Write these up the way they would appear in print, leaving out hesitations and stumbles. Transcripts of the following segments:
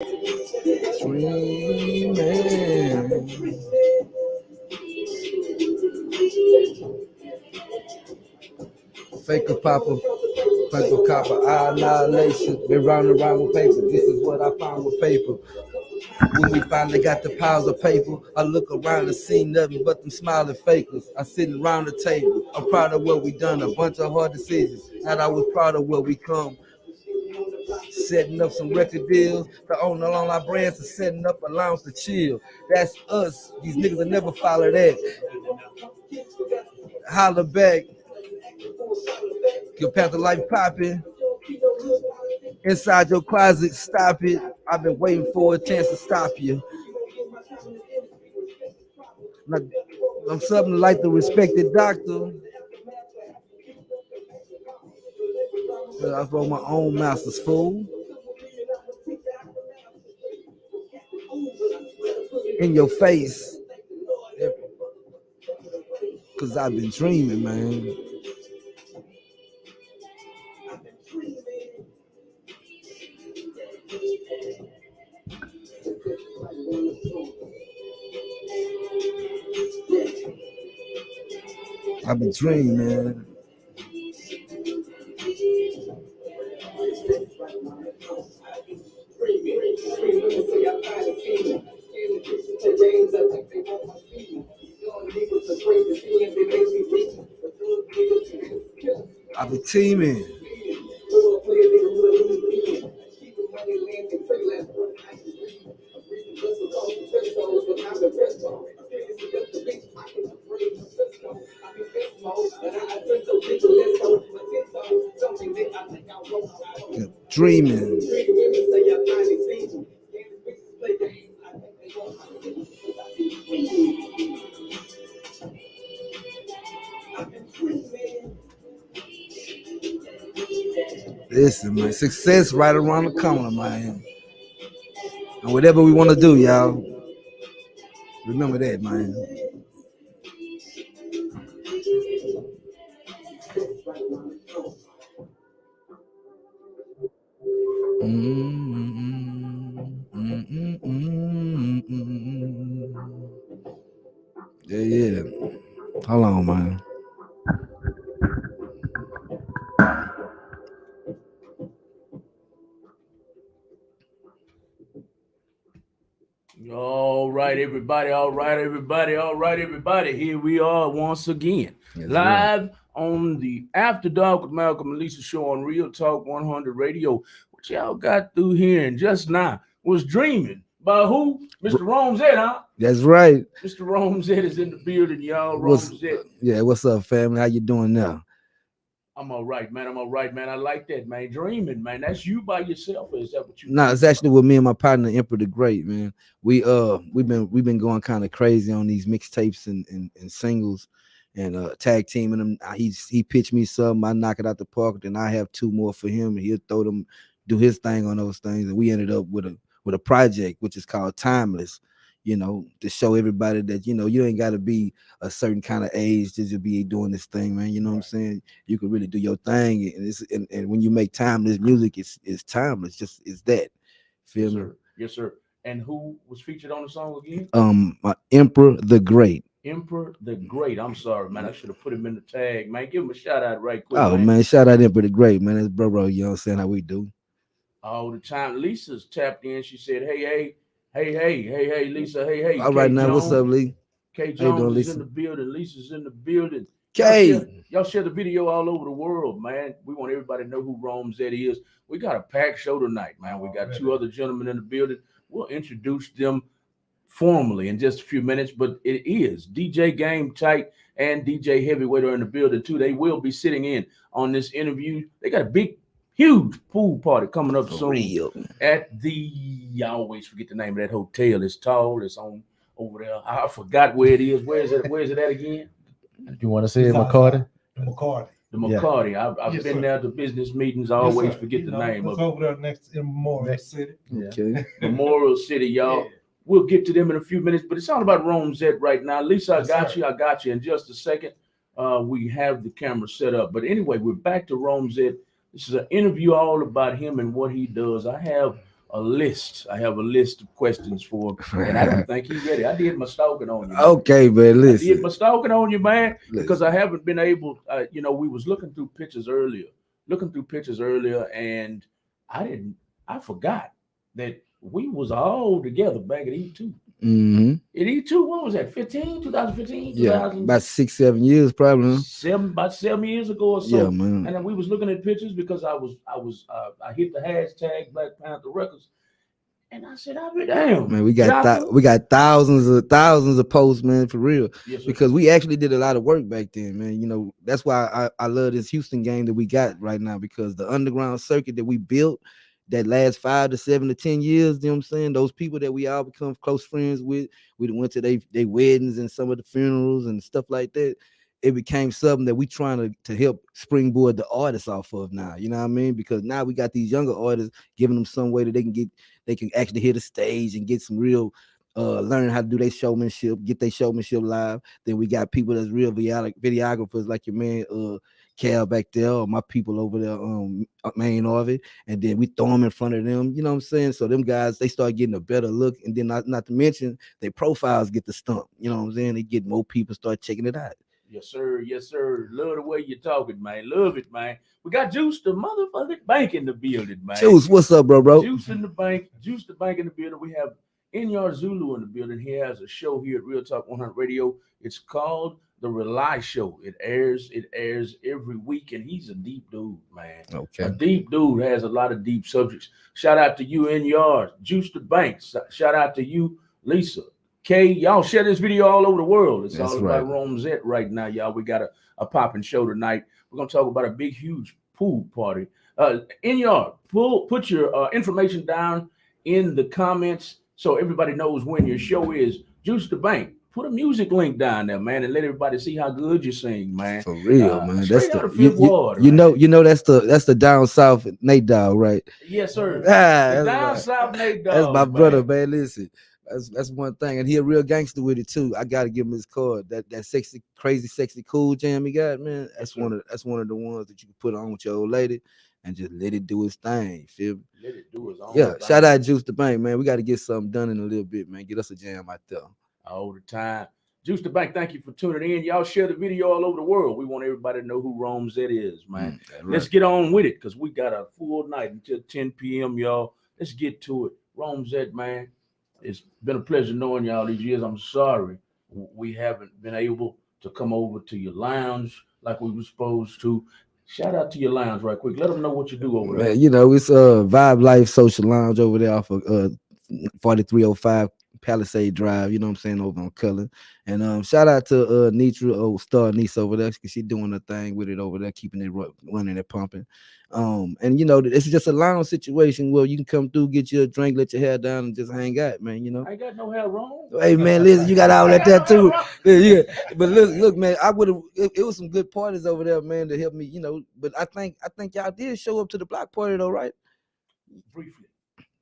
Dreaming. Fake a popper, fake a copper, annihilation. Been round and round with paper. This is what I found with paper. When we finally got the piles of paper, I look around and see nothing but them smiling fakers. I sitting around the table. I'm proud of what we done, a bunch of hard decisions. And I was proud of where we come. Setting up some record deals. The owner on our brands is setting up a lounge to chill. That's us. These niggas will never follow that. Holler back. Your Panther life popping. Inside your closet, stop it. I've been waiting for a chance to stop you. Now, I'm something like the respected doctor. But I wrote my own master's fool. In your face. Cause I've been dreaming, man. I've been dreaming, man. I've been teaming. Dreaming. Listen, man, success right around the corner, man. And whatever we want to do, y'all, remember that, man. Yeah. Hold on, man. All right, everybody. Here we are once again, live on the After Dark with Malcolm and Lisa show on Real Talk 100 Radio. What y'all got through here and just now was Dreaming by who? Mr. Romzet, huh? That's right. Mr. Romzet is in the building, y'all. Romzet. Yeah, what's up, family? How you doing now? I'm all right, man. I like that, man. Dreaming, man. That's you by yourself, or is that what you? No, it's actually with me and my partner, Emperor the Great, man. We've been going kind of crazy on these mixtapes and singles, and tag teaming them. He pitched me some, I knock it out the park. Then I have two more for him, and he'll throw them, do his thing on those things, and we ended up with a project which is called Timeless. To show everybody that you ain't got to be a certain kind of age to be doing this thing, man. You know what I'm saying? You can really do your thing, and when you make timeless music, it's timeless. Just it's that. Feel me? Yes, sir. And who was featured on the song again? Emperor the Great. Emperor the Great. I'm sorry, man. I should have put him in the tag, man. Give him a shout out right quick. Oh man, shout out Emperor the Great, man. That's bro. You know what I'm saying? How we do all the time. Lisa's tapped in. She said, Hey, Lisa. Hey. All right, now, Jones. what's up, Lee? K. Jones is in the building. Lisa's in the building. K. Y'all share the video all over the world, man. We want everybody to know who Romzet is. We got a packed show tonight, man. We got two other gentlemen in the building. We'll introduce them formally in just a few minutes, but it is DJ Gametight and DJ Heavyweight are in the building too. They will be sitting in on this interview. They got a huge pool party coming up soon at the, I always forget the name of that hotel. It's tall. It's on over there. I forgot where it is. Where is it at again? You want to say McCarty? The McCarty. I've been there to business meetings. I always forget the name of it. Over there next in Memorial City. Okay. Memorial City, y'all. Yeah. We'll get to them in a few minutes, but it's all about Romzet right now. Lisa, I got you in just a second. We have the camera set up. But anyway, we're back to Romzet. This is an interview all about him and what he does. I have a list. I have a list of questions for him, and I don't think he's ready. I did my stalking on you. Man. Okay, man. I did Listen. my stalking on you, man, because Listen. I haven't been able. We was looking through pictures earlier, and I didn't. I forgot that we was all together back at E2. Mm-hmm. At E2, what was that? 2015, Yeah, about 6-7 years probably. Huh? about 7 years ago or so. Yeah, man. And then we was looking at pictures because I hit the hashtag Black Panther Records, and I said, "I be damn, Man, we got thousands of posts, man, for real. Yes, sir. Because we actually did a lot of work back then, man. You know, that's why I love this Houston game that we got right now, because the underground circuit that we built that last 5 to 7 to 10 years, you know what I'm saying? Those people that we all become close friends with, we went to their weddings and some of the funerals and stuff like that. It became something that we trying to help springboard the artists off of now. You know what I mean? Because now we got these younger artists, giving them some way that they can actually hit the stage and get some real learn how to do their showmanship, get their showmanship live. Then we got people that's real videographers like your man Cal back there, or my people over there, Main Harvey, and then we throw them in front of them. You know what I'm saying? So them guys, they start getting a better look, and then not to mention their profiles get the stump. You know what I'm saying? They get more people start checking it out. Yes, sir. Yes, sir. Love the way you're talking, man. Love it, man. We got Juice the motherfucking bank in the building, man. Juice, what's up, bro? Juice in the bank. Juice the bank in the building. We have Inyar Zulu in the building. He has a show here at Real Talk 100 Radio. It's called The Rely Show. It airs every week, and he's a deep dude, man. Okay. A deep dude, has a lot of deep subjects. Shout out to you, Inyar. Juice the bank. Shout out to you, Lisa. Okay, y'all share this video all over the world. It's That's all right. about Romzette right now, y'all. We got a popping show tonight. We're gonna talk about a big, huge pool party. Put your information down in the comments so everybody knows when your show is. Juice the bank. Put a music link down there, man, and let everybody see how good you sing, man. For real, man. That's out of the Fifth Ward, you right? know that's the down south Nate Dogg, right? Yes, sir. Ah, The down south Nate Dogg. That's my brother, man. Listen, that's one thing, and he a real gangster with it too. I gotta give him his card. That sexy, crazy, sexy, cool jam he got, man. That's one of the ones that you can put on with your old lady and just let it do its thing. Feel me? Let it do its own Yeah. thing. Shout out Juice the Bank, man. We got to get something done in a little bit, man. Get us a jam out there all the time. Juice the Bank, thank you for tuning in. Y'all share the video all over the world. We want everybody to know who Romzette is, man. Right. Let's get on with it, because we got a full night until 10 p.m., y'all. Let's get to it. Romzette, man, it's been a pleasure knowing y'all these years. I'm sorry we haven't been able to come over to your lounge like we were supposed to. Shout out to your lounge right quick. Let them know what you do over there. Man, you know, it's Vibe Life Social Lounge over there off of 4305 Palisade Drive, you know what I'm saying, over on Cullen. And shout out to Nitra, Star Niece over there, because she's doing a thing with it over there, keeping it running and pumping. And you know, it's just a lounge situation where you can come through, get you a drink, let your hair down, and just hang out, man. You know, I ain't got no hair wrong. Hey man, listen, you got all that there too. Yeah, but look, man, I would have. It was some good parties over there, man, to help me, you know. But I think y'all did show up to the block party though, right? Briefly.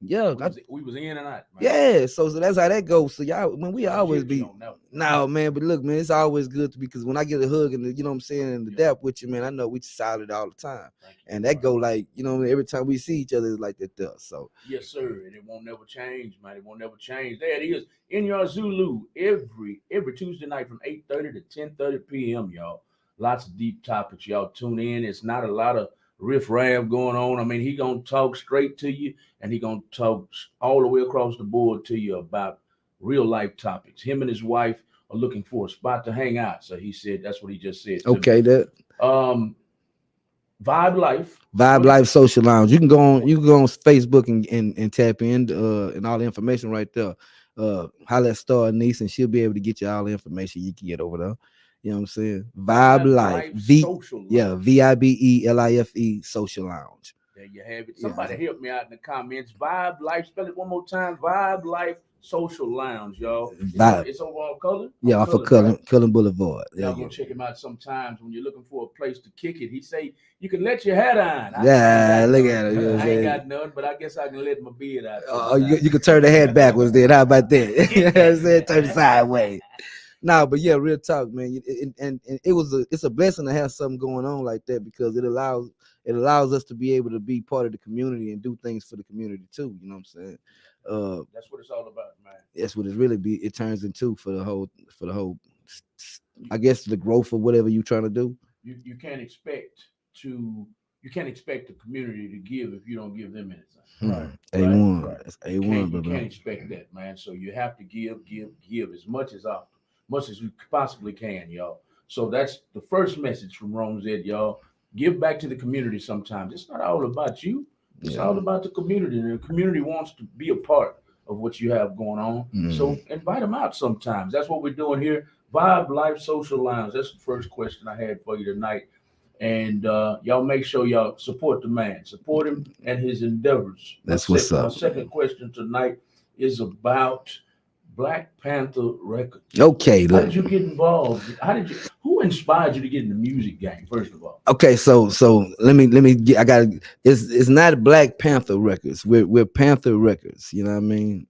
Yeah, we was in and out, man. Yeah, so that's how that goes. So y'all, when we always be, no man, but look, man, it's always good to, because when I get a hug and you know what I'm saying, and the dap with you, man, I know we solid all the time, and that go like, you know, every time we see each other it's like that there. So yes, sir, and it won't never change, man. It won't never change. There it is, Inyar Zulu, every Tuesday night from 8:30 to 10:30 p.m. Y'all, lots of deep topics. Y'all tune in. It's not a lot of riff raff going on. I mean, he gonna talk straight to you, and he gonna talk all the way across the board to you about real life topics. Him and his wife are looking for a spot to hang out. So he said, that's what he just said. Okay, that Vibe Life Social Lounge. You can go on Facebook and tap in and all the information right there. Holla at Star Niece, and she'll be able to get you all the information you can get over there. You know what I'm saying? Vibe Life. VIBELIFE Social Lounge. There you have it. Somebody help me out in the comments. Vibe Life. Spell it one more time. Vibe Life Social Lounge, y'all. It's over on Cullen. Yeah, off of Cullen Boulevard. Y'all go check him out sometimes when you're looking for a place to kick it. He say you can let your hair down. Look at it. I ain't got none, but I guess I can let my beard out. You can turn the head backwards then. How about that? You know what I'm saying? Turn it sideways. Nah, but yeah, real talk, man. And it's a blessing to have something going on like that because it allows us to be able to be part of the community and do things for the community too. You know what I'm saying? That's what it's all about, man. That's what it turns into for the whole I guess the growth of whatever you're trying to do. You can't expect to you can't expect the community to give if you don't give them anything. Right. Right. A1. Right. That's You A1, you can't bro. expect that, man. So you have to give as much as we possibly can, y'all. So that's the first message from Rome Z, y'all. Give back to the community sometimes. It's not all about you. It's Yeah. all about the community. And the community wants to be a part of what you have going on. Mm. So invite them out sometimes. That's what we're doing here. Vibe Life Social Lounge. That's the first question I had for you tonight. And y'all make sure y'all support the man, support him and his endeavors. That's what's My up. second question tonight is about Black Panther Records. Okay, How look. did you get involved? Who inspired you to get in the music game, first of all? Okay, so let me get. I got. It's not Black Panther Records. We're Panther Records. You know what I mean?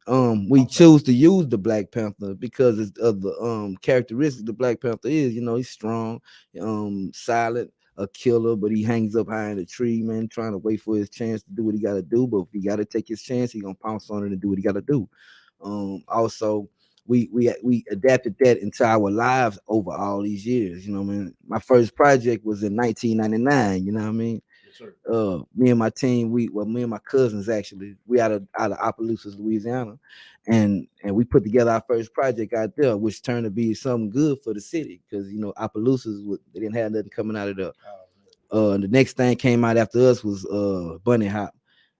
We Okay. choose to use the Black Panther because it's of the characteristics the Black Panther is. You know, he's strong, silent, a killer, but he hangs up high in a tree, man, trying to wait for his chance to do what he got to do. But if he got to take his chance, he gonna pounce on it and do what he got to do. Also, we adapted that into our lives over all these years. You know what I mean? My first project was in 1999. You know what I mean? Yes, sir. Me and my team, me and my cousins actually, we out of Opelousas, Louisiana, and we put together our first project out there, which turned to be something good for the city because Opelousas they didn't have nothing coming out of there. The next thing came out after us was Bunny Hop.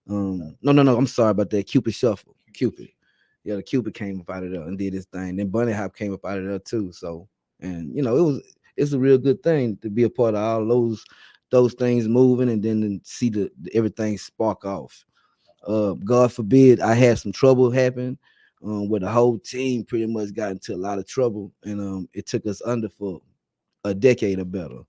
No, I'm sorry about that. Cupid Shuffle. Cupid. Yeah, the Cupid came up out of there and did his thing. Then Bunny Hop came up out of there too. So, and it's a real good thing to be a part of all those things moving and then to see everything spark off. God forbid I had some trouble happen where the whole team pretty much got into a lot of trouble and it took us under for a decade or better.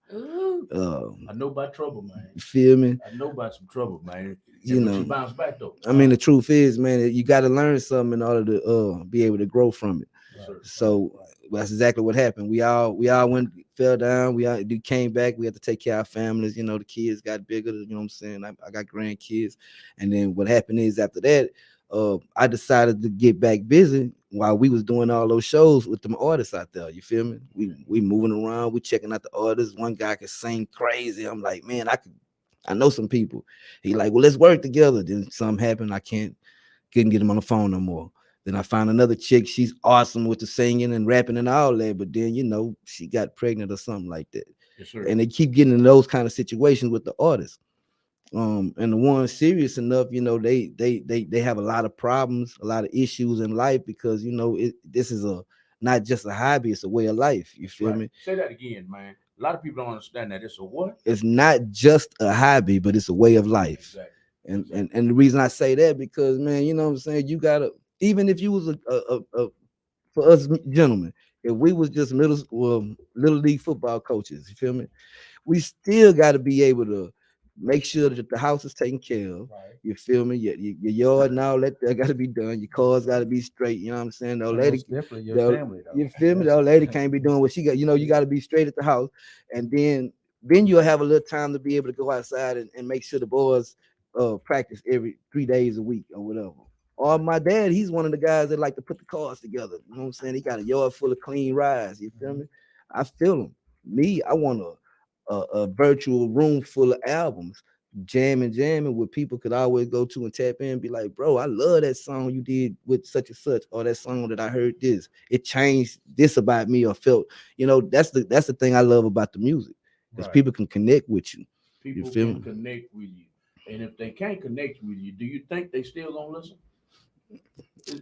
I know about trouble, man. You feel me? I know about some trouble, man. You But you know, bounce back though. I mean, the truth is, man, you got to learn something in order to be able to grow from it. Yes, sir. So that's exactly what happened. We all went fell down. We came back. We had to take care of our families. The kids got bigger. You know what I'm saying? I got grandkids, and then what happened is after that, I decided to get back busy while we was doing all those shows with them artists out there. You feel me? We moving around. We checking out the artists. One guy could sing crazy. I'm like, man, I know some people. He like, well, let's work together. Then something happened. Couldn't get him on the phone no more. Then I found another chick. She's awesome with the singing and rapping and all that. But then she got pregnant or something like that. Yes, sir. And they keep getting in those kind of situations with the artists. And the ones serious enough, they have a lot of problems, a lot of issues in life because this is not just a hobby, it's a way of life. You feel me? Say that again, man. A lot of people don't understand that. It's a what? It's not just a hobby, but it's a way of life. Exactly. And the reason I say that because man, you know what I'm saying, you gotta even if you was a for us gentlemen, if we was just little league football coaches, you feel me? We still got to be able to make sure that the house is taken care of. Right. You feel me? Your yard and all that got to be done. Your cars got to be straight. You know what I'm saying? The old lady, Most definitely your the- family, though. you feel me? The old lady can't be doing what she got. You got to be straight at the house, and then you'll have a little time to be able to go outside and make sure the boys practice every 3 days a week or whatever. Or my dad, he's one of the guys that like to put the cars together. You know what I'm saying? He got a yard full of clean rides. You feel me? I feel him. Me, I want a virtual room full of albums, jamming, where people could always go to and tap in and be like, bro, I love that song you did with such and such, or that song that I heard this. It changed this about me or felt, that's the thing I love about the music. Because Right. people can connect with you. People feel can me? connect with you. And if they can't connect with you, do you think they still gonna listen?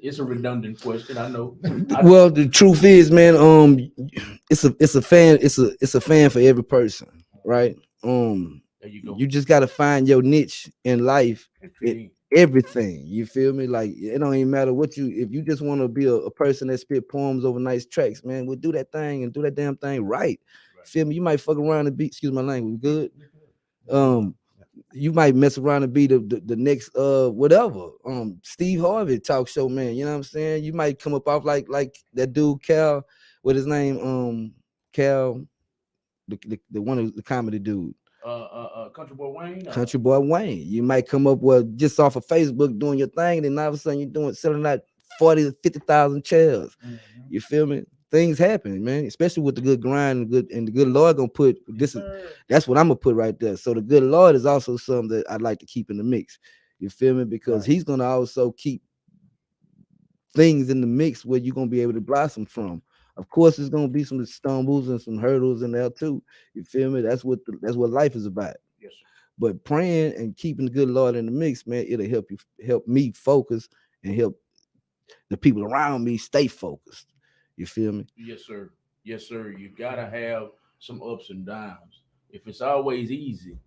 It's a redundant question, I know. Well, the truth is, man, it's a fan for every person, right? There you go. You just gotta find your niche in life. And fit in. Everything, you feel me? Like it don't even matter if you just want to be a person that spit poems over nice tracks, man, we'll do that thing and do that damn thing right. Feel me? You might fuck around and be, excuse my language, good. Um, you might mess around and be the next whatever Steve Harvey talk show man. You know what I'm saying? You might come up off like that dude Cal. what his name? Cal, the one who's the comedy dude. Country Boy Wayne. Country Boy Wayne. You might come up with just off of Facebook doing your thing, and then all of a sudden you're selling out 40 to 50,000 chairs. You feel me? Things happen, man. Especially with the good grind and the good Lord gonna put this is that's what I'm gonna put right there. So the good Lord is also something that I'd like to keep in the mix. You feel me? Because he's gonna also keep things in the mix where you're gonna be able to blossom from. Of course, there's gonna be some stumbles and some hurdles in there too. You feel me? That's what life is about. Yes, sir. But praying and keeping the good Lord in the mix, man, it'll help me focus and help the people around me stay focused. You feel me? Yes, sir. Yes, sir. You gotta have some ups and downs. If it's always easy,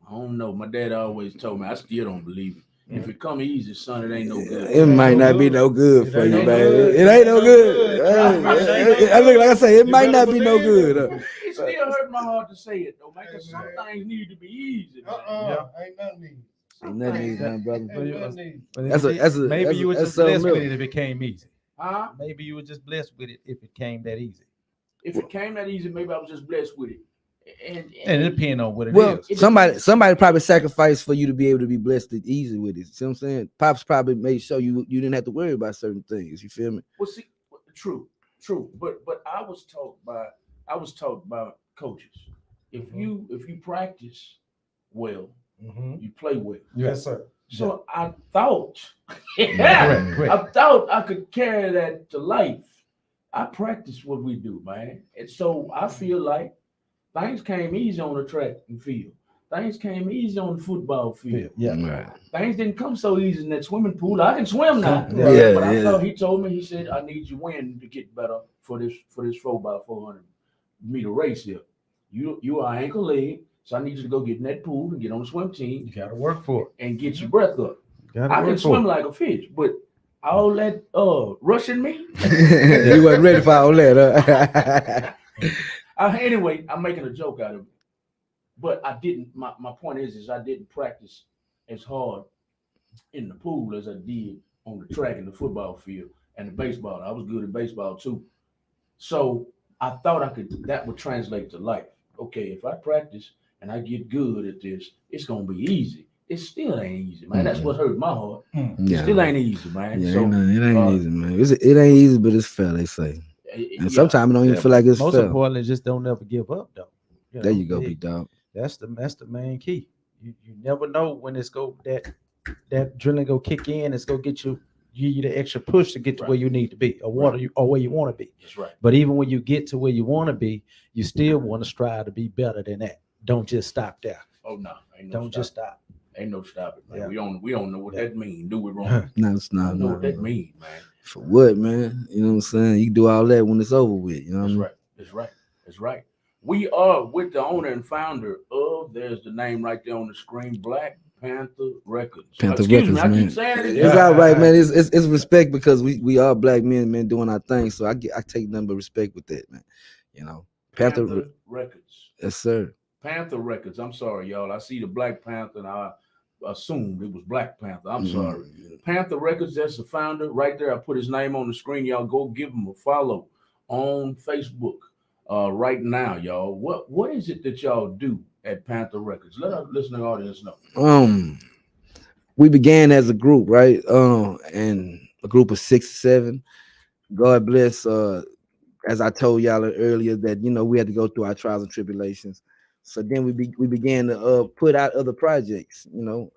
I don't know. My dad always told me. I still don't believe it. If it come easy, son, it ain't no good. It might not be no good for you, ain't man. no good. It ain't no good. good. I look like I say, it might not be no believe good. It still hurt my heart to say it though, man. Because some things need to be easy. Man. Ain't nothing easy. Ain't nothing easy, man, brother. Ain't nothing easy. Maybe you were just blessed with it if it came easy. Huh? Maybe you were just blessed with it if it came that easy. If it came that easy, maybe I was just blessed with it. And it depends on what it Well, is. somebody probably sacrificed for you to be able to be blessed easy with it. See what I'm saying? Pops probably made sure you didn't have to worry about certain things. You feel me? Well, see, true. But I was taught by coaches. If you practice well, you play well. Yes, sir. So I thought, Correct. I thought I could carry that to life. I practice what we do, man, and so I feel like things came easy on the track and field. Things came easy on the football field. Yeah. Right. Things didn't come so easy in that swimming pool. I can swim now. Yeah, But I yeah. thought he told me, he said, I need you win to get better for this 4x400 meter race here. You are ankle leg, so I need you to go get in that pool and get on the swim team You gotta work for it. and get your breath up. I can swim like a fish, but all that rushing me. You wasn't ready for all that, huh? Anyway, I'm making a joke out of it. But I didn't. My point is I didn't practice as hard in the pool as I did on the track and the football field and the baseball. I was good at baseball too. So I thought that would translate to life. Okay, if I practice and I get good at this, it's gonna be easy. It still ain't easy, man. That's what hurt my heart. It still ain't easy, man. Yeah, So it ain't easy, man. It ain't easy, but it's fair, they say. And sometimes it don't even feel like it's most fair. importantly, just don't ever give up though. There you go, big dog. That's the main key. You never know when it's that drilling go kick in. It's gonna give you the extra push to get to where you need to be, or where you want to be. That's right. But even when you get to where you want to be, you still want to strive to be better than that. Don't just stop there. Oh no, ain't no Don't just stop. Ain't no stopping, man. Yeah. We don't know what that mean. Do we wrong? No, it's not. I know what that mean, man. For what, man? You know what I'm saying? You do all that when it's over with. You know what I That's mean? right. That's right. That's right. We are with the owner and founder of, there's the name right there on the screen, Black Panther Records. Panther Excuse Records, me, I man. keep saying it It's again. all right, man. It's respect because we are black men doing our thing. So I take nothing but respect with that, man. You know, Panther Records. Yes, sir. Panther Records. I'm sorry, y'all. I see the Black Panther and I assumed it was Black Panther. I'm sorry. Panther Records, that's the founder right there. I put his name on the screen. Y'all go give him a follow on Facebook right now, y'all. What is it that y'all do at Panther Records? Let our listening audience know. We began as a group, right? And a group of 6 or 7. God bless. As I told y'all earlier, that we had to go through our trials and tribulations. So then we began to put out other projects,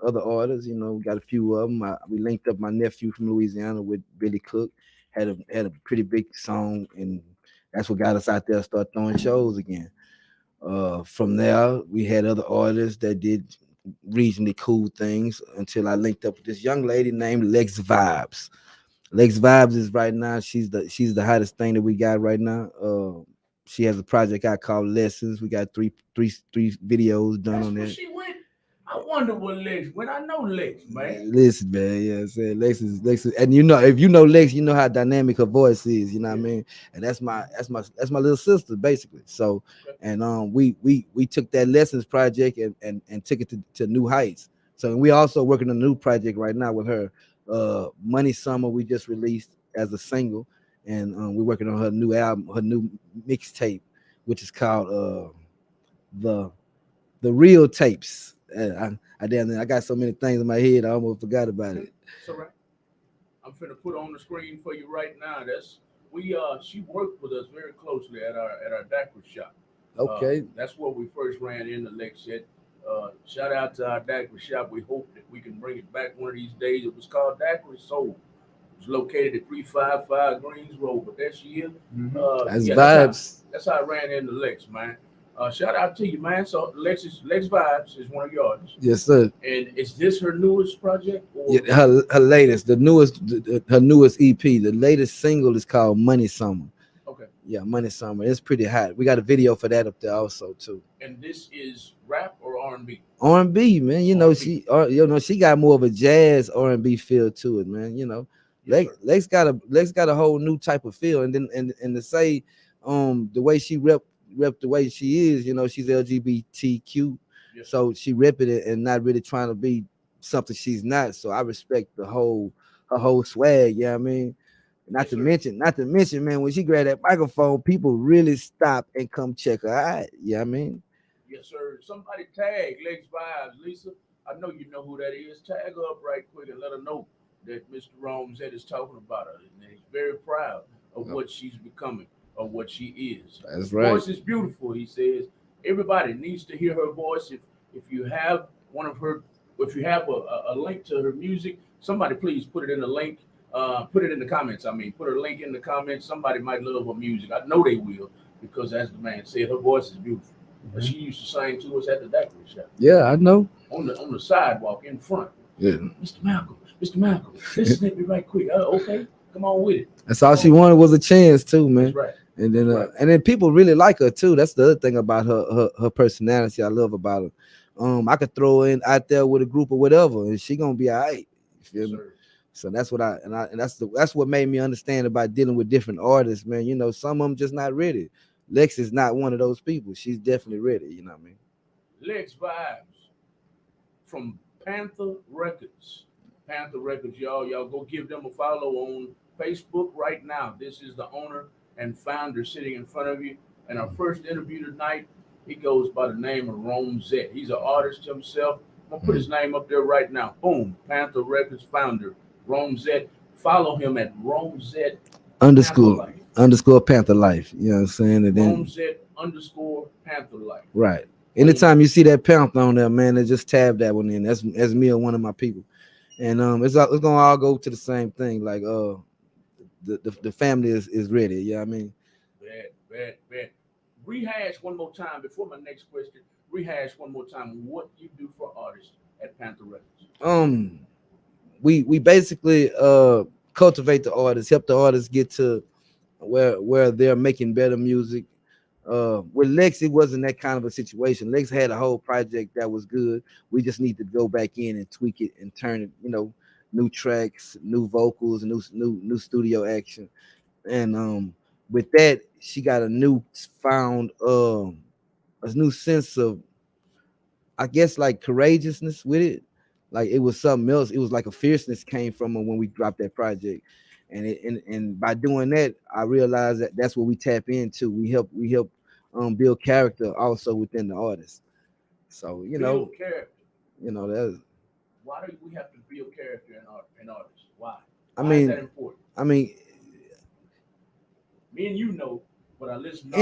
other artists. We got a few of them. We linked up my nephew from Louisiana with Billy Cook, had a pretty big song, and that's what got us out there, start throwing shows again. From there, we had other artists that did reasonably cool things until I linked up with this young lady named Lex Vibes. Lex Vibes is right now, she's the hottest thing that we got right now. She has a project I call Lessons. We got three videos done That's on where that. she went. I wonder what Lex went. I know Lex, man. Listen, man, yeah, I'm saying Lex is, and if you know Lex, you know how dynamic her voice is. You know what I mean? And that's my little sister, basically. So, and we took that Lessons project and took it to new heights. So we also working on a new project right now with her. Money Summer we just released as a single, and we're working on her new album, her new mixtape, which is called the the real tapes. I got so many things in my head, I almost forgot about it. It's all right. I'm finna put on the screen for you right now. That's we she worked with us very closely at our daiquiri shop. Okay, That's where we first ran into Lexette. Shout out to our daiquiri shop. We hope that we can bring it back one of these days. It was called Daiquiri Soul. It's located at 355 Greens Road. But there she is. that's Yeah, vibes. that's how I ran into Lex, man. Shout out to you, man. So Lex Vibes is one of yours. Yes, sir. And is this her newest project Yeah, or her latest, the newest, her newest EP, the latest single is called Money Summer. okay? Yeah, Money Summer. It's pretty hot. We got a video for that up there also too. And this is rap or R&B? R&B, man. R&B. She got more of a jazz R&B feel to it, man. Yes, sir. Lex got a whole new type of feel, and then and to say, the way she rep the way she is, she's LGBTQ, Yes, sir. so she repping it and not really trying to be something she's not. So I respect her whole swag. Yeah, I mean. Yes, sir. Not to mention, man, when she grabbed that microphone, people really stop and come check her out. Yeah, I mean, Yes, sir. Somebody tag Lex Vibes, Lisa. I know you know who that is. Tag her up right quick and let her know that Mr. Rome said is talking about her. And he's very proud of what she's becoming, of what she is. that's Her right. voice is beautiful, he says. Everybody needs to hear her voice. If you have one of her, if you have a link to her music, somebody please put it in the link. Put it in the comments. I mean, put her link in the comments. Somebody might love her music. I know they will because, as the man said, her voice is beautiful. She used to sing to us at the daiquiri shop Yeah, I know. on the sidewalk in front. Yeah, Mr. Malcolm, listen to me right quick. Okay, come on with it. that's all Come she on. wanted was a chance too, That's man. right. Right. And then people really like her too. That's the other thing about her personality. I love about her. I could throw her in out there with a group or whatever, and she gonna be all right. You feel Yes, me? sir. So that's what and that's what made me understand about dealing with different artists, man. Some of them just not ready. Lex is not one of those people. She's definitely ready. You know what I mean? Lex Vibes from Panther Records. Panther Records, y'all go give them a follow on Facebook right now. This is the owner and founder sitting in front of you. And our first interview tonight, he goes by the name of Rome Zett. He's an artist himself. I'm gonna put his name up there right now. Boom, Panther Records founder Rome Zett. Follow him at Rome Zett Panther Underscore Life. underscore Panther Life. You know what I'm saying? And Rome then Zett underscore Panther Life. right. Boom. Anytime you see that Panther on there, man, they just tab that one in. That's me or one of my people. And it's gonna all go to the same thing. Like the family is ready. Yeah, I mean, Bad. Rehash one more time before my next question. Rehash one more time what you do for artists at Panther Records. um we basically cultivate the artists, help the artists get to where they're making better music. With Lex, it wasn't that kind of a situation. Lex had a whole project that was good. We just need to go back in and tweak it and turn it, new tracks, new vocals, new studio action. And with that, she got a new sense of, I guess, like courageousness with it. Like it was something else. It was like a fierceness came from her when we dropped that project, and by doing that, I realized that that's what we tap into. We help build character also within the artist. So Build character. that's. Why do we have to build character in artists? Why? I Why is that mean, important? I mean, Me and you know, but I listen to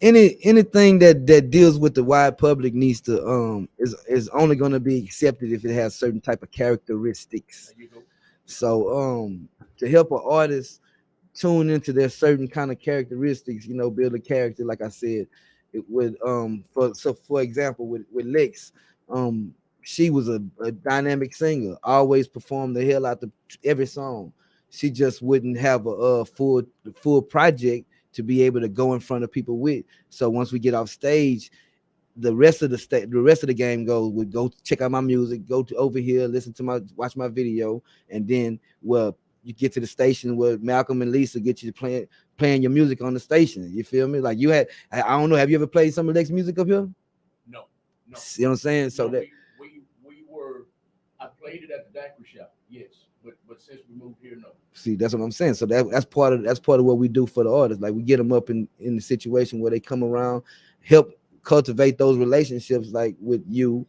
any anything that deals with the wide public needs to is only going to be accepted if it has certain type of characteristics. there you go. So to help an artist tune into their certain kind of characteristics, build a character, like I said, it would for example with Lex, um she was a dynamic singer, always performed the hell out of every song. She just wouldn't have a full project to be able to go in front of people with. So once we get off stage, the rest of the game goes would go check out my music, go to over here, listen to watch my video, and then you get to the station where Malcolm and Lisa get you playing your music on the station. You feel me? Like I don't know, have you ever played some of Lex music up here? No, no, You know what I'm saying? So no. that We were. I played it at the daiquiri shop. Yes, But since we moved here, no. See, that's what I'm saying. So that's part of what we do for the artists. Like we get them up in the situation where they come around, help cultivate those relationships, like with you,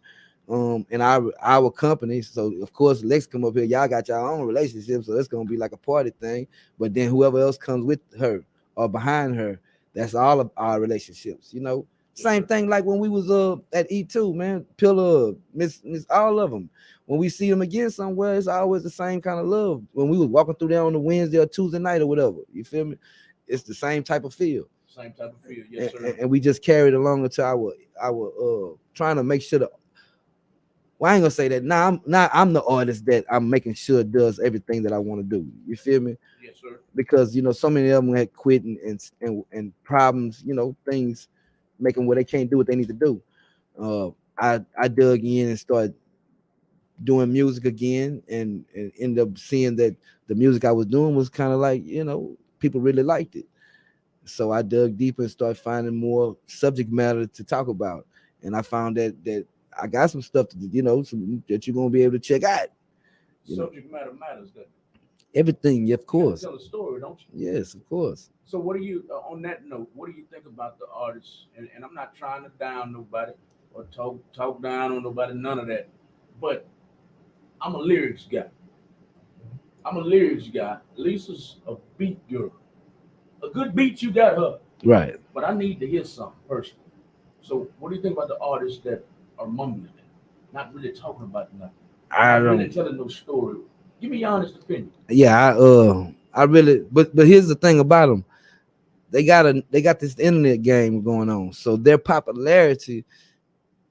and our companies. So of course, Lex come up here. Y'all got your own relationships, so it's gonna be like a party thing. But then whoever else comes with her or behind her, that's all of our relationships. Yes, Same sir. thing like when we was at E2, man. Pillar, Miss, all of them. When we see them again somewhere, it's always the same kind of love. When we was walking through there on the Wednesday or Tuesday night or whatever, you feel me? It's the same type of feel, Same type of feel. Yes, and, sir. and we just carried along into our trying to make sure that. Well, I ain't gonna say that. Nah, I'm the artist that I'm making sure does everything that I want to do. You feel me? Yes, sir. Because so many of them had quit and problems. Things making where they can't do what they need to do. I dug in and started doing music again, and ended up seeing that the music I was doing was kind of like people really liked it. So I dug deeper and started finding more subject matter to talk about, and I found that I got some stuff that you're gonna be able to check out. Subject matter matters. That Everything, yeah, of you got to course, tell a story, don't you? yes, of course. So, what do you on that note? What do you think about the artists? And I'm not trying to down nobody or talk down on nobody. None of that. But I'm a lyrics guy. I'm a lyrics guy. Lisa's a beat girl. A good beat, you got her. Right. But I need to hear something personally. So, what do you think about the artists that are mumbling, not really talking about nothing, I not really don't. telling no story? Give me your honest opinion. Yeah, I really. But here's the thing about them. They got this internet game going on, so their popularity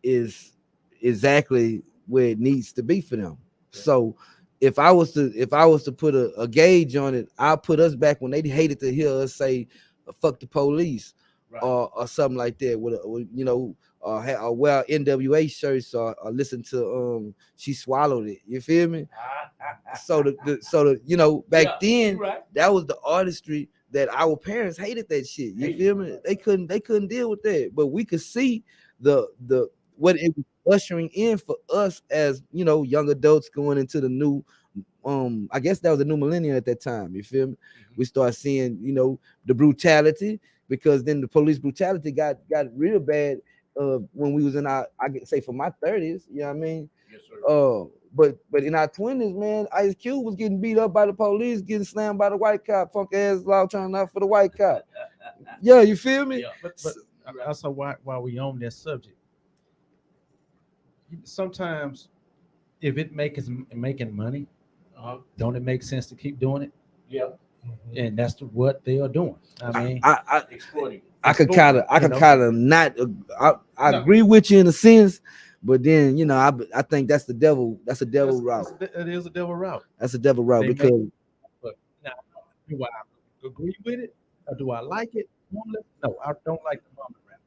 is exactly where it needs to be for them. So if I was to put a gauge on it, I'll put us back when they hated to hear us say fuck the police Right. or something like that or wear NWA shirts or listen to She Swallowed It. You feel me? So back Yeah, you then right. that was the artistry that our parents hated that shit. You Hated feel it, me? right. They couldn't deal with that, but we could see the what it was ushering in for us as young adults going into the new I guess that was the new millennium at that time. You feel me? Mhm. We start seeing the brutality, because then the police brutality got real bad when we was in our, I could say, for my 30s. You know what I mean? Yes, sir. But in our 20s, man, Ice Cube was getting beat up by the police, getting slammed by the white cop, funk ass law trying out for the white cop. Yeah, you feel me? Yeah. But You right. also, while we on that subject, sometimes if it making money, Uh-huh. don't it make sense to keep doing it? Yeah. And that's what they are doing. I I mean, I, Exploiting. I could exploiting, kind of I you could know. kind of not I No, agree with you in a sense, but then I think that's the devil. That's a devil route. it is a devil route. That's a devil route They make, because but now, do I agree with it or do I like it? No, I don't like the mumble rap.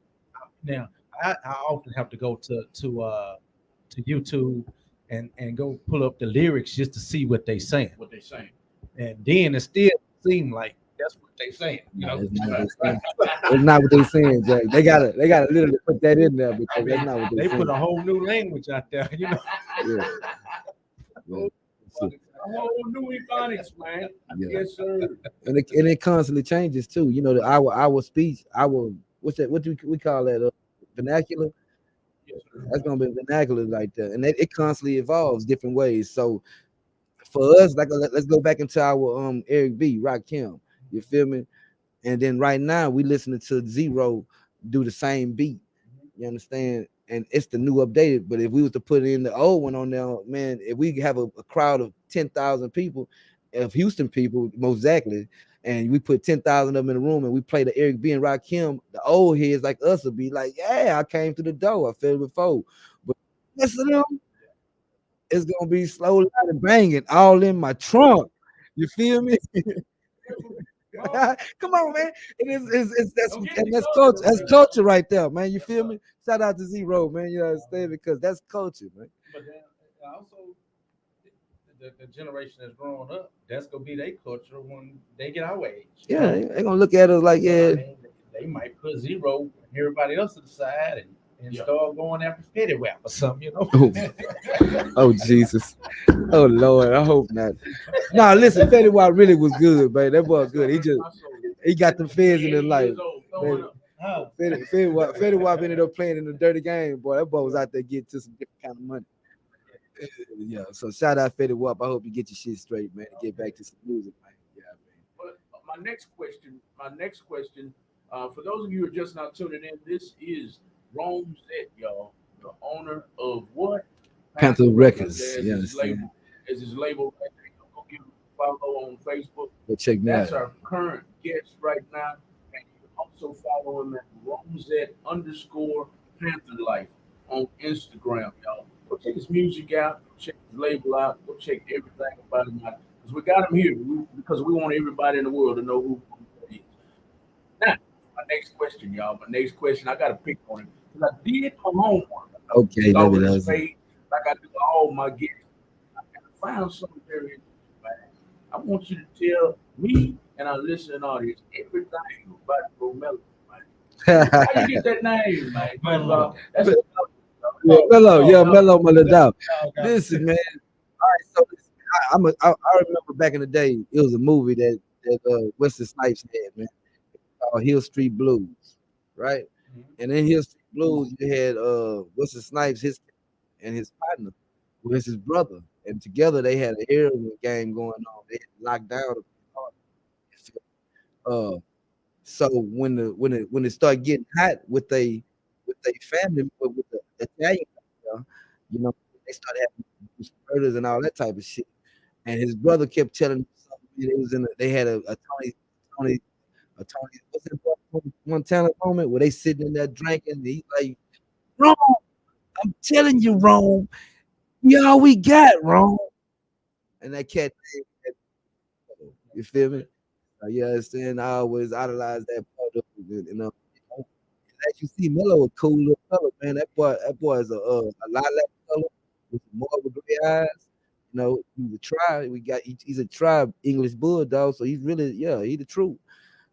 Now, I often have to go to YouTube and go pull up the lyrics just to see what they saying, What they saying. and then it still seem like that's what they saying. nah, it's not what Right. they saying. It's not what they saying, Jack. They gotta literally put that in there I because that's mean, not what they they put saying. a whole new language out there, you know. Yeah, yeah. So, A whole new ebonics, man. yeah. Yes, sir. And it constantly changes too. Our speech, our what's that? What do we call that? Vernacular. Yes, sir. That's gonna be vernacular like that, and it constantly evolves different ways. So for us, like let's go back into our Eric B. Rakim. You feel me? And then right now we listening to Zero do the same beat. You understand? And it's the new updated. But if we was to put in the old one on there, man, if we have a crowd of 10,000 people, of Houston people, most exactly, and we put 10,000 of them in the room and we play the Eric B and Rakim, the old heads like us would be like, yeah, I came through the door. I felt it before. But rest of them, it's gonna be slow, loud, and banging all in my trunk. You feel me? Well, Come on, man. It is it's don't get and me that's started culture. on That's that. culture right there, man. You Yes, feel sir. me? Shout out to Zero, man. You understand? Because that's culture, man. But then also the generation that's growing up, that's gonna be their culture when they get our age. You Yeah, know, they gonna look at us like, so I yeah, mean, they might put zero and everybody else to the side, and and Yeah. start going after Fetty Wap or something, you know. Oh, oh Jesus. Oh Lord, I hope not. Nah, listen, Fetty Wap really was good, man. That boy good. He got the feds in his life. Man, Huh. Fetty Wap ended up playing in the dirty game, boy. That boy was out there getting to some different kind of money. Yeah. So shout out Fetty Wap. I hope you get your shit straight, man. And get back to some music, man. Yeah, But my next question, for those of you who are just now tuning in, this is Rome Zet, y'all, the owner of what? Panther Panther Records, Records. as You his understand? label, right there. Go give him a follow on Facebook. Go check me That's out. our current guest right now. And you can also follow him at Romzet underscore Panther Life on Instagram, y'all. Go check his music out, go check his label out, go check everything about him out. Because we got him here because we want everybody in the world to know who he is. Now, my next question, y'all. My next question, I got to pick on him. Because I did my homework. I Okay, let me stalked know. his page like I do all my guests. I found something very interesting, man. I want you to tell me and our listening audience everything about Romelo, man. How you get that name, man? That's Yeah, Mellow, yeah, Oh, Mellow, my little dog. oh, God. Listen, man. All right, so listen, I remember back in the day, it was a movie that Wesley Snipes had, man, called Hill Street Blues, right? And in Hill Street Blues, you had Wesley Snipes, his and his partner, who is his brother, and together they had a heroin game going on. They had locked down. Uh, so when it started getting hot with they family with the Italian, uh, they started having murders and all that type of shit. And his brother kept telling him something. It was they had a Tony a Tony what's that Montana moment where they sitting in there drinking. And he's like, Rome, I'm telling you, Rome, you all we got, Rome. And that cat, you feel me? You understand? I always idolize that part of it, as you see, Melo a cool little fella, man. That boy is a lilac color with more of a gray eyes. He's a tribe. He's a tribe English bulldog, so he's really, yeah, he the truth.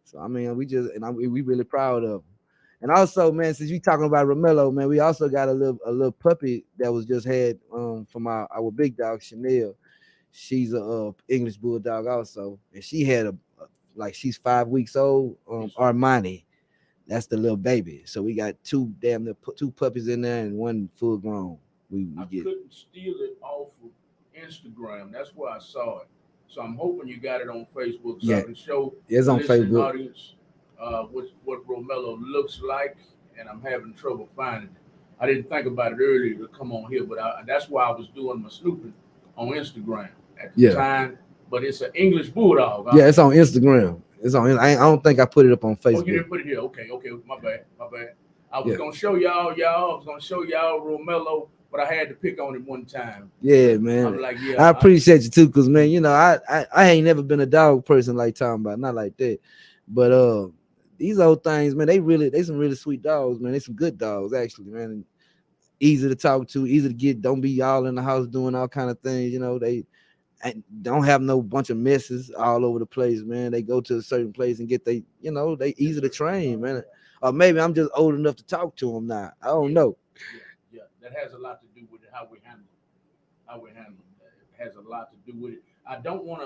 So I mean, we really proud of him. And also, man, since we talking about Romello, man, we also got a little puppy that was just had from our big dog Chanel. She's a English bulldog also, and she had like she's 5 weeks old. Armani, that's the little baby. So we got two puppies in there and one full grown. We I get couldn't steal it off of Instagram. That's where I saw it. So I'm hoping you got it on Facebook so I yeah, can show it's the on listening Facebook. audience what Romello looks like, and I'm having trouble finding it. I didn't think about it earlier to come on here, but that's why I was doing my snooping on Instagram at the Yeah, time. But it's an English bulldog, huh? yeah, it's on Instagram. It's on. I don't think I put it up on Oh, you Facebook. didn't put it here. Okay, okay, my bad, my bad. I was Yeah, gonna show y'all. I was gonna show y'all Romello, but I had to pick on him one time. yeah, I'm man. like, I yeah, appreciate you too, cause man, I ain't never been a dog person like talking about, not like that. But these old things, man, they some really sweet dogs, man. They some good dogs actually, man. Easy to talk to, easy to get. Don't be all in the house doing all kind of things. They and don't have no bunch of messes all over the place, man. They go to a certain place and they easy to train, man. Or maybe I'm just old enough to talk to them now. I don't yeah, know. yeah. That has a lot to do with how we handle it. How we handle it. It has a lot to do with it. I don't want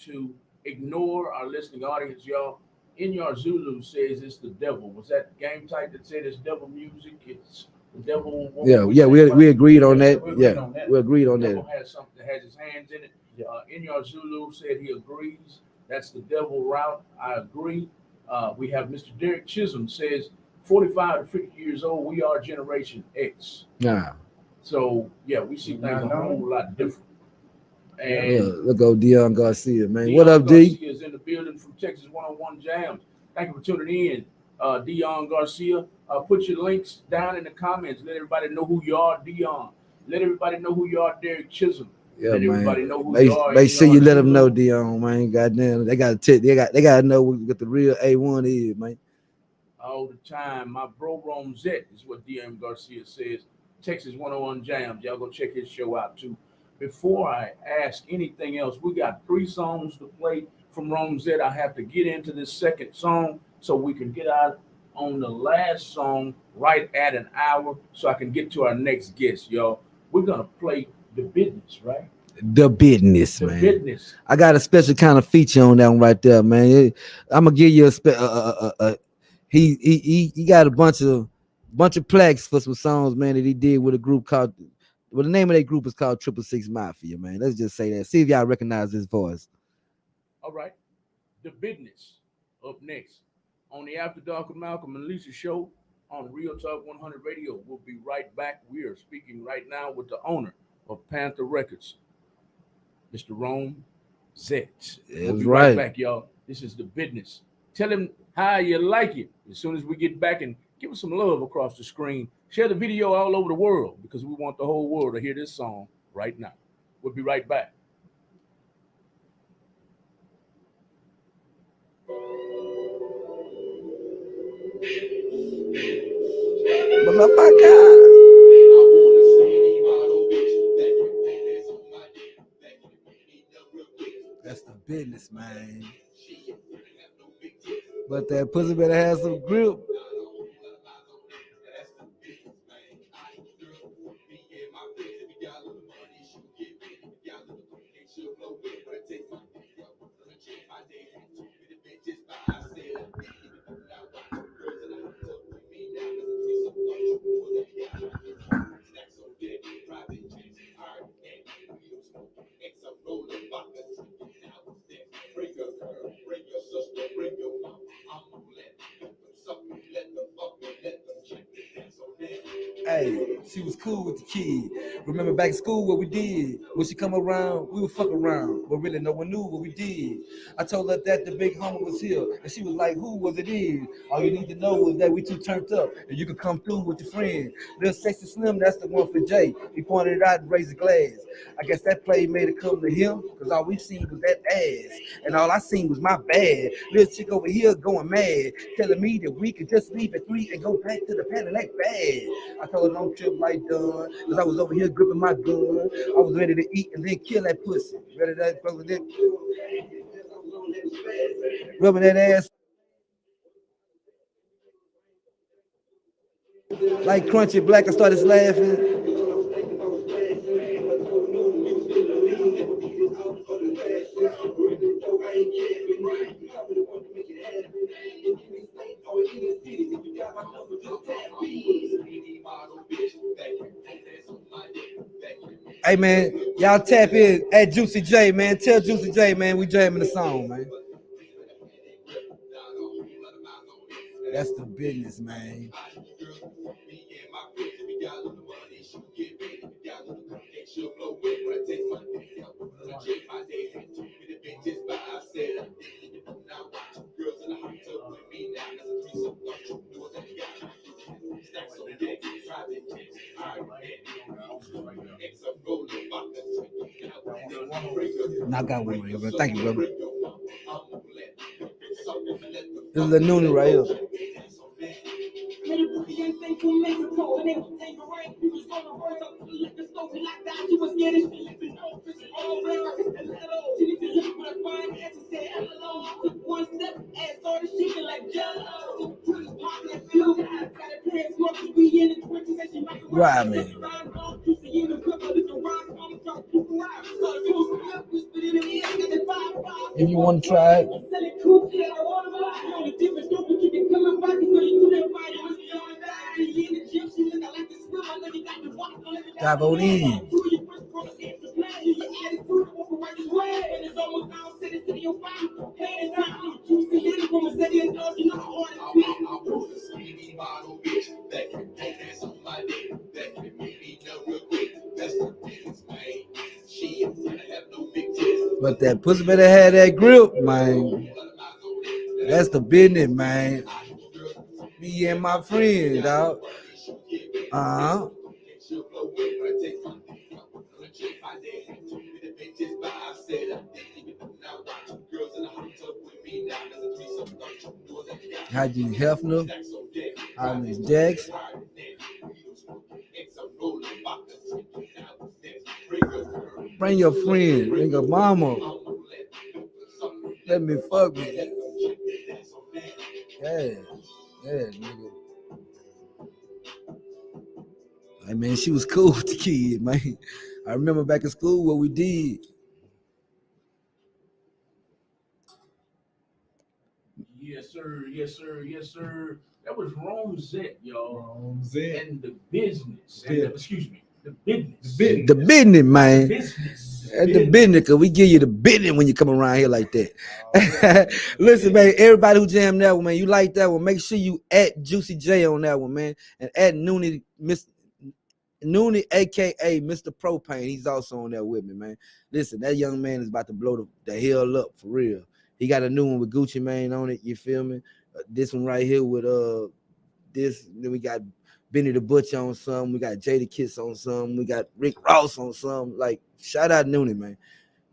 to ignore our listening audience, y'all. In your Zulu says it's the devil. Was that game type that said it's devil music? It's the devil. What Yeah, we yeah, saying about we agreed on Yeah, that. we agreed Yeah, on that. we agreed the on devil that. has something that has his hands in it. Yeah. In your Zulu said he agrees. That's the devil route. I agree. We have Mr. Derek Chisholm says 45 to 50 years old. We are Generation X. Nah, So yeah, we see things a whole lot different. yeah, And look go Dion Garcia, man. What Dion up, D? Garcia is in the building from Texas 101 Jams. Thank you for tuning in, Dion Garcia. Put your links down in the comments. Let everybody know who you are, Dion. Let everybody know who you are, Derek Chisholm. Yeah, Let everybody man. know who you Make, are make in sure your you let them know, Zulu. Dion, man. Goddamn, they gotta know what the real A1 is, man. All the time. My bro Romzet is what DM Garcia says. Texas 101 Jams. Y'all go check his show out too. Before I ask anything else, we got 3 songs to play from Romzet. I have to get into this second song so we can get out on the last song right at an hour so I can get to our next guest, y'all. We're going to play The Business, right? The business, The man. Business. I got a special kind of feature on that one right there, man. I'm gonna give you he got a bunch of plaques for some songs, man, that he did with a group called. Well, the name of that group is called 666 Mafia, man. Let's just say that. See if y'all recognize this voice. All right. The Business up next on the After Dark with Malcolm and Lisa show on Real Talk 100 Radio. We'll be right back. We are speaking right now with the owner of Panther Records, Mr. Rome Zet. We'll That's be right right. back, y'all. This is The Business. Tell him how you like it as soon as we get back, and give us some love across the screen. Share the video all over the world because we want the whole world to hear this song right now. We'll be right back. Motherfucker. That's the business, man. But that pussy better have some grip. Hey, she was cool with the kid. Remember back in school what we did? When she come around, we would fuck around. But really no one knew what we did. I told her that the big homie was here. And she was like, who was it is? All you need to know was that we two turned up. And you could come through with your friend. Little Sexy Slim, that's the one for Jay. He pointed it out and raised a glass. I guess that play made it come to him. Because all we seen was that ass. And all I seen was my bad. Little chick over here going mad. Telling me that we could just leave at 3 and go back to the pen and that bad. I told her don't trip like done, cause I was over here gripping my gun. I was ready to eat and then kill that pussy. Ready that brother then rubbing that ass like crunchy black. I started laughing. Hey man, y'all tap in at Juicy J, man. Tell Juicy J, man, we jamming the song, man. That's the business, man. I got one right here, bro. Thank you, brother. This is the Noonie right here. Right, man. If you want to try it. Dive on in. But that pussy better have that grip, man. That's the business, man. Me and my friend, dog. Uh-huh. Haji Hefner, Haji Dex. Bring your friend, bring your mama. Let me fuck me. Yeah. Yeah, nigga. Hey man, she was cool with the kid, man. I remember back in school what we did. Yes, sir. Yes, sir. Yes, sir. That was Rome Zet, y'all. Wrong Zed. And the business. And Business. excuse me, the business. The The business, Not the man. business. At the business, cause we give you the business when you come around here like that. Listen, man, everybody who jammed that one, man, you like that one, make sure you at Juicy J on that one, man. And at Noonie, Miss Noonie, aka Mr. Propane, he's also on there with me, man. Listen, that young man is about to blow the hell up for real. He got a new one with Gucci Mane on it, you feel me? This one right here with this, then we got Benny the Butcher on some, we got Jada Kiss on some, we got Rick Ross on some. Like, shout out Noonie, man.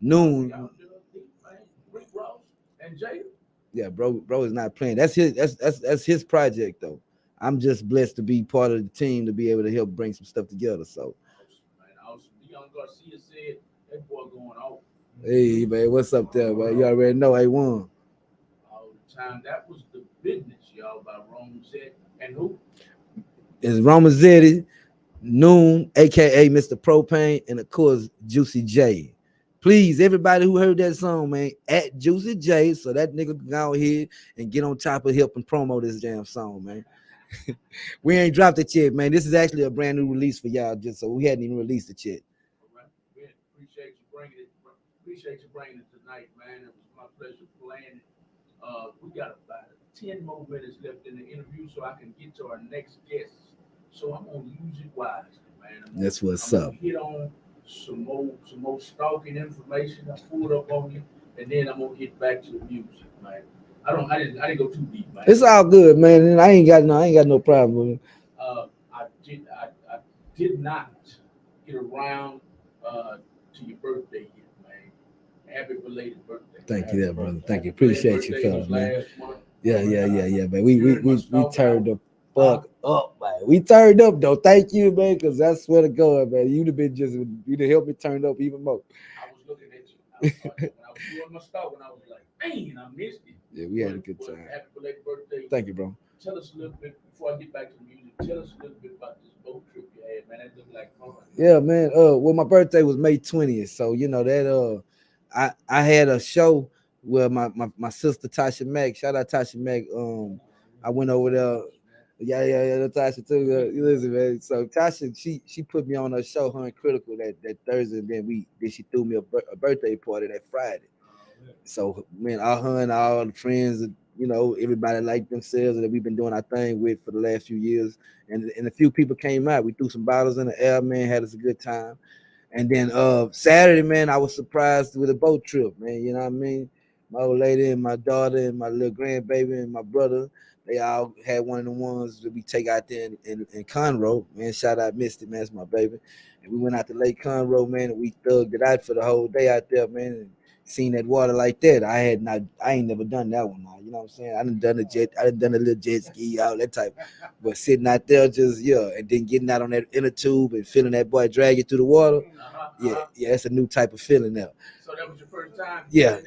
Noon. Y'all do it deep, man. Rick Ross and Jada. Yeah, bro is not playing. That's his project though. I'm just blessed to be part of the team to be able to help bring some stuff together. So, Awesome, man. Awesome. Leon Garcia said that boy going off hey man, what's up there, man? You already know I won. all the time. That was the business, y'all, by Rome Zet. And who? It's Ramazetti, Noon, aka Mr. Propane, and of course Juicy J. Please, everybody who heard that song, man, at Juicy J, so that nigga can go ahead and get on top of helping promo this damn song, man. We ain't dropped it yet, man. This is actually a brand new release for y'all, just so we hadn't even released it yet. All right. We appreciate you bringing it. Appreciate you bringing it tonight, man. It was my pleasure playing it. We got about 10 more minutes left in the interview, so I can get to our next guest. So I'm gonna use it wisely, man. That's what's I'm up. gonna hit on some more stalking information I pulled up on you, and then I'm gonna get back to the music, man. I didn't go too deep, man. It's all good, man. And I ain't got no problem with it. I did not get around to your birthday yet, man. Happy belated birthday. Thank you there, brother. Thank you. Belated Appreciate you, birthday fella, was man. last month. Yeah, man. During my We stalking, turned the fuck up, man. We turned up though. Thank you, man, because that's where to go, man. You'd have been you'd have helped me turn up even more. I was looking at you. When I was doing my stalking, I was like, man, I missed it. Yeah, we had a good time. Happy belated birthday. Thank you, bro. Tell us a little bit before I get back to the music. Tell us a little bit about this boat trip you had, man. That looked like fun. Yeah, man. Well, my birthday was May 20th, so you know that I had a show where my sister Tasha Mack, shout out Tasha Mack. I went over there. Yeah, Tasha too. You listen, man. So Tasha, she put me on her show, her and Critical that Thursday, and then she threw me a birthday party that Friday. So man, all her and all the friends, you know, everybody like themselves that we've been doing our thing with for the last few years, and a few people came out. We threw some bottles in the air, man, had us a good time. And then Saturday, man, I was surprised with a boat trip, man. You know what I mean? My old lady and my daughter and my little grandbaby and my brother, they all had one of the ones that we take out there in Conroe. Man, shout out Misty, man, that's my baby. And we went out to Lake Conroe, man, and we thugged it out for the whole day out there, man. And seen that water like that. I ain't never done that one now. You know what I'm saying? I done done a little jet ski out, that type. But sitting out there just, yeah, and then getting out on that inner tube and feeling that boy drag you through the water. Yeah, it's a new type of feeling now. So that was your first time Yeah.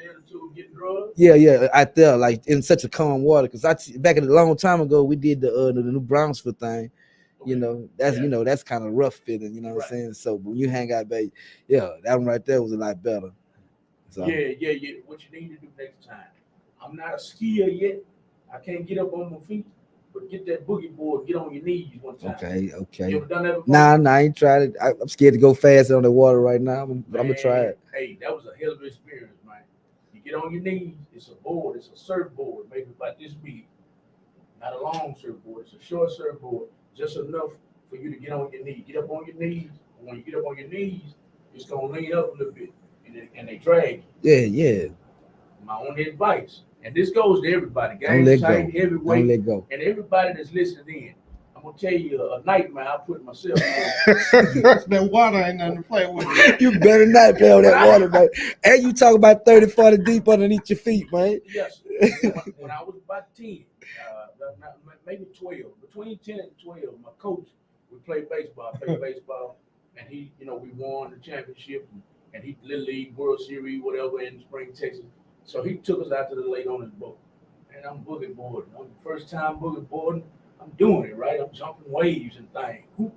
getting drugs? Yeah, out there, like in such a calm water. Cause back a long time ago, we did the new Brownsville thing. You know, that's kind of rough feeling, you know what I'm saying? So when you hang out, baby, yeah, that one right there was a lot better. So. Yeah. What you need to do next time. I'm not a skier yet. I can't get up on my feet, but get that boogie board, get on your knees one time. Okay. You ever done that before? Nah, I ain't tried it. I'm scared to go fast on the water right now, but I'm gonna try it. Hey, that was a hell of an experience, man. You get on your knees. It's a board. It's a surfboard, maybe about this big. Not a long surfboard. It's a short surfboard, just enough for you to get on your knees. Get up on your knees. And when you get up on your knees, it's gonna lean up a little bit, and they drag you. Yeah. My only advice, and this goes to everybody, Don't let Gametight, go. heavyweight, Don't let go. and everybody that's listening in. I'm gonna tell you a nightmare I put myself in. That water ain't nothing to play with. You better not play on that water, man. And you talk about 30, 40 deep underneath your feet, man. Yes. When I was about 10, maybe 12, between 10 and 12, my coach, we played baseball. I played baseball, and he, we won the championship, and he Little League World Series, whatever, in Spring, Texas. So he took us out to the lake on his boat. and I'm boogie boarding. I'm first time boogie boarding. I'm doing it right. I'm jumping waves and things. Whoop,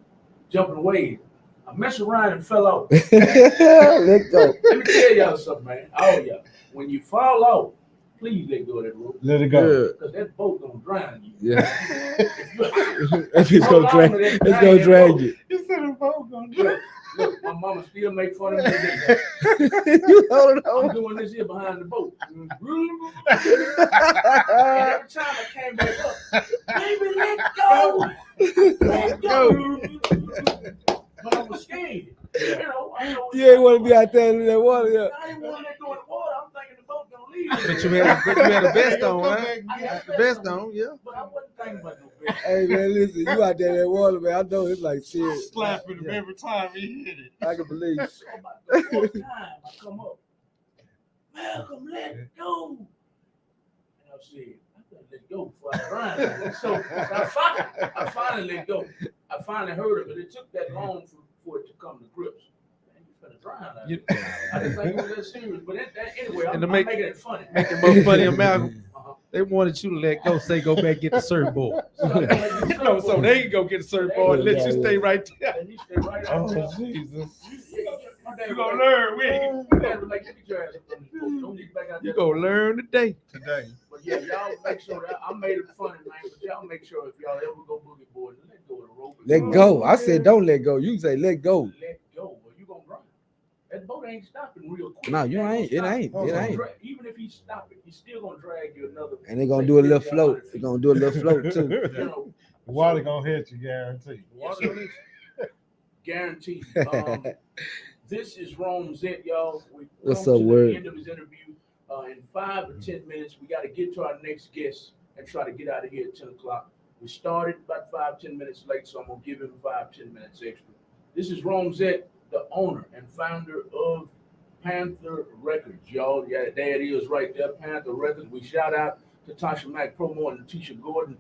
jumping waves. I messed around and fell off. Let go. Let me tell y'all something, man. All y'all, when you fall off, please let go of that rope. Let it go. Because that boat gonna drown you. Yeah. If you It's hold gonna on drag. to that It's gonna dang drag boat, you. You said the boat gonna look, look, my mama still make fun of me today. You hold it I'm on. doing this here behind the boat. And every time I came back up, baby, let go. Let go. But I was scared. You know, I know You ain't want to be out there in that water. Yeah. I didn't want to let go in the water. I'm thinking the boat gonna leave. But you had a vest on, Come huh? back and I get had The vest on, yeah. But I wasn't thinking about no best. Hey man, listen, you out there in that water, man. I know it's like serious. slapping him every time he hit it. I can believe. So about the fourth time I come up, Malcolm, let go. And I said, I gotta let go before I drown. So I finally let go. I finally heard it, but it took that long for it to come to grips. Man, you finna drown. I didn't think it was that serious, but anyway, I'm making it funny. Make it more funny, Malcolm. Uh-huh. They wanted you to let go, say go back get the surfboard. So I gotta let the No, so surfboard. they can go get the surfboard and let you stay right there. And you stay right out there. Oh Jesus! My dad You was gonna like- learn, we ain't my dad was like, get your ass up on this boat. Don't get back out You there. gonna learn today. today. But yeah, y'all make sure that I made it funny, man. But y'all make sure if y'all ever go boogie boarding, let go of the rope. Let go. I said don't let go. You say let go. Let go, or you gonna drown. That boat ain't stopping real quick. No, you gonna ain't. It stop. ain't. It's It gonna ain't. even if he stop it, he's still gonna drag you another. And they're gonna say, do a little 50 or float. 100 They're feet. gonna do a little float too. You know, The water gonna hit you, guarantee. yes, sir. Guaranteed. This is Rome Zent, y'all. We What's come up, to word? the end of his interview. In 5 or 10 minutes, we got to get to our next guest and try to get out of here at 10 o'clock. We started about 5-10 minutes late, so I'm gonna give him 5-10 minutes extra. This is Rome Zent, the owner and founder of Panther Records, y'all. Yeah, there it is right there, Panther Records. We shout out to Tasha Mack Promo and Tisha Gordon.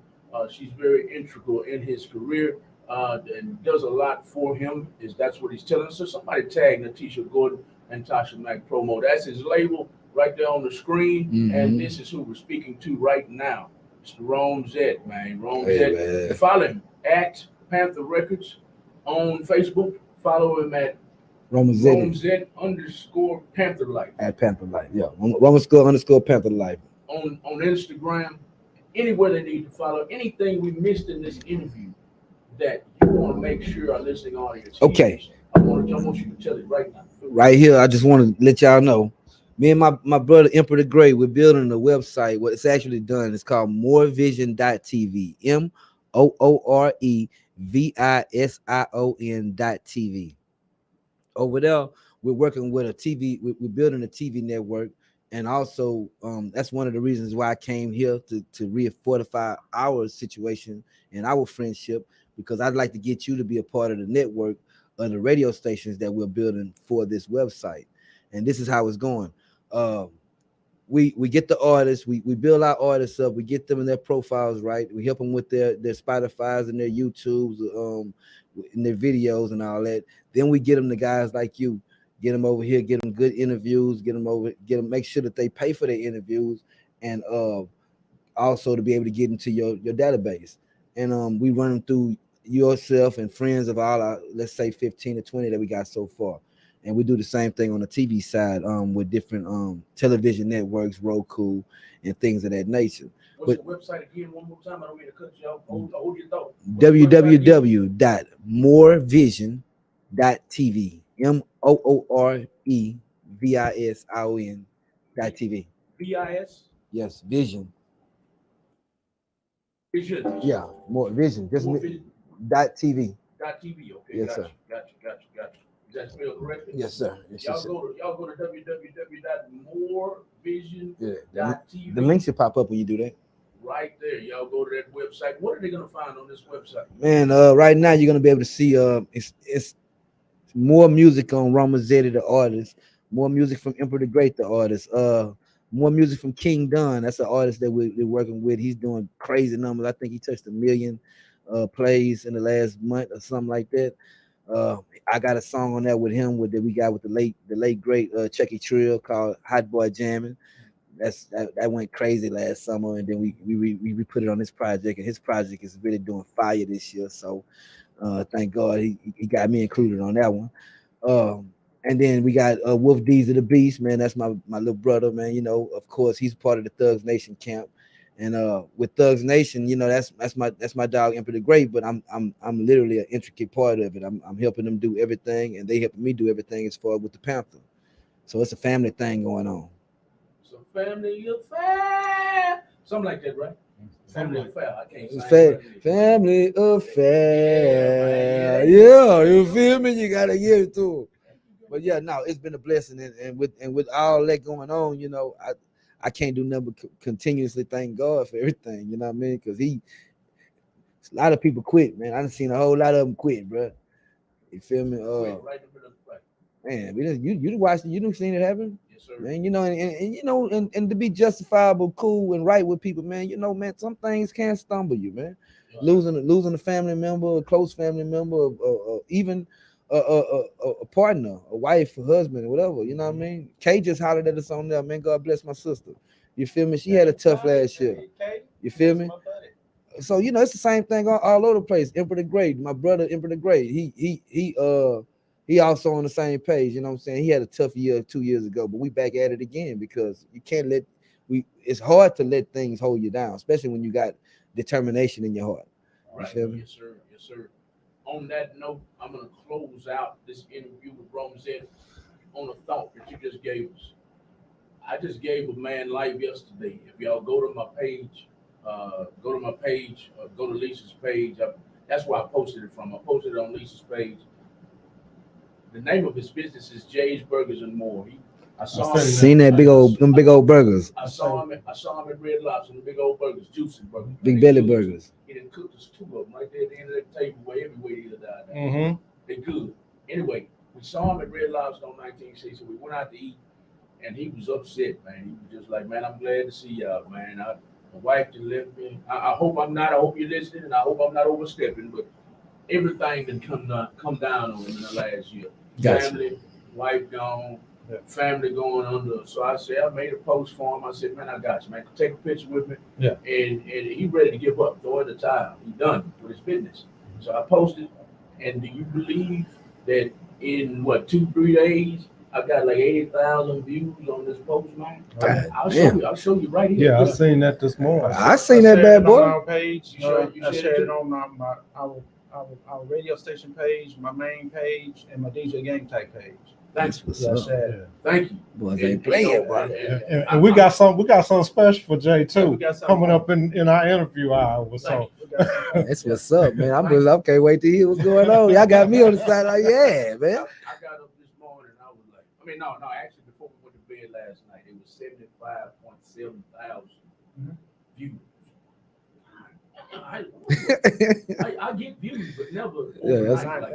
She's very integral in his career and does a lot for him. That's what he's telling us. So somebody tag Natisha Gordon and Tasha Mack Promo. That's his label right there on the screen. Mhm. And this is who we're speaking to right now. Mr. Rome Zed, man. Rome Hey, Zed. man. Follow him at Panther Records on Facebook. Follow him at Roman Rome Zeddy Zed _ Panther Life at Panther Life. Yeah. Roman Skull _ Panther Life. on Instagram. Anywhere they need to follow. Anything we missed in this interview that you want to make sure our listening audience hears, Okay. I want you to tell it right now. Right here, I just want to let y'all know. Me and my brother Emperor the Great, we're building a website. What it's actually done is called morevision.tv. MOOREVISION.tv. Over there, we're working with a TV. We're building a TV network, and also that's one of the reasons why I came here to refortify our situation and our friendship, because I'd like to get you to be a part of the network of the radio stations that we're building for this website. And this is how it's going. Uh, we get the artists, we build our artists up, we get them in their profiles right, we help them with their Spotify's and their YouTubes, and their videos and all that. Then we get them the guys like you, get them over here, get them good interviews, get them, make sure that they pay for their interviews, and also to be able to get into your database. And we run them through yourself and friends of all our, let's say 15 to 20 that we got so far. And we do the same thing on the TV side with different television networks, Roku, and things of that nature. What's the website again? One more time. I don't mean to cut you off. Hold your thought. www.morevision.tv. MOOREVISION.tv. VIS? Yes, vision. Vision. Yeah, more vision. Just More Vision. .tv. .tv. Okay. Yes, Gotcha. sir. Gotcha. Is that spelled correctly? Yes, sir. Yes, Y'all yes, sir. go to www.morevision.tv. Yeah, the link should pop up when you do that. Right there. Y'all go to that website. What are they gonna find on this website? Man, right now you're gonna be able to see it's more music on Roma Zeddy, the artist, more music from Emperor the Great, the artist, more music from King Dunn. That's an artist that we're working with. He's doing crazy numbers. I think he touched 1 million plays in the last month or something like that. I got a song on that with him that we got with the late great Chucky Trill called Hot Boy Jamming. that went crazy last summer, and then we put it on this project, and his project is really doing fire this year. So thank God he got me included on that one. And then we got Wolf D's of the Beast, man. That's my little brother, man. You know, of course, he's part of the Thugs Nation camp. And with Thugs Nation, you know, that's my dog Emperor the Great, but I'm literally an intricate part of it. I'm helping them do everything, and they helping me do everything as far with the Panther. So it's a family thing going on. So family affair, something like that, right? Family affair. I can't Family affair. Yeah, Yeah, you feel me? You gotta give it to him. But yeah, no, it's been a blessing, and with all that going on, you know, I can't do nothing but continuously thank God for everything. You know what I mean? Because a lot of people quit, man. I done seen a whole lot of them quit, bro. You feel me? Right in the middle of the fight. Man, you watched it, you done seen it happen. Yes, sir. Man, you know, and you know, and to be justifiable, cool, and right with people, man. You know, man, some things can stumble you, man. Losing a family member, a close family member, even a partner, a wife, a husband, whatever. You know what I mean? Kay just hollered at us on there, man. God bless my sister. You feel me? She had a tough last year. You feel me? So you know, it's the same thing all over the place. Emperor the Great, my brother Emperor the Great. He also on the same page. You know what I'm saying? He had a tough year 2 years ago, but we back at it again because you can't let it's hard to let things hold you down, especially when you got determination in your heart. Right. Feel me? Yes, sir. Yes, sir. On that note, I'm gonna close out this interview with Romzette on a thought that you just gave us. I just gave a man life yesterday. If y'all go to my page, go to Lisa's page. That's where I posted it from. I posted it on Lisa's page. The name of his business is Jay's Burgers and More. I saw him. Seen that them big old burgers, I saw him at Red Lobster, the big old burgers, juicy burgers. big belly burgers. He done cooked us two of them right there at the end of that table where everywhere he died. Mm-hmm. They good. Anyway, we saw him at Red Lobster on 1960, so we went out to eat, and he was upset, man. He was just like, man, I'm glad to see y'all, man. My wife just left me. I hope I'm not. I hope you're listening, and I hope I'm not overstepping, but everything can come down on him in the last year. Gotcha. Family, wife gone, family going under. So I said, I made a post for him. I said, man, I got you, man. Take a picture with me. Yeah. And he ready to give up, throw in the towel. He done with his business. So I posted, and do you believe that in 2-3 days, I got like 80,000 views on this post, man? I'll show you right here. Yeah, I seen that this morning. I seen that bad boy. On our page, You I shared shared it it on our radio station page, my main page, and my DJ Gametight page. Thanks. Yeah, I shared it. Thank you. Boys ain't playing, boy. And we got something special for Jay Yeah, too, we got something coming up in our interview hour. So That's what's up, man. I can't wait to hear what's going on. Y'all got me on the side, like, yeah, man. I got up this morning. I was like, no. Actually, before we went to bed last night, it was 75.7 thousand views. I get views, but never. That's right. Like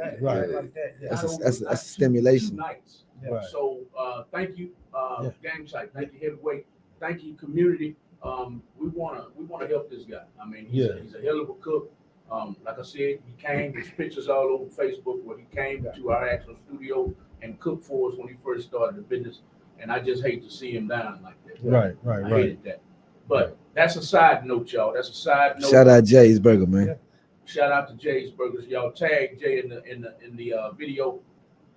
that. Yeah. That's a stimulation. Nights. Right. So thank you, Gametight. Thank you, Heavyweight. Thank you, community. We wanna help this guy. I mean, he's a hell of a cook. Like I said, he came. There's pictures all over Facebook where he came to our actual studio and cooked for us when he first started the business. And I just hate to see him down like that. Right. I hated that. But that's a side note, y'all. That's a side note. Shout out Jay's Burger, man. Yeah. Shout out to Jay's Burgers. Y'all tag Jay in the video.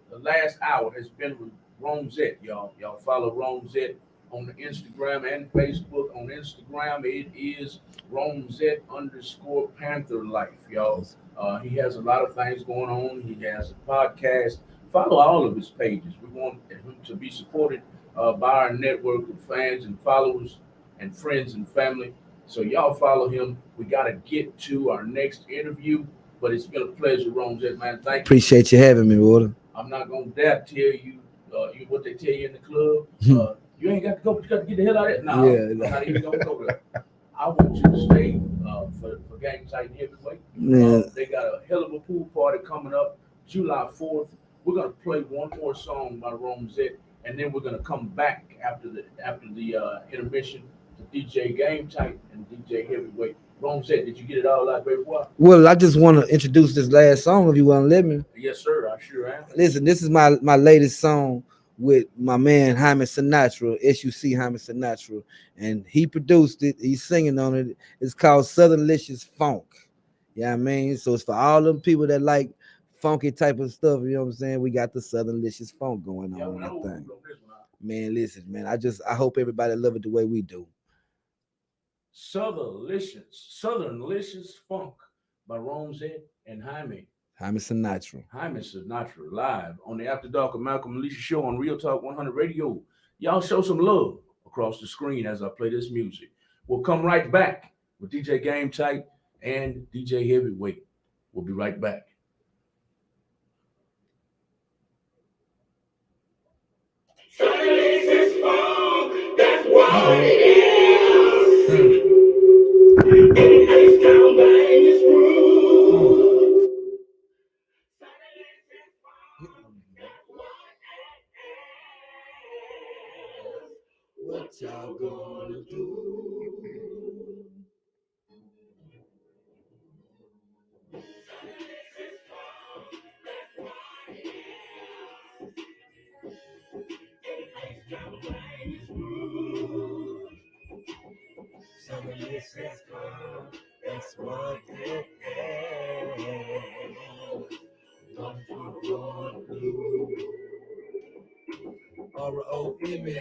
The last hour has been with Romzette, y'all. Y'all follow Romzette on the Instagram and Facebook. On Instagram, it is Romzette_Panther Life, y'all. He has a lot of things going on. He has a podcast. Follow all of his pages. We want him to be supported by our network of fans and followers and friends and family. So y'all follow him. We got to get to our next interview, but it's been a pleasure, Romzette, man. Thank you. Appreciate you having me, Water. I'm not going to dare tell you what they tell you in the club. You ain't got to go, but you got to get the hell out of it. No, I'm not even going to go there. I want you to stay for Gametight and Heavyweight. They got a hell of a pool party coming up July 4th. We're going to play one more song by Romzette, and then we're going to come back after the intermission to DJ Gametight and DJ Heavyweight. Romzette, did you get it all out, baby boy? Well, I just want to introduce this last song if you want to let me. Yes, sir. I sure am. Listen, this is my latest song with my man Hyman Sinatra, SUC Hyman Sinatra, and he produced it. He's singing on it. It's called Southern Licious Funk. Yeah, I mean, so it's for all them people that like funky type of stuff. You know what I'm saying? We got the Southern Licious Funk going Yeah, on man, that I'm thing. on this one. Man, listen, man. I hope everybody love it the way we do. Southern Licious Funk by Romsey and Jaime. Hyman Sinatra. Jaime Sinatra live on the After Dark of Malcolm and Alicia show on Real Talk 100 Radio. Y'all show some love across the screen as I play this music. We'll come right back with DJ Gametight and DJ Heavyweight. We'll be right back. What y'all gonna do? So this is fun. That's what it is. Don't you want to? ROME,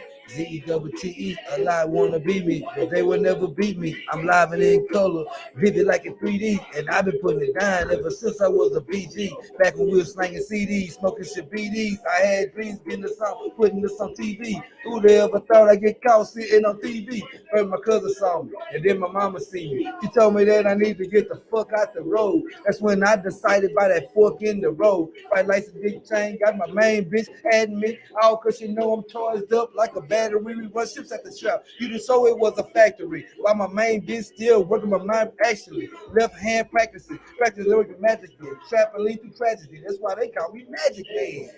a lot wanna be me, but they will never beat me. I'm live and in color, vivid like in 3D, and I've been putting it down ever since I was a BG. Back when we were slanging CDs, smoking shit BDs, I had dreams getting this song, putting this on TV. Who they ever thought I'd get caught sitting on TV? First my cousin saw me, and then my mama seen me. She told me that I need to get the fuck out the road. That's when I decided by that fork in the road. Right like a big chain, got my main bitch adding me, all cause you know I'm charged up like a battery. We run ships at the shop. You just saw it was a factory. While my main bitch still working my mind actually. Left hand practicing, practice lyrical magically. Trapping lead through tragedy. That's why they call me Magic Man. Hey,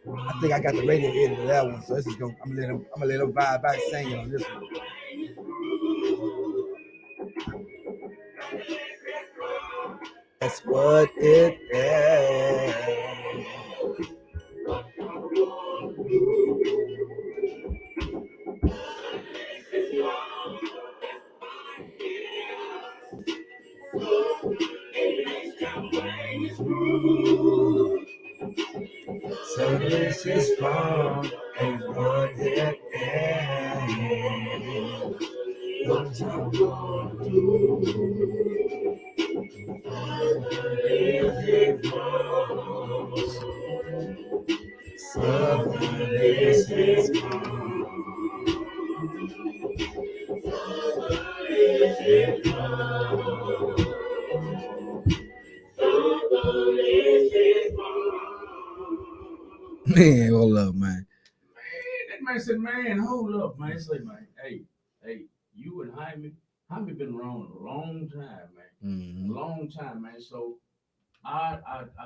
I think I got the radio edit of that one, so this is gonna I'm gonna let them vibe out singing on this one. That's what it is. So this is fun, is what it is. What you gonna do? So this is fun. Man, hold up, man. That man said, man, hold up, man. Say, man, hey, you and Jaime been around a long time, man. Mm-hmm. A long time, man. So I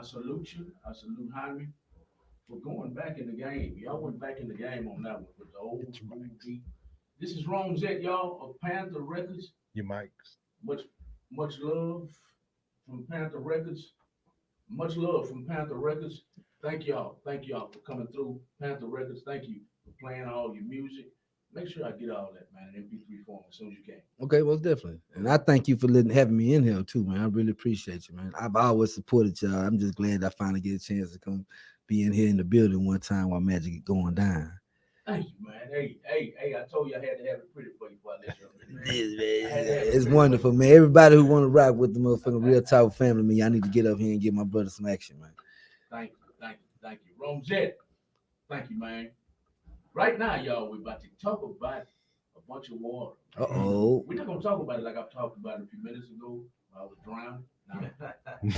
salute you. I salute Jaime for going back in the game. Y'all went back in the game on that one with the old school beat. This is Romsette, y'all, of Panther Records. Your mics. Much love from Panther Records. Much love from Panther Records. Thank y'all. Thank y'all for coming through Panther Records. Thank you for playing all your music. Make sure I get all that, man, in MP3 form as soon as you can. Okay, most definitely. And I thank you for having me in here too, man. I really appreciate you, man. I've always supported y'all. I'm just glad I finally get a chance to come be in here in the building one time while Magic is going down. Thank you, man. Hey, I told you I had to have it pretty for you before I let you up in there. It's wonderful, man. Everybody who want to rock with the motherfucking Real Talk family, man, y'all need to get up here and give my brother some action, man. Thank you. Romsette, thank you, man. Right now, y'all, we're about to talk about a bunch of water. Uh-oh. We're not going to talk about it like I talked about it a few minutes ago when I was drowning. No. You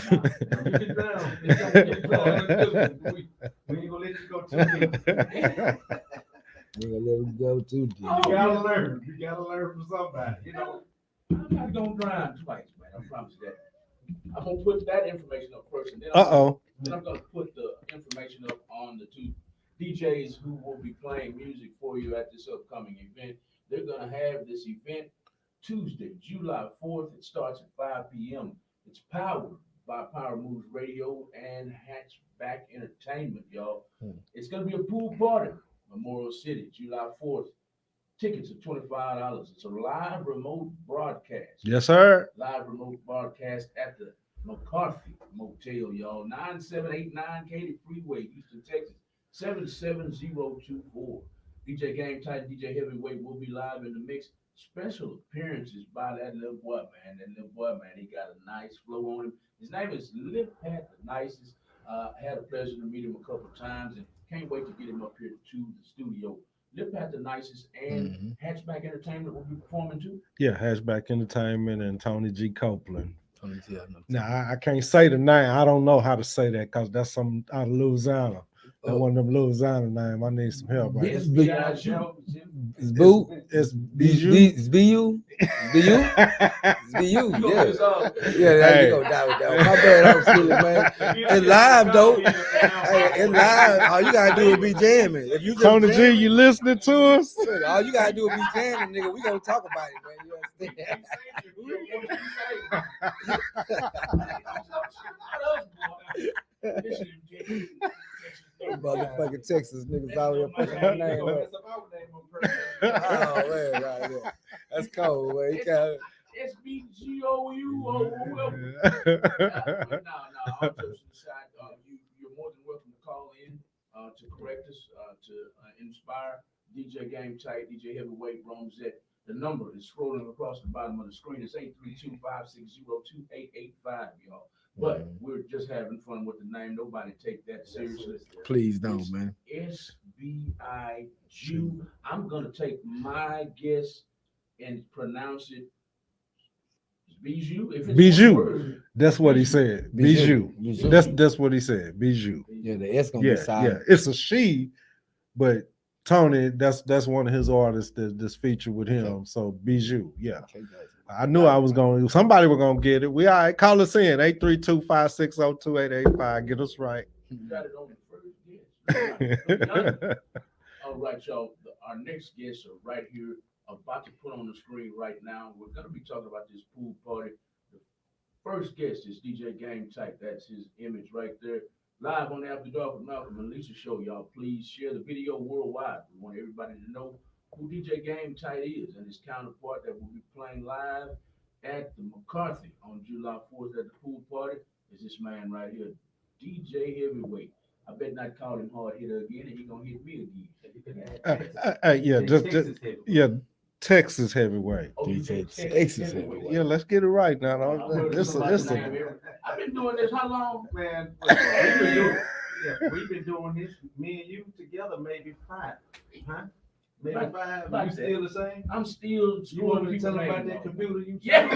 can drown. It's gonna get close. We ain't gonna let you go too deep. We're gonna let him go too deep. You gotta learn. You gotta learn from somebody. You know, I'm not going to drown twice, man. I promise you that. I'm going to put that information up first, and then I'm going to put the information up on the two DJs who will be playing music for you at this upcoming event. They're going to have this event Tuesday, July 4th. It starts at 5 p.m. It's powered by Power Moves Radio and Hatchback Entertainment, y'all. Hmm. It's gonna be a pool party, Memorial City, July 4th. Tickets are $25. It's a live remote broadcast. Yes, sir. Live remote broadcast at the McCarthy Motel, y'all. 9789 Katy Freeway, Houston, Texas. 77024. DJ Gametight, DJ Heavyweight will be live in the mix. Special appearances by that little boy, man. That little boy, man, he got a nice flow on him. His name is Lip Pat, the nicest. Had a pleasure to meet him a couple times and can't wait to get him up here to the studio. Lip Pat, the nicest, and Hatchback Entertainment will be performing too. Yeah, Hatchback Entertainment and Tony G. Copeland. Yeah, Now, I can't say the name. I don't know how to say that because that's some out of Louisiana. That one of them Louisiana name. I need some help. Right? It's It's Boo. It's Bijou. Bijou. BU. BU. BU. Yeah. Yeah, Hey. you go down with that one. My bad, I was silly, man. It's live though. Hey, it's live. All you gotta do is be jamming. If you just Tony G, jamming, you listening to us? look, all you gotta do is be jamming, nigga. We gonna talk about it, man. You understand? Motherfucking Texas niggas out here pushing my name up. Oh man, right there. That's cold, man. You can't. SBGOU or whoever. No, all jokes aside, you're more than welcome to call in to correct us, to inspire DJ Gametight, DJ Heavyweight, Romzette. The number is scrolling across the bottom of the screen. It's 832-560-2885, y'all. But we're just having fun with the name. Nobody take that seriously. Please don't, It's man. SBIGU. I'm gonna take my guess and pronounce it Bijou. If it's Bijou. one word, That's what he said. Bijou. Bijou. That's what he said. Bijou. Yeah, the S gonna Yeah, be silent. It's a she, but Tony, that's one of his artists that's featured with him. Okay. So Bijou. Yeah. Okay, guys. I knew I was going to. Somebody was going to get it. We all right. Call us in 832-560-2885. Get us right. you got it on the first guess. All right, y'all. Our next guests are right here, about to put on the screen right now. We're gonna be talking about this pool party. The first guest is DJ Gametight. That's his image right there. Live on the After Dark with Malcolm and Lisa show, y'all. Please share the video worldwide. We want everybody to know who DJ Gametight is and his counterpart that will be playing live at the McCarthy on July 4th at the pool party is this man right here, DJ Heavyweight. I bet not call him hard hitter again, and he gonna hit me again. Yeah, Texas heavyweight. Oh, you DJ said Texas Heavyweight. Yeah, let's get it right now. Listen. I've been doing this how long? Man, we've been doing this, me and you together, maybe 5, huh? Maybe About- 5. about You still the same? I'm still You screwing want me to people tell them about names that up. computer you? Yeah.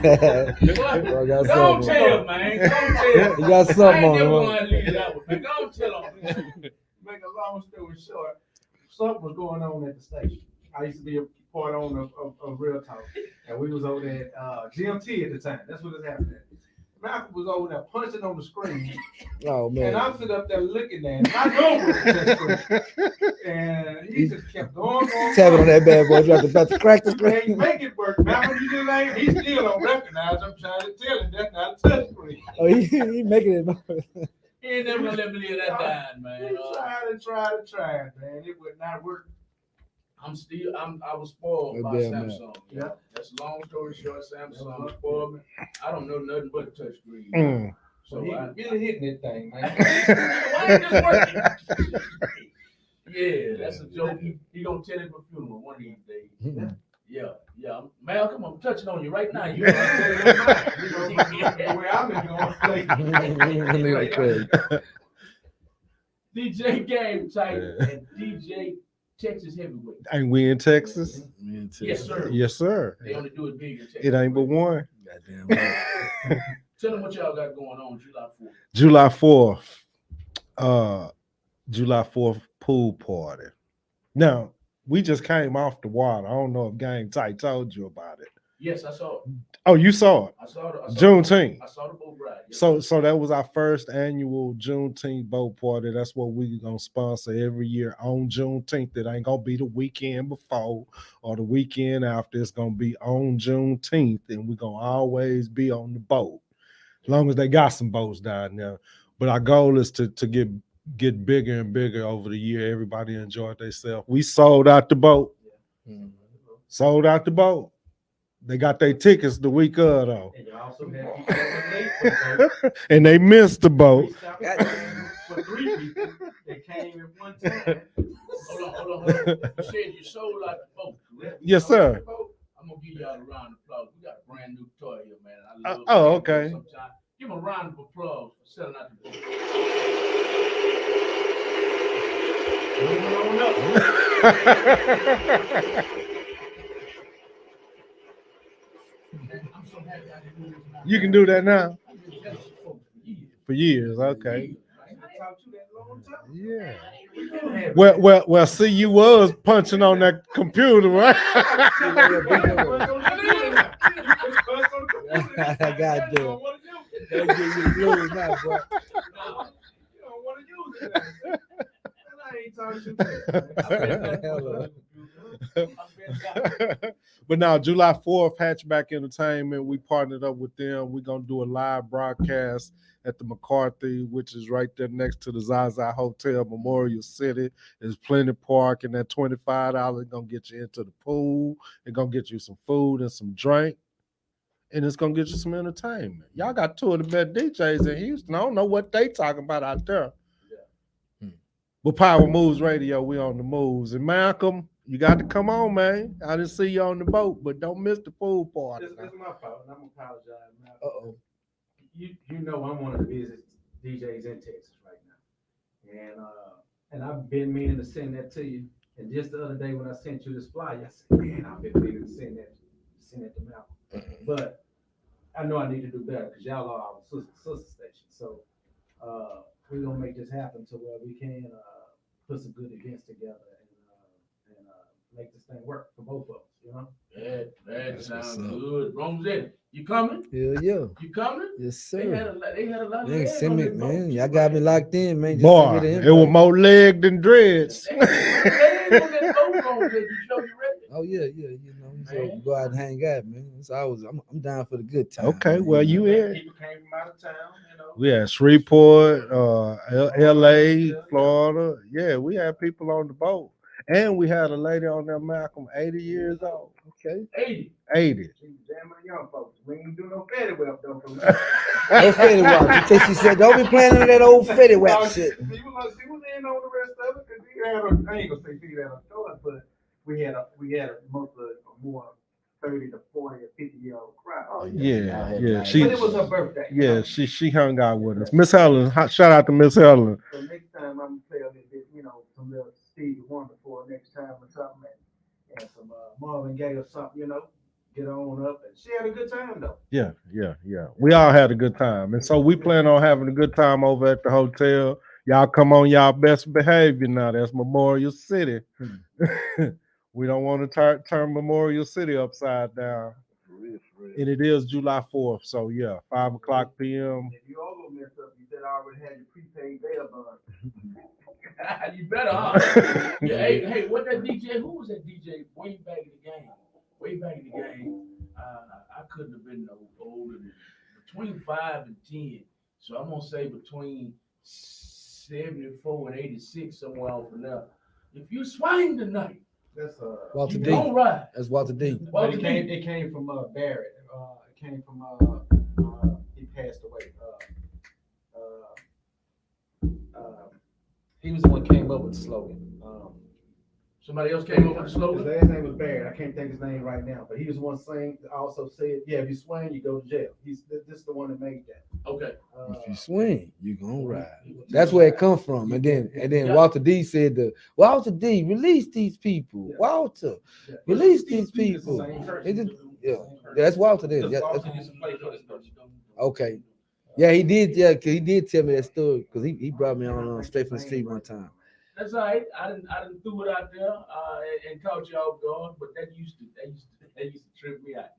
Bro, got Don't something. tell, man. Don't tell. You got I something ain't on never him. gonna leave that one, man. Don't tell them. Make a long story short, something was going on at the station. I used to be a part owner of Real Talk, and we was over there at GMT at the time. That's what was happening. Malcolm was over there punching on the screen, Oh and man. I'm sitting up there looking at him. I know it was that screen, and he just kept going. Tapping on that bad boy, about to crack the Can't screen. make it work. Malcolm, you just ain't. He still don't recognize. I'm trying to tell him that's not a touch screen. Oh, he making it. He ain't never gonna let me live that down, man. He tried, man. It would not work. I was spoiled Oh, by damn, man. Samsung. Yeah. That's a long story short. Samsung spoiled me. I don't know nothing but touchscreen. Mm. So So he I, really hitting that thing, man. why ain't this working? Yeah, that's a joke. He gonna tell it for funeral one of these days. Yeah. Malcolm, I'm touching on you right now. You gonna tell it The way I've been going. Like crazy. DJ Gametight and DJ Texas Heavyweight. Ain't we in Texas? Yes, sir. Yes, sir. They only do it big in Texas. It ain't but one. Goddamn right. Tell them what y'all got going on July 4th. July 4th pool party. Now, we just came off the water. I don't know if Gametight told you about it. Yes, I saw it. Oh, you saw it. I saw it. Juneteenth. I saw the boat ride. Yes, So that was our first annual Juneteenth boat party. That's what we gonna sponsor every year on Juneteenth. It ain't gonna be the weekend before or the weekend after. It's gonna be on Juneteenth, and we're gonna always be on the boat. As long as they got some boats down there. But our goal is to get bigger and bigger over the year. Everybody enjoyed themselves. We sold out the boat. Sold out the boat. They got their tickets the week of though. And you also had people that was late for the boat. And they missed the boat. We stopped for 3 people. They came at one time. Hold on. You said you sold out the boat, correct? Yes, sir. I'm gonna give y'all a round of applause. We got a brand new toy here, man. I love Oh, it. okay. Sometimes. Give them a round of applause for selling out the boat. Moving on up. I'm so happy I can do this now. You can do that now I've been telling you folks for years. for years. Okay. I ain't talked to you that long time. Yeah. We been having Well. See, you was punching on that computer, right? I got to. Don't give you the blues now, boy. You don't want to use it. And I ain't talking to you. But now, July 4th, Hatchback Entertainment, we partnered up with them. We're going to do a live broadcast at the McCarthy, which is right there next to the Zaza Hotel, Memorial City. There's plenty parking. That $25 is going to get you into the pool. It's going to get you some food and some drink. And it's going to get you some entertainment. Y'all got two of the best DJs in Houston. I don't know what they talking about out there. But Power Moves Radio, we on the moves. And Malcolm, you got to come on, man. I didn't see you on the boat, but don't miss the pool party. It's my fault, and I'm apologizing. Uh-oh. You know I'm one of the busiest DJs in Texas right now, and I've been meaning to send that to you. And just the other day when I sent you this flyer, I said, man, I've been meaning to send that to Malcolm. But I know I need to do better because y'all are our sister station. So we're gonna make this happen to where we can put some good events together and make this thing work for both of us. You know. That sounds good. Rosetti, you coming? Hell yeah. You coming? Yes, They had sir. a lot of Man, legs send on me, this boat. man. Y'all got me locked in, man. Just Boy, send me the it was invite. more leg than dreads. They had legs on that boat, Rosetti. You sure you ready? Oh yeah. You know, so Man. go out and hang out, man. So I'm down for the good time. Okay, man. well, you in. People came from out of town, you know. We had Shreveport, LA, Florida. Yeah, we had people on the boat. And we had a lady on there, Malcolm, 80 years old. Okay. 80. 80. She was jamming young folks. We ain't do no fatty web though. No Fetty Wap. She said, don't be playing with that old Fetty Wap shit. She was in on the rest of it because she had I ain't gonna say she had a thought, but we had a most of a more 30 to 40 or 50-year-old crowd. Oh, Yeah. But She, it was her birthday. you yeah, know? she hung out with us. Miss Helen, shout out to Miss Helen. So next time I'm gonna play a little bit, some little Stevie Wonder for next time or something, and some Marvin Gaye or something, get on up. And she had a good time though. Yeah. We all had a good time. And so we plan on having a good time over at the hotel. Y'all come on y'all best behavior now. That's Memorial City. We don't want to turn Memorial City upside down. And it is July 4th. So yeah, 5 o'clock p.m. If you all gonna mess up, you said I already had your prepaid bail bond. You better, huh? Yeah, hey, what that DJ? Who was that DJ way back in the game? I couldn't have been no older than between 5 and 10. So I'm gonna say between 74 and 86, somewhere off in there. If you swing tonight, That's Walter you D. don't ride. That's Walter D. But it came from Barrett. It came from he passed away. He was the one who came up with the slogan. Somebody else came up with the His slogan. last name was Barrett. I can't think his name right now, but he was the one saying. Also said, "Yeah, if you swing, you go to jail." This is the one that made that. Okay. If you swing, you gonna ride. That's where it come from. And then Walter D said, Walter D, release these people. Yeah. Walter, Yeah. release these It's the people. same person. It just- yeah, that's Walter then. Yeah, Walter that's- used to play for this person. okay. Yeah, he did. Yeah, 'cause he did tell me that story because he brought me on straight from the street one time. That's all right. I didn't throw it out there and caught you off guard, but that used to trip me out.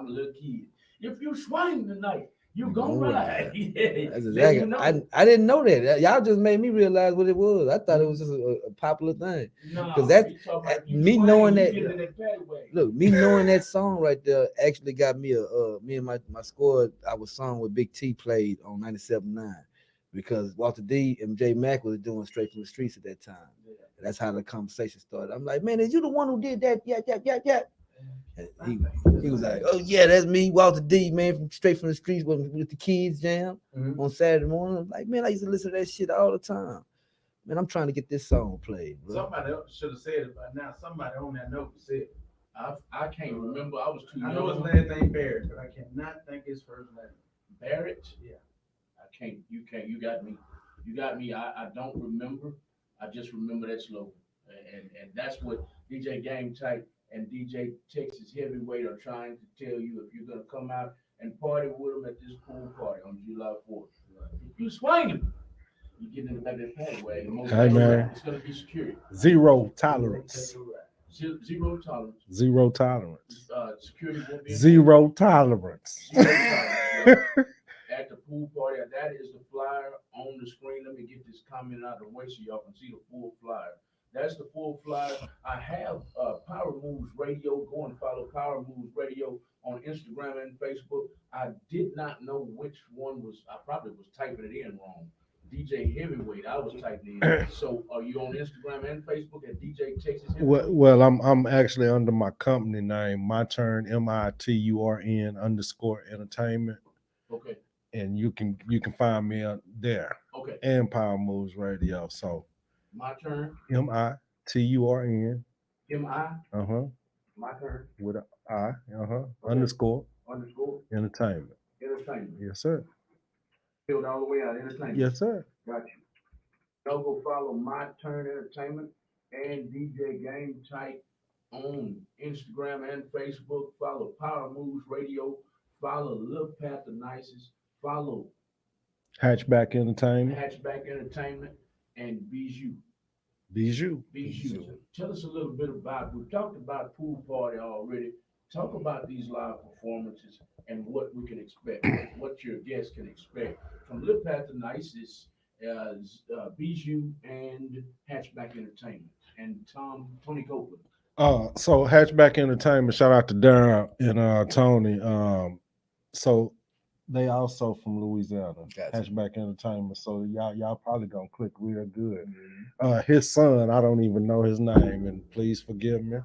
a little kid. If you swing tonight, you You gonna gonna ride. ride. Yeah, That's let you exactly. know. I didn't know that. Y'all just made me realize what it was. I thought it was just a popular thing. No, Because that's he talking about if you me swing, knowing you that. get in that paddy wagon. Look, me knowing that song right there actually got me me and my squad. Our song with Big T played on 97.9 because Walter D and J Mack was doing Straight from the Streets at that time. Yeah. And that's how the conversation started. I'm like, man, is you the one who did that? Yeah, yeah, yeah, yeah. And he was like, oh yeah, that's me, Walter D, man, from Straight from the Streets with the kids jam on Saturday morning. I'm like, man, I used to listen to that shit all the time. Man, I'm trying to get this song played, bro. Somebody else should have said it by now. Somebody on that note said it. I can't remember. I was too I know his young. last name Barrett, but I cannot think his first name. Barrett. Yeah. I can't. You can't. You got me. You got me. I don't remember. I just remember that slogan, and that's what DJ Gametight and DJ Texas Heavyweight are trying to tell you. If you're gonna come out and party with them at this pool party on July 4th, if you swing them, you get in the back of that paddy wagon. Most Hey, man. it's gonna be security. Zero tolerance. Zero tolerance. Zero tolerance. Security won't be Zero tolerance. Zero tolerance. At the pool party. That is the flyer on the screen. Let me get this comment out of the way so y'all can see the full flyer. That's the full flyer. I have Power Moves Radio. Go and follow Power Moves Radio on Instagram and Facebook. I did not know which one was. I probably was typing it in wrong. DJ Heavyweight. I was typing it in. So are you on Instagram and Facebook at DJ Texas Heavyweight? Well, I'm actually under my company name, My Turn, MITURN _ Entertainment. Okay. And you can find me there. Okay. And Power Moves Radio. So My Turn. MITURN. MI. My Turn. With an I. Okay. Underscore. Entertainment. Yes, sir. Filled all the way out. Entertainment. Yes, sir. Got you. Y'all go follow My Turn Entertainment and DJ Gametight on Instagram and Facebook. Follow Power Moves Radio. Follow Lil Panther Nices. Follow Hatchback Entertainment. And Bijou. Bijou. Tell us a little bit about, we've talked about pool party already. Talk about these live performances and what we can expect, what your guests can expect from Lil Panther Nices, Bijou, and Hatchback Entertainment, and Tony Copeland. So Hatchback Entertainment, shout out to Darren and Tony. So they also from Louisiana. Gotcha. Hatchback Entertainment. So y'all probably gonna click real good. His son, I don't even know his name, and please forgive me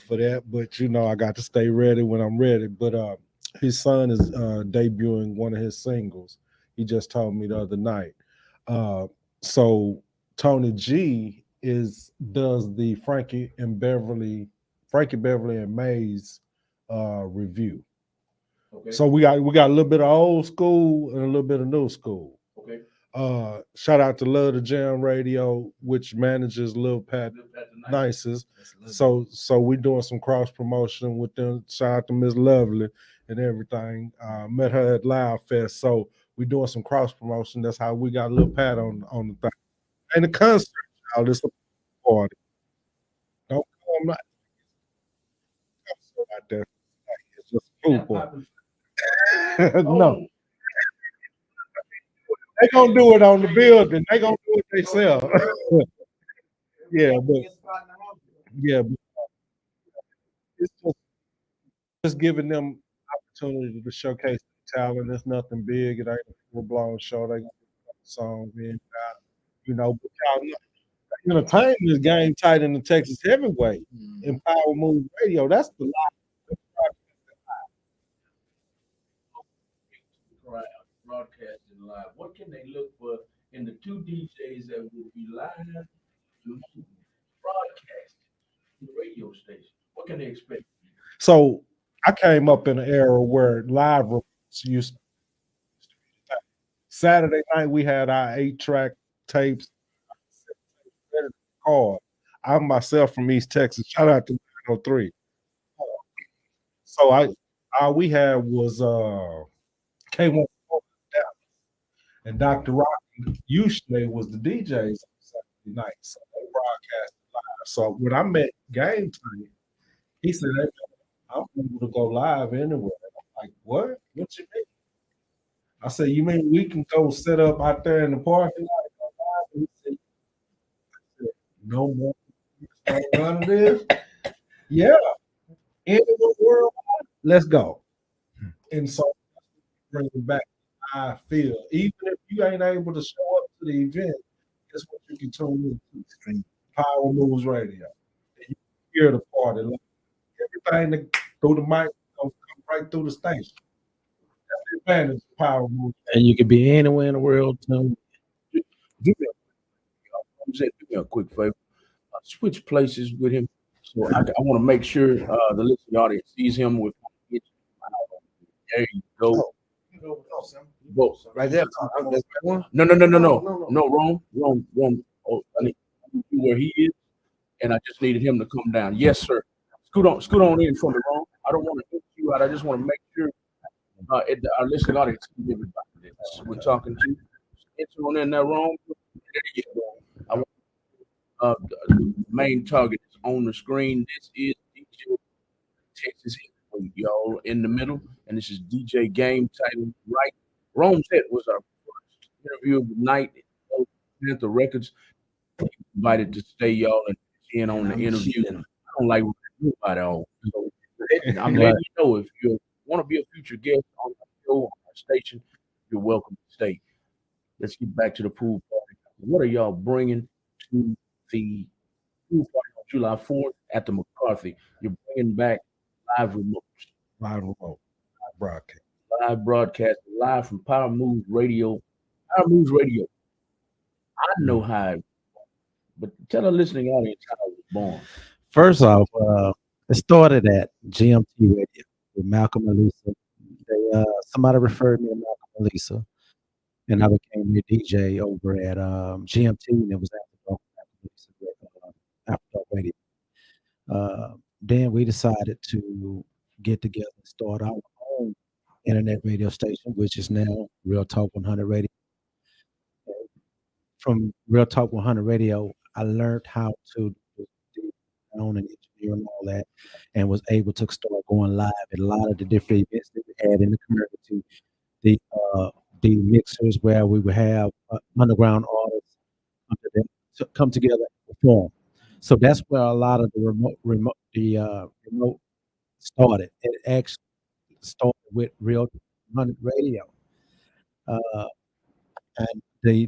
for that. But I got to stay ready when I'm ready. But his son is debuting one of his singles. He just told me the other night. So Tony G does the Frankie Beverly and Mays review. Okay. So we got a little bit of old school and a little bit of new school. Okay. Shout out to Love the Jam Radio, which manages Lil Pat Nices. So we're doing some cross promotion with them. Shout out to Miss Lovely and everything. Met her at Loud Fest. So we're doing some cross promotion. That's how we got Lil Pat on the thing. And the concert, y'all, this is a party. Don't come like that. It's just a pool party. No. They gonna do it on the building. They gonna do it themselves. Yeah, but it's just giving them opportunity to showcase talent. It's nothing big. It ain't a full blown show. They gonna do songs in, but y'all entertainment is Game Tight in the Texas Heavyweight in Power Move Radio. That's the live. Broadcasting live. What can they look for in the two DJs that will be live broadcasting the radio station? What can they expect? So I came up in an era where live used to be. Saturday night we had our 8-track tapes. I'm myself from East Texas. Shout out to 903. So all we had was K1 and Dr. Rock usually was the DJs on Saturday night. So they broadcasted live. So when I met Game Time, he said, hey, I'm able to go live anywhere. What? What you mean? I said, you mean we can go set up out there in the parking lot? He said, no more. None of this. Yeah. Anywhere worldwide, let's go. And so bring it back to how I feel. Even if you ain't able to show up to the event, guess what you can tune into? Stream Power Moves Radio. And you can hear the party. Like everything that through the mic gonna come right through the station. That's the advantage of Power Moves. And you can be anywhere in the world too. Do me a quick favor. Switch places with him. So I want to make sure the listening audience sees him with. There you go. Go Right there. That's one. No, wrong. Oh, I need where he is, and I just needed him to come down. Yes, sir. Scoot on in from the wrong. I don't want to hit you out. I just want to make sure our listening audience sees everybody that we're talking to. Enter on in that wrong. There you go. I want the main target is on the screen. This is DJ Texas Heavyweight, y'all, in the middle, and this is DJ Gametight right. Rome's Head was our first interview of the night. Panther Records invited to stay, y'all, and in on the interview. I don't like what nobody on. So I'm letting you know if you want to be a future guest on the show on our station, you're welcome to stay. Let's get back to the pool party. What are y'all bringing to the pool party on July 4th at the McCarthy? You're bringing back live remotes. Live broadcast. Live broadcast, live from Power Moves Radio. Power Moves Radio. I know how, but tell the listening audience how it was born. First off, it started at GMT Radio with Malcolm and Lisa. Somebody referred me to Malcolm and Lisa, and I became the DJ over at GMT, and it was After Dark Radio. Then we decided to get together and start our own internet radio station, which is now Real Talk 100 Radio. From Real Talk 100 Radio, I learned how to do my own engineer and all that, and was able to start going live at a lot of the different events that we had in the community. The mixers where we would have underground artists under them to come together and perform. So that's where a lot of the remote started. It actually started with Real 100 Radio, and the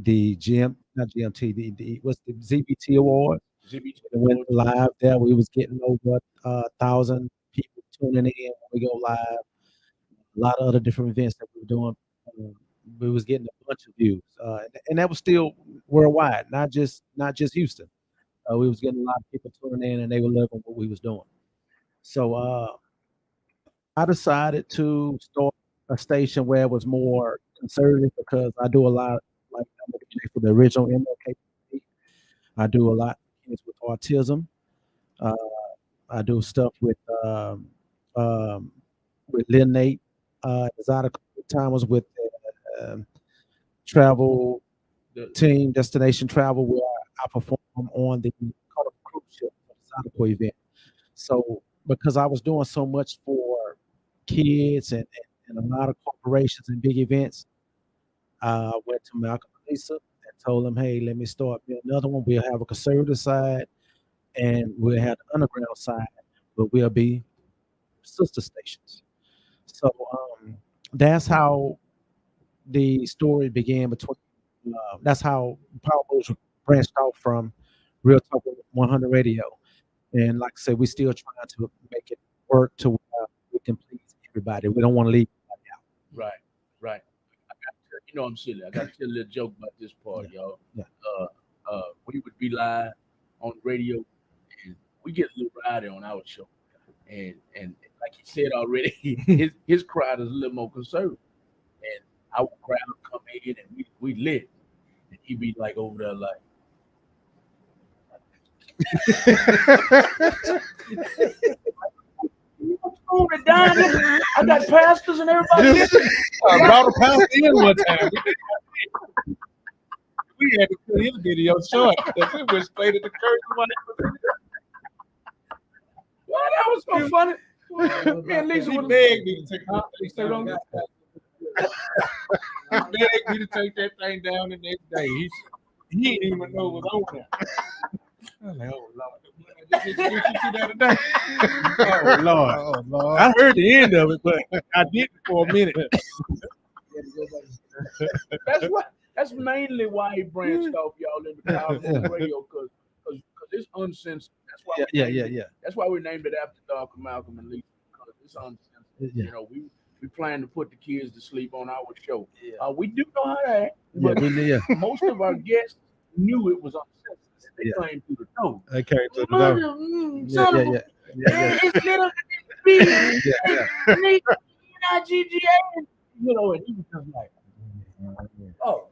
not GMT, the what's the ZBT Award. ZBT It went live there. We was getting over 1,000 people tuning in when we go live. A lot of other different events that we were doing. We was getting a bunch of views, and that was still worldwide, not just Houston. We was getting a lot of people tuning in, and they were loving what we was doing. So I decided to start a station where it was more conservative because I do a lot, like I'm the DJ for the original MLK. I do a lot of kids with autism. I do stuff with Lynn Nate. Exotic time was with travel team, destination travel, where I perform on the Carnival cruise ship for the Zydeco event. So because I was doing so much for kids and a lot of corporations and big events, I went to Malcolm and Lisa and told them, hey, let me start another one. We'll have a conservative side and we'll have the underground side, but we'll be sister stations. So that's how the story began between. That's how Power Moves branched off from Real Talk 100 Radio, and like I said, we still trying to make it work to where we can please everybody. We don't want to leave anybody out. Right. I got to, I'm silly. I got to tell a little joke about this part, y'all. Yeah. We would be live on the radio, and we get a little rowdy on our show, and like he said already, his crowd is a little more conservative, and our crowd would come in and we lit, and he'd be like over there like. I got pastors and everybody. I brought a pastor in one time. We had to cut his video short because it went straight at the curtain. Well, that was so funny. Me and Lisa He would begged me to take Huh? that thing down. He begged me to take that thing down the next day. He didn't even know it was on there. I'm like, oh Lord, I just introduced you to the other day. Oh Lord. Oh Lord. I heard the end of it, but I didn't for a minute. That's mainly why he branched off y'all into Power Move Radio because it's uncensored. That's why we named it. That's why we named it after Dr. Malcolm and Lisa because it's uncensored. Yeah. You know, we plan to put the kids to sleep on our show. Yeah. We do know how to act, but most of our guests knew it was uncensored. They came through the door. They came to the Mother, door. It's little B. GGA. You know, and he was just like, oh.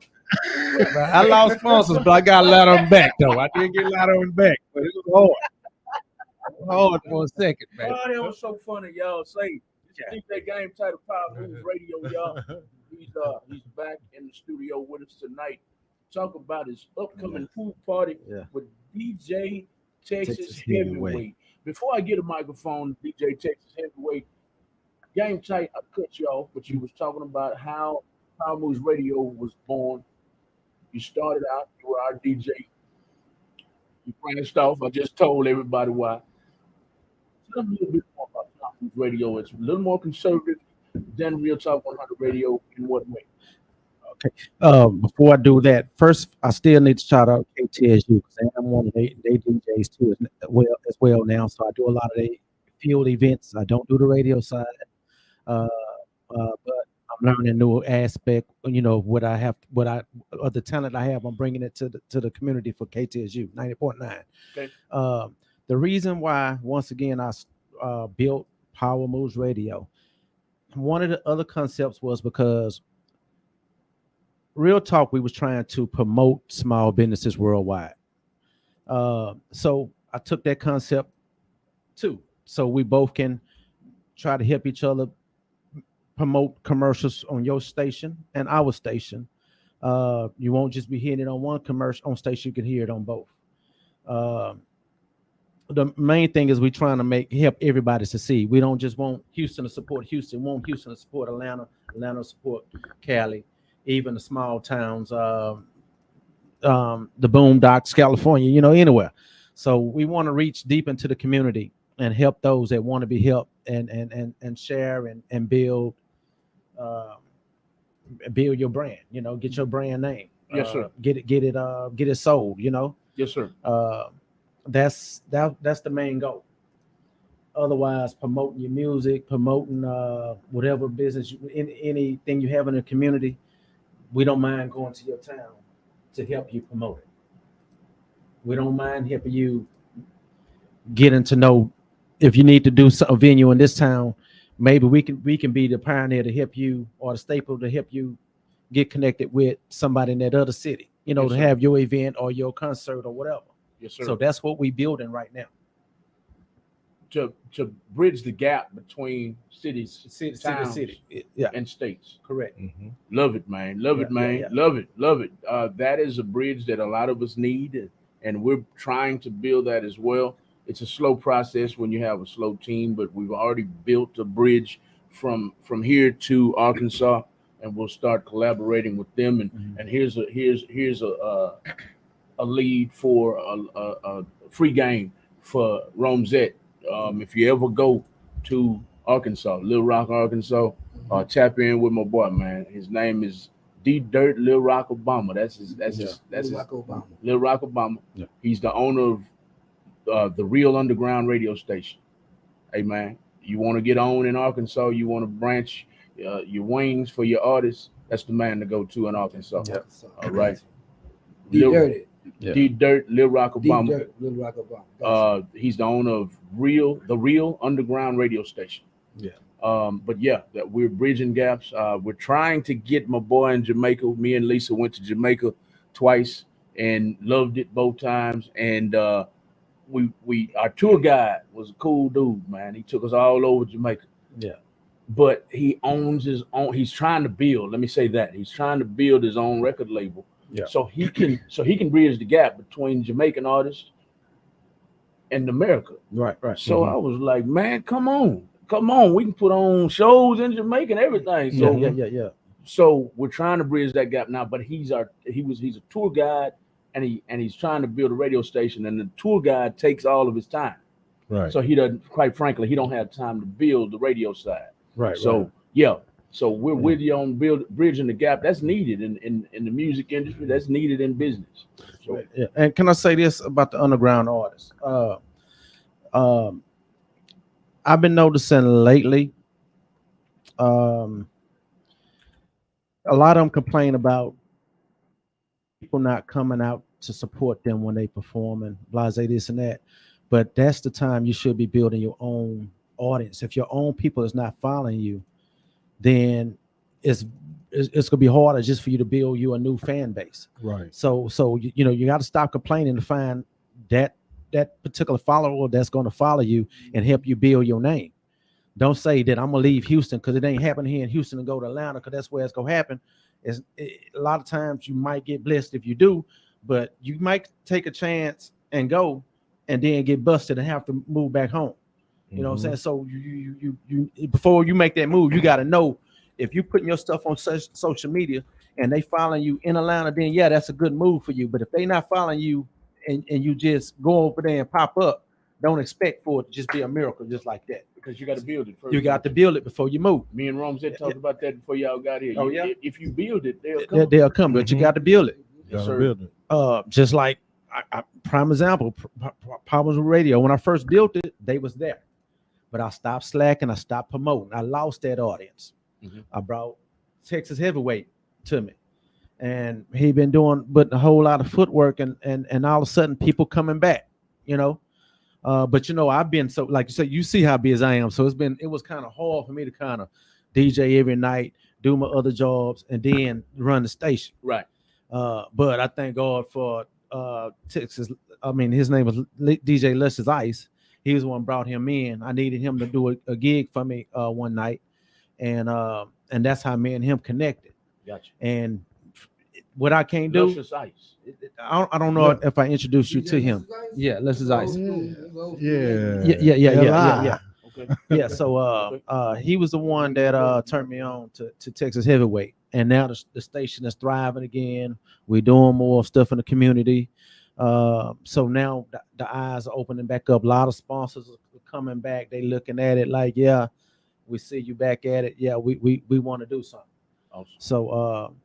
I lost sponsors, but I got a lot of them back though. I did get a lot of them back, but it was hard for a second, man. Oh, that was so funny, y'all. Say, DJ Gametight of Power Moves Radio, y'all. He's back in the studio with us tonight. Talk about his upcoming pool party with DJ Texas Heavyweight. Before I get a microphone, DJ Texas Heavyweight, Gametight, I cut you off, but you was talking about how Power Moves Radio was born. You started out, you were our DJ. You branched off. I just told everybody why. Tell me a little bit more about Power Moves Radio. It's a little more conservative than Real Talk 100 Radio. In what way? Okay. Before I do that, first I still need to shout out KTSU because I'm one of they DJs too as well now. So I do a lot of the field events. I don't do the radio side, but I'm learning a new aspect. You know what I have, the talent I have. I'm bringing it to the community for KTSU 90.9. Okay. The reason why, once again, I built Power Moves Radio. One of the other concepts was because Real Talk, we was trying to promote small businesses worldwide. So I took that concept too. So we both can try to help each other promote commercials on your station and our station. You won't just be hearing it on one commercial on station, you can hear it on both. The main thing is we're trying to help everybody succeed. We don't just want Houston to support Houston, we want Houston to support Atlanta, Atlanta to support Cali, even the small towns, the boondocks, California, anywhere. So we want to reach deep into the community and help those that want to be helped and share and build your brand, get your brand name. Yes, sir. Get it sold, Yes, sir. That's the main goal. Otherwise, promoting your music, promoting whatever business, anything you have in the community, we don't mind going to your town to help you promote it. We don't mind helping you getting to know if you need to do a venue in this town. Maybe we can be the pioneer to help you, or the staple to help you get connected with somebody in that other city, Yes, to sir. have your event or your concert or whatever. Yes, sir. So that's what we're building right now. To bridge the gap between cities, towns, Yeah, and states. correct. Love it, man. Love it, man. Yeah. Love it. Love it. That is a bridge that a lot of us need, and we're trying to build that as well. It's a slow process when you have a slow team, but we've already built a bridge from here to Arkansas, and we'll start collaborating with them. And here's a lead for a free game for Romzette. If you ever go to Arkansas, Little Rock, Arkansas, tap in with my boy, man. His name is D Dirt Lil Rock Obama. That's his Obama. Lil Rock Obama. Yeah. He's the owner of the Real Underground radio station. Hey, man, you want to get on in Arkansas? You want to branch your wings for your artists? That's the man to go to in Arkansas. Yep. All right. D Dirty. D Dirt Lil Rock Obama. D Dirt, Lil Rock Obama. He's the owner of the Real Underground radio station. Yeah. But yeah, that we're bridging gaps. We're trying to get my boy in Jamaica. Me and Lisa went to Jamaica twice and loved it both times. And our tour guide was a cool dude, man. He took us all over Jamaica. Yeah. But he owns his own. He's trying to build. Let me say that he's trying to build his own record label. Yeah. So he can bridge the gap between Jamaican artists and America. Right. So I was like, man, come on. come on, we can put on shows in Jamaica and everything. So yeah. so we're trying to bridge that gap now. But he's a tour guide, and he's trying to build a radio station, and the tour guide takes all of his time. Right. So he doesn't, quite frankly, he don't have time to build the radio side. Right. So yeah. So we're with you on bridging the gap. That's needed in the music industry. That's needed in business. So Yeah. And can I say this about the underground artists? I've been noticing lately, a lot of them complain about people not coming out to support them when they perform and blase this and that. But that's the time you should be building your own audience. If your own people is not following you, then it's gonna be harder just for you to build you a new fan base. Right. So you got to stop complaining to find that particular follower that's going to follow you and help you build your name. Don't say that I'm gonna leave Houston because it ain't happening here in Houston and go to Atlanta because that's where it's gonna happen. A lot of times you might get blessed if you do, but you might take a chance and go and then get busted and have to move back home. You know what I'm saying? So you before you make that move, you got to know if you're putting your stuff on social media and they following you in Atlanta, then yeah, that's a good move for you. But if they not following you and you just go over there and pop up, don't expect for it to just be a miracle just like that. because you got to build it first. You got to build it before you move. Me and Rome said talked about that before y'all got here. Oh, yeah? If you build it, they'll come. They'll come, but you got to build it. Yes, Gotta sir. build it. Just like prime example, Problems with Radio. When I first built it, they was there, but I stopped slacking. I stopped promoting. I lost that audience. Mhm. I brought Texas Heavyweight to me, and he been doing but a whole lot of footwork, and all of a sudden people coming back. But I've been so, like you said, you see how busy I am. So it was kind of hard for me to kind of DJ every night, do my other jobs, and then run the station. Right. But I thank God for Texas. I mean, his name was DJ Luscious Ice. He was the one brought him in. I needed him to do a gig for me one night, and that's how me and him connected. Gotcha. And what I can't do, Luscious Ice. I don't know if I introduced you to him. Yeah, Luscious Ice. Yeah. Yeah. Okay. Yeah. So he was the one that turned me on to Texas Heavyweight, and now the station is thriving again. We're doing more stuff in the community. So now the eyes are opening back up. A lot of sponsors are coming back. They looking at it like, yeah, we see you back at it. Yeah, we want to do something. Awesome. So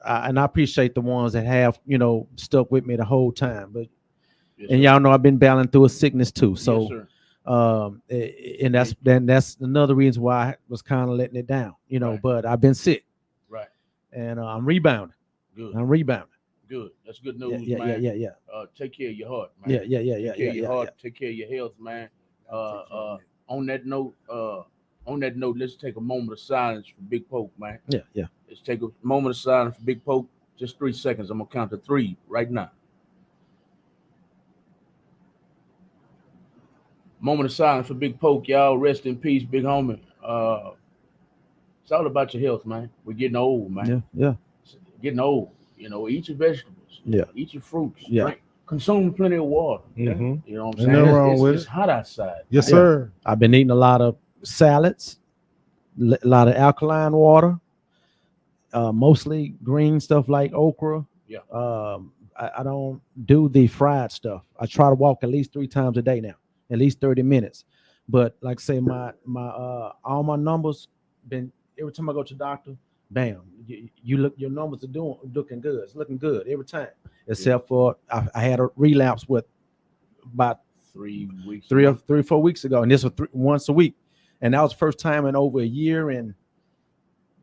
and I appreciate the ones that have stuck with me the whole time. But Yes, and sir. y'all know I've been battling through a sickness too. So. Yes, sir. And that's another reason why I was kind of letting it down, Right. but I've been sick Right. and I'm rebounding. Good. Good. That's good news, man. Yeah. Take care of your heart, man. Yeah. Take care of your heart. Take care of your health, man. On that note, let's take a moment of silence for Big Poke, man. Yeah. Let's take a moment of silence for Big Poke. Just 3 seconds. I'm gonna count to 3 right now. Moment of silence for Big Poke, y'all. Rest in peace, big homie. It's all about your health, man. We're getting old, man. Yeah. Getting old. Eat your vegetables. Yeah. Eat your fruits. Yeah. Consume plenty of water. Mhm. You know what I'm Ain't saying? nothing wrong with It's it. hot outside. Yes, Yeah. sir. I've been eating a lot of salads, a lot of alkaline water, mostly green stuff like okra. Yeah. I don't do the fried stuff. I try to walk at least 3 times a day now, at least 30 minutes. But like I say, my all my numbers been every time I go to the doctor, bam, you look, your numbers are looking good. It's looking good every time, except for I had a relapse with about 3 weeks. 3 or 4 weeks ago, and this was once a week, and that was the first time in over a year and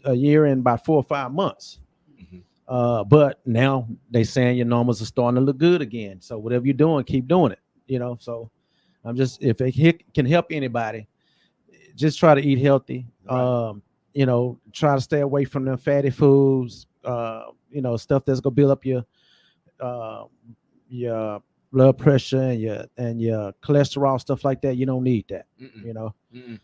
about 4 or 5 months. Mhm. But now they saying your numbers are starting to look good again. So whatever you're doing, keep doing it. So I'm just, if it can help anybody, just try to eat healthy. Right. Try to stay away from them fatty foods. Stuff that's gonna build up your blood pressure and your cholesterol, stuff like that. You don't need that. Mm-mm. Mm-mm.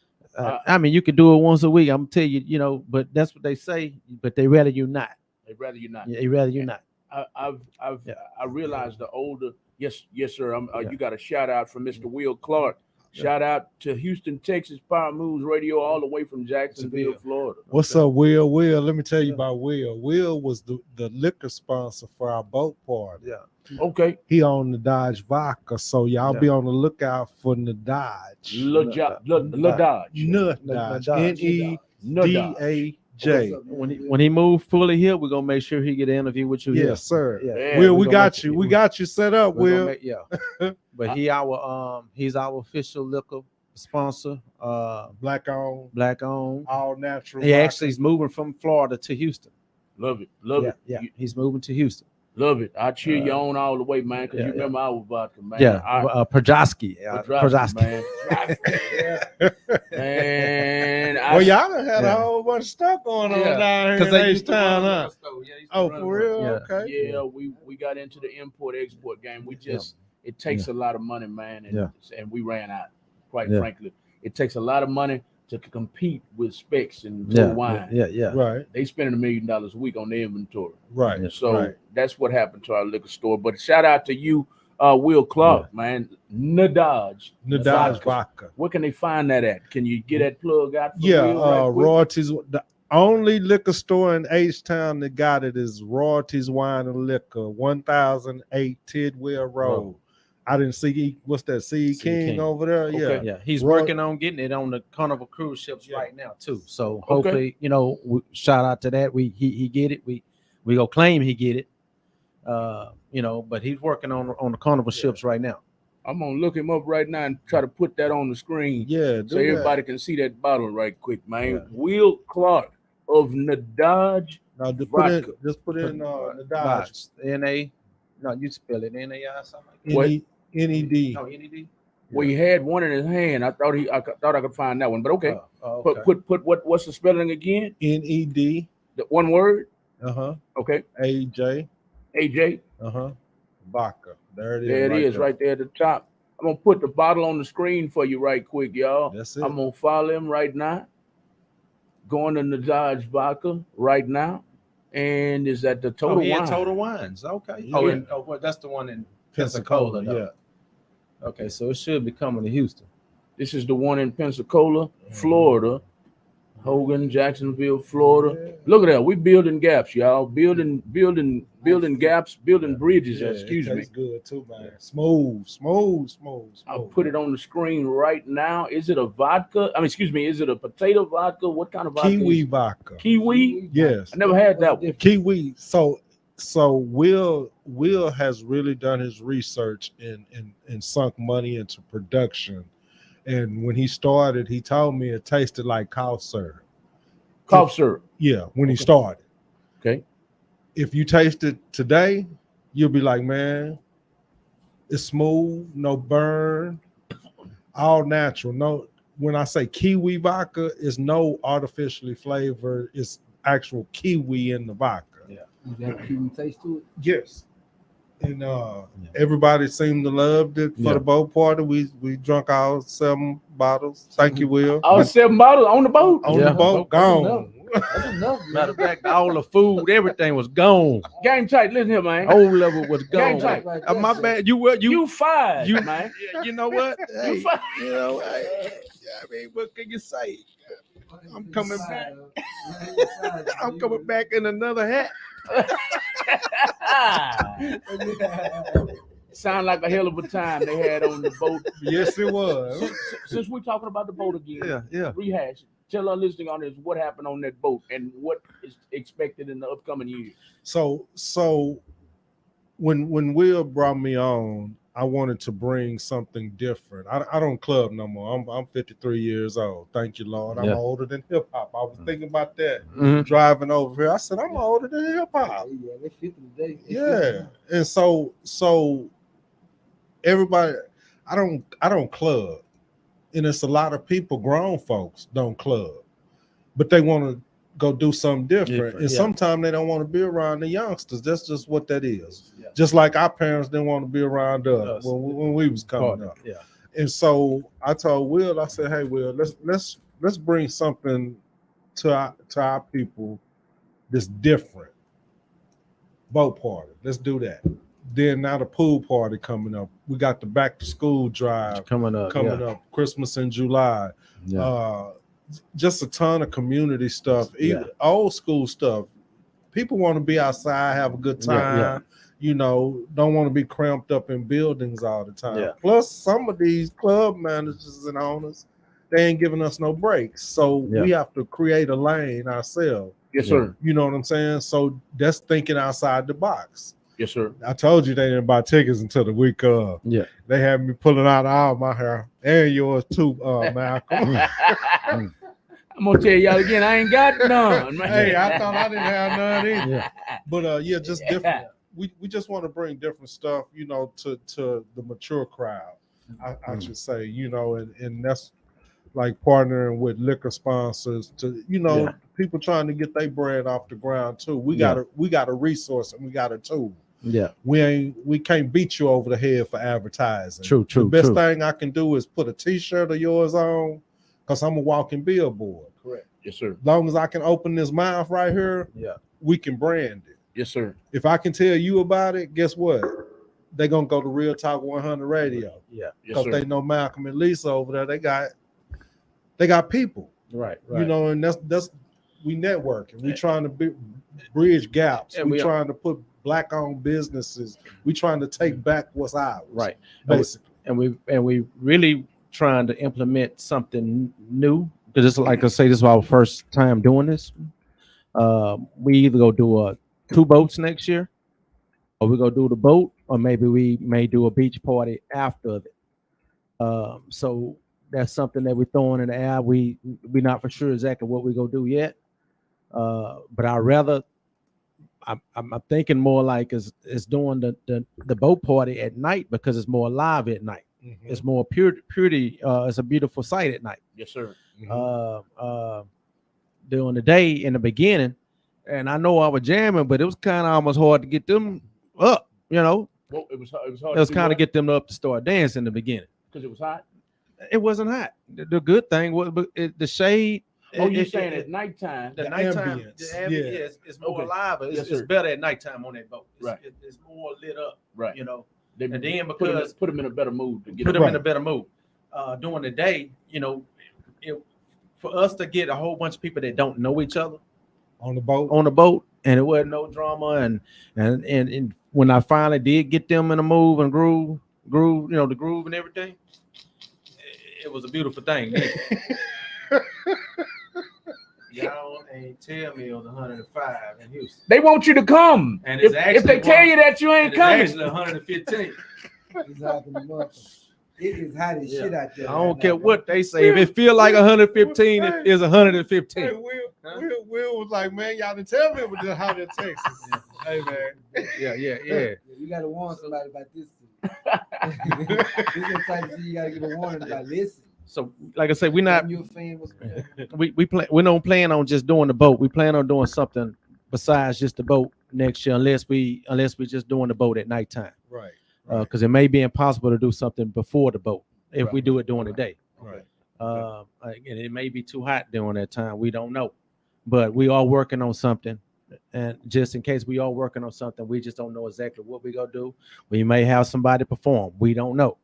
I mean, you could do it once a week. I'm gonna tell you, but that's what they say. But they rather you not. They'd rather you not. Yeah, they rather you not. I realized the older. Yes, sir. Yeah. You got a shout out from Mr. Will Clark. Shout out to Houston, Texas, Power Moves Radio, all the way from Jacksonville, Florida. What's up, Will? Will, let me tell you about Will. Will was the liquor sponsor for our boat party. Yeah. Okay. He owned the Dodge Vodka, so y'all be on the lookout for the Dodge. Dodge. Dodge. NEDAJ. When he moved fully here, we're gonna make sure he get an interview with you. Yes, sir. Yeah. Will, we got you. We got you set up, Will. But he's our official liquor sponsor. Black owned, all natural. He actually is moving from Florida to Houston. Love it. Love it. Yeah, he's moving to Houston. Love it. I cheer you on all the way, man, because you remember our vodka, man. Yeah, Projoski. Man. Man. Well, y'all done had a whole bunch of stuff going on down here in H-Town, huh? Oh, for real? Yeah. Okay. Yeah, we got into the import-export game. We just, it takes a lot of money, man, and we ran out, quite frankly. It takes a lot of money to compete with Specs and wine. Yeah. Right. They spending $1 million a week on their inventory. Right. So that's what happened to our liquor store. But shout out to you, Will Clark, man. Nadaj Vodka. Where can they find that at? Can you get that plug out? For Royalties. The only liquor store in H-Town that got it is Royalties Wine and Liquor, 1008 Tidwell Road. I didn't see what's that C King over there. Okay. Yeah. He's working on getting it on the Carnival cruise ships right now too. So hopefully, shout out to that. He get it. We go claim he get it. But he's working on the Carnival ships right now. I'm gonna look him up right now and try to put that on the screen. Yeah, so everybody can see that bottle right quick, man. Yeah. Will Clark of Nadaj. Now just put in Nadaj. N-A. No, you spell it N-A-I something like that. N-E-D. Oh, N-E-D. Well, he had one in his hand. I thought I could find that one, but okay. Okay. Put what's the spelling again? N-E-D. The one word. Okay. A-J. Vodka. There it is. There it is, right there at the top. I'm gonna put the bottle on the screen for you right quick, y'all. That's it. I'm gonna follow him right now. Going to the Dodge Vodka right now, and is at the Total Wine. Total Wines. Okay. Yeah. That's the one in Pensacola. Yeah. Okay, so it should be coming to Houston. This is the one in Pensacola, Florida. Hogan, Jacksonville, Florida. Yeah. Look at that. We building gaps, y'all. Building gaps, building bridges. Excuse me. That's good too, man. Smooth. I'll put it on the screen right now. Is it a vodka? Is it a potato vodka? What kind of vodka? Kiwi vodka. Kiwi? Yes. I never had that one. Kiwi. So Will has really done his research and sunk money into production. And when he started, he told me it tasted like cough syrup. Cough syrup? Yeah, when he started. Okay. If you taste it today, you'll be like, man, it's smooth, no burn, all natural. No, when I say kiwi vodka, it's no artificially flavored. It's actual kiwi in the vodka. Yeah. You got a kiwi taste to it? Yes. And everybody seemed to love it for the boat party. We drunk all 7 bottles. Thank you, Will. All 7 bottles on the boat? On the boat, gone. That's enough. Matter of fact, all the food, everything was gone. Gametight, listen here, man. Whole level was gone. Gametight. My bad. You fired, man. You know what? Hey, you fired. You know, what can you say? I'm coming back. I'm coming back in another hat. Sound like a hell of a time they had on the boat. Yes, it was. Since we're talking about the boat again, yeah. Rehash. Tell our listening on this what happened on that boat and what is expected in the upcoming years. So when Will brought me on, I wanted to bring something different. I don't club no more. I'm 53 years old. Thank you, Lord. I'm older than hip hop. I was thinking about that driving over here. I said, I'm older than hip hop. Yeah, they're 50 today. Yeah. And so everybody, I don't club. And it's a lot of people, grown folks, don't club. But they want to go do something different. And sometimes they don't want to be around the youngsters. That's just what that is. Yeah. Just like our parents didn't want to be around us when we was coming up. Yeah. And so I told Will, I said, hey, Will, let's bring something to our people that's different. Boat party. Let's do that. Then now the pool party coming up. we got the back to school drive coming up. up, Christmas in July. Yeah. Just a ton of community stuff, even Yeah. old school stuff. People want to be outside, have a good time. Yeah. You know, don't want to be cramped up in buildings all the time. Yeah. Plus, some of these club managers and owners, they ain't giving us no breaks. So we have to create a lane ourselves. Yes, sir. You know what I'm saying? So that's thinking outside the box. Yes, sir. I told you they didn't buy tickets until the week of. Yeah. They had me pulling out all my hair and yours too, Malcolm. I'm gonna tell y'all again, I ain't got none. Man. Hey, I thought I didn't have none either. Yeah. But just different. We just want to bring different stuff, you know, to the mature crowd. I should say, you know, and that's like partnering with liquor sponsors to, you know, people trying to get their bread off the ground too. We got a resource and we got a tool. Yeah. We can't beat you over the head for advertising. True. The best thing I can do is put a t-shirt of yours on, because I'm a walking billboard. Correct. Yes, sir. As long as I can open this mouth right here, we can brand it. Yes, sir. If I can tell you about it, guess what? They're gonna go to Real Talk 100 Radio. Yeah. Because they know Malcolm and Lisa over there. They got people. Right. You know, and that's we networking. We trying to bridge gaps. And we trying to put Black-owned businesses. We trying to take back what's ours. Right. Basically. And we really trying to implement something new, because it's like I say, this is our first time doing this. We either go do 2 boats next year, or we go do the boat, or maybe we may do a beach party after it. So that's something that we're throwing in the air. We're not for sure exactly what we're gonna do yet. But I'm thinking more like is doing the boat party at night, because it's more live at night. Mm-hmm. It's more purity. It's a beautiful sight at night. Yes, sir. Mm-hmm. During the day in the beginning, and I know I was jamming, but it was kind of almost hard to get them up. You know, well, it was hard. It was kind of get them up to start dancing in the beginning, because it was hot. It wasn't hot. The good thing was the shade. Oh, you're saying at nighttime? The nighttime, ambience. it's more alive. It's better at nighttime on that boat. It's more lit up. Right. You know. And then because put them in a better mood to get them in a better mood. During the day, you know, for us to get a whole bunch of people that don't know each other on the boat, and it wasn't no drama, and when I finally did get them in a move and groove, you know, the groove and everything, it was a beautiful thing. Y'all ain't tell me it was 105 in Houston. They want you to come. And if they tell you that you ain't coming, it's actually 115. It is hot as shit out there. I don't care what they say. If it feel like 115, it is 115. Hey, Will was like, man, y'all didn't tell me it was just hot in Texas. Hey, man. Yeah. You got to warn somebody about this. This is the type of shit you got to give a warning about. Listen. So, like I said, we're not. We don't plan on just doing the boat. We plan on doing something besides just the boat next year, unless we just doing the boat at nighttime. Right. Because it may be impossible to do something before the boat if we do it during the day. Right. And it may be too hot during that time. We don't know, but we are working on something. And just in case we are working on something, we just don't know exactly what we're gonna do. We may have somebody perform. We don't know.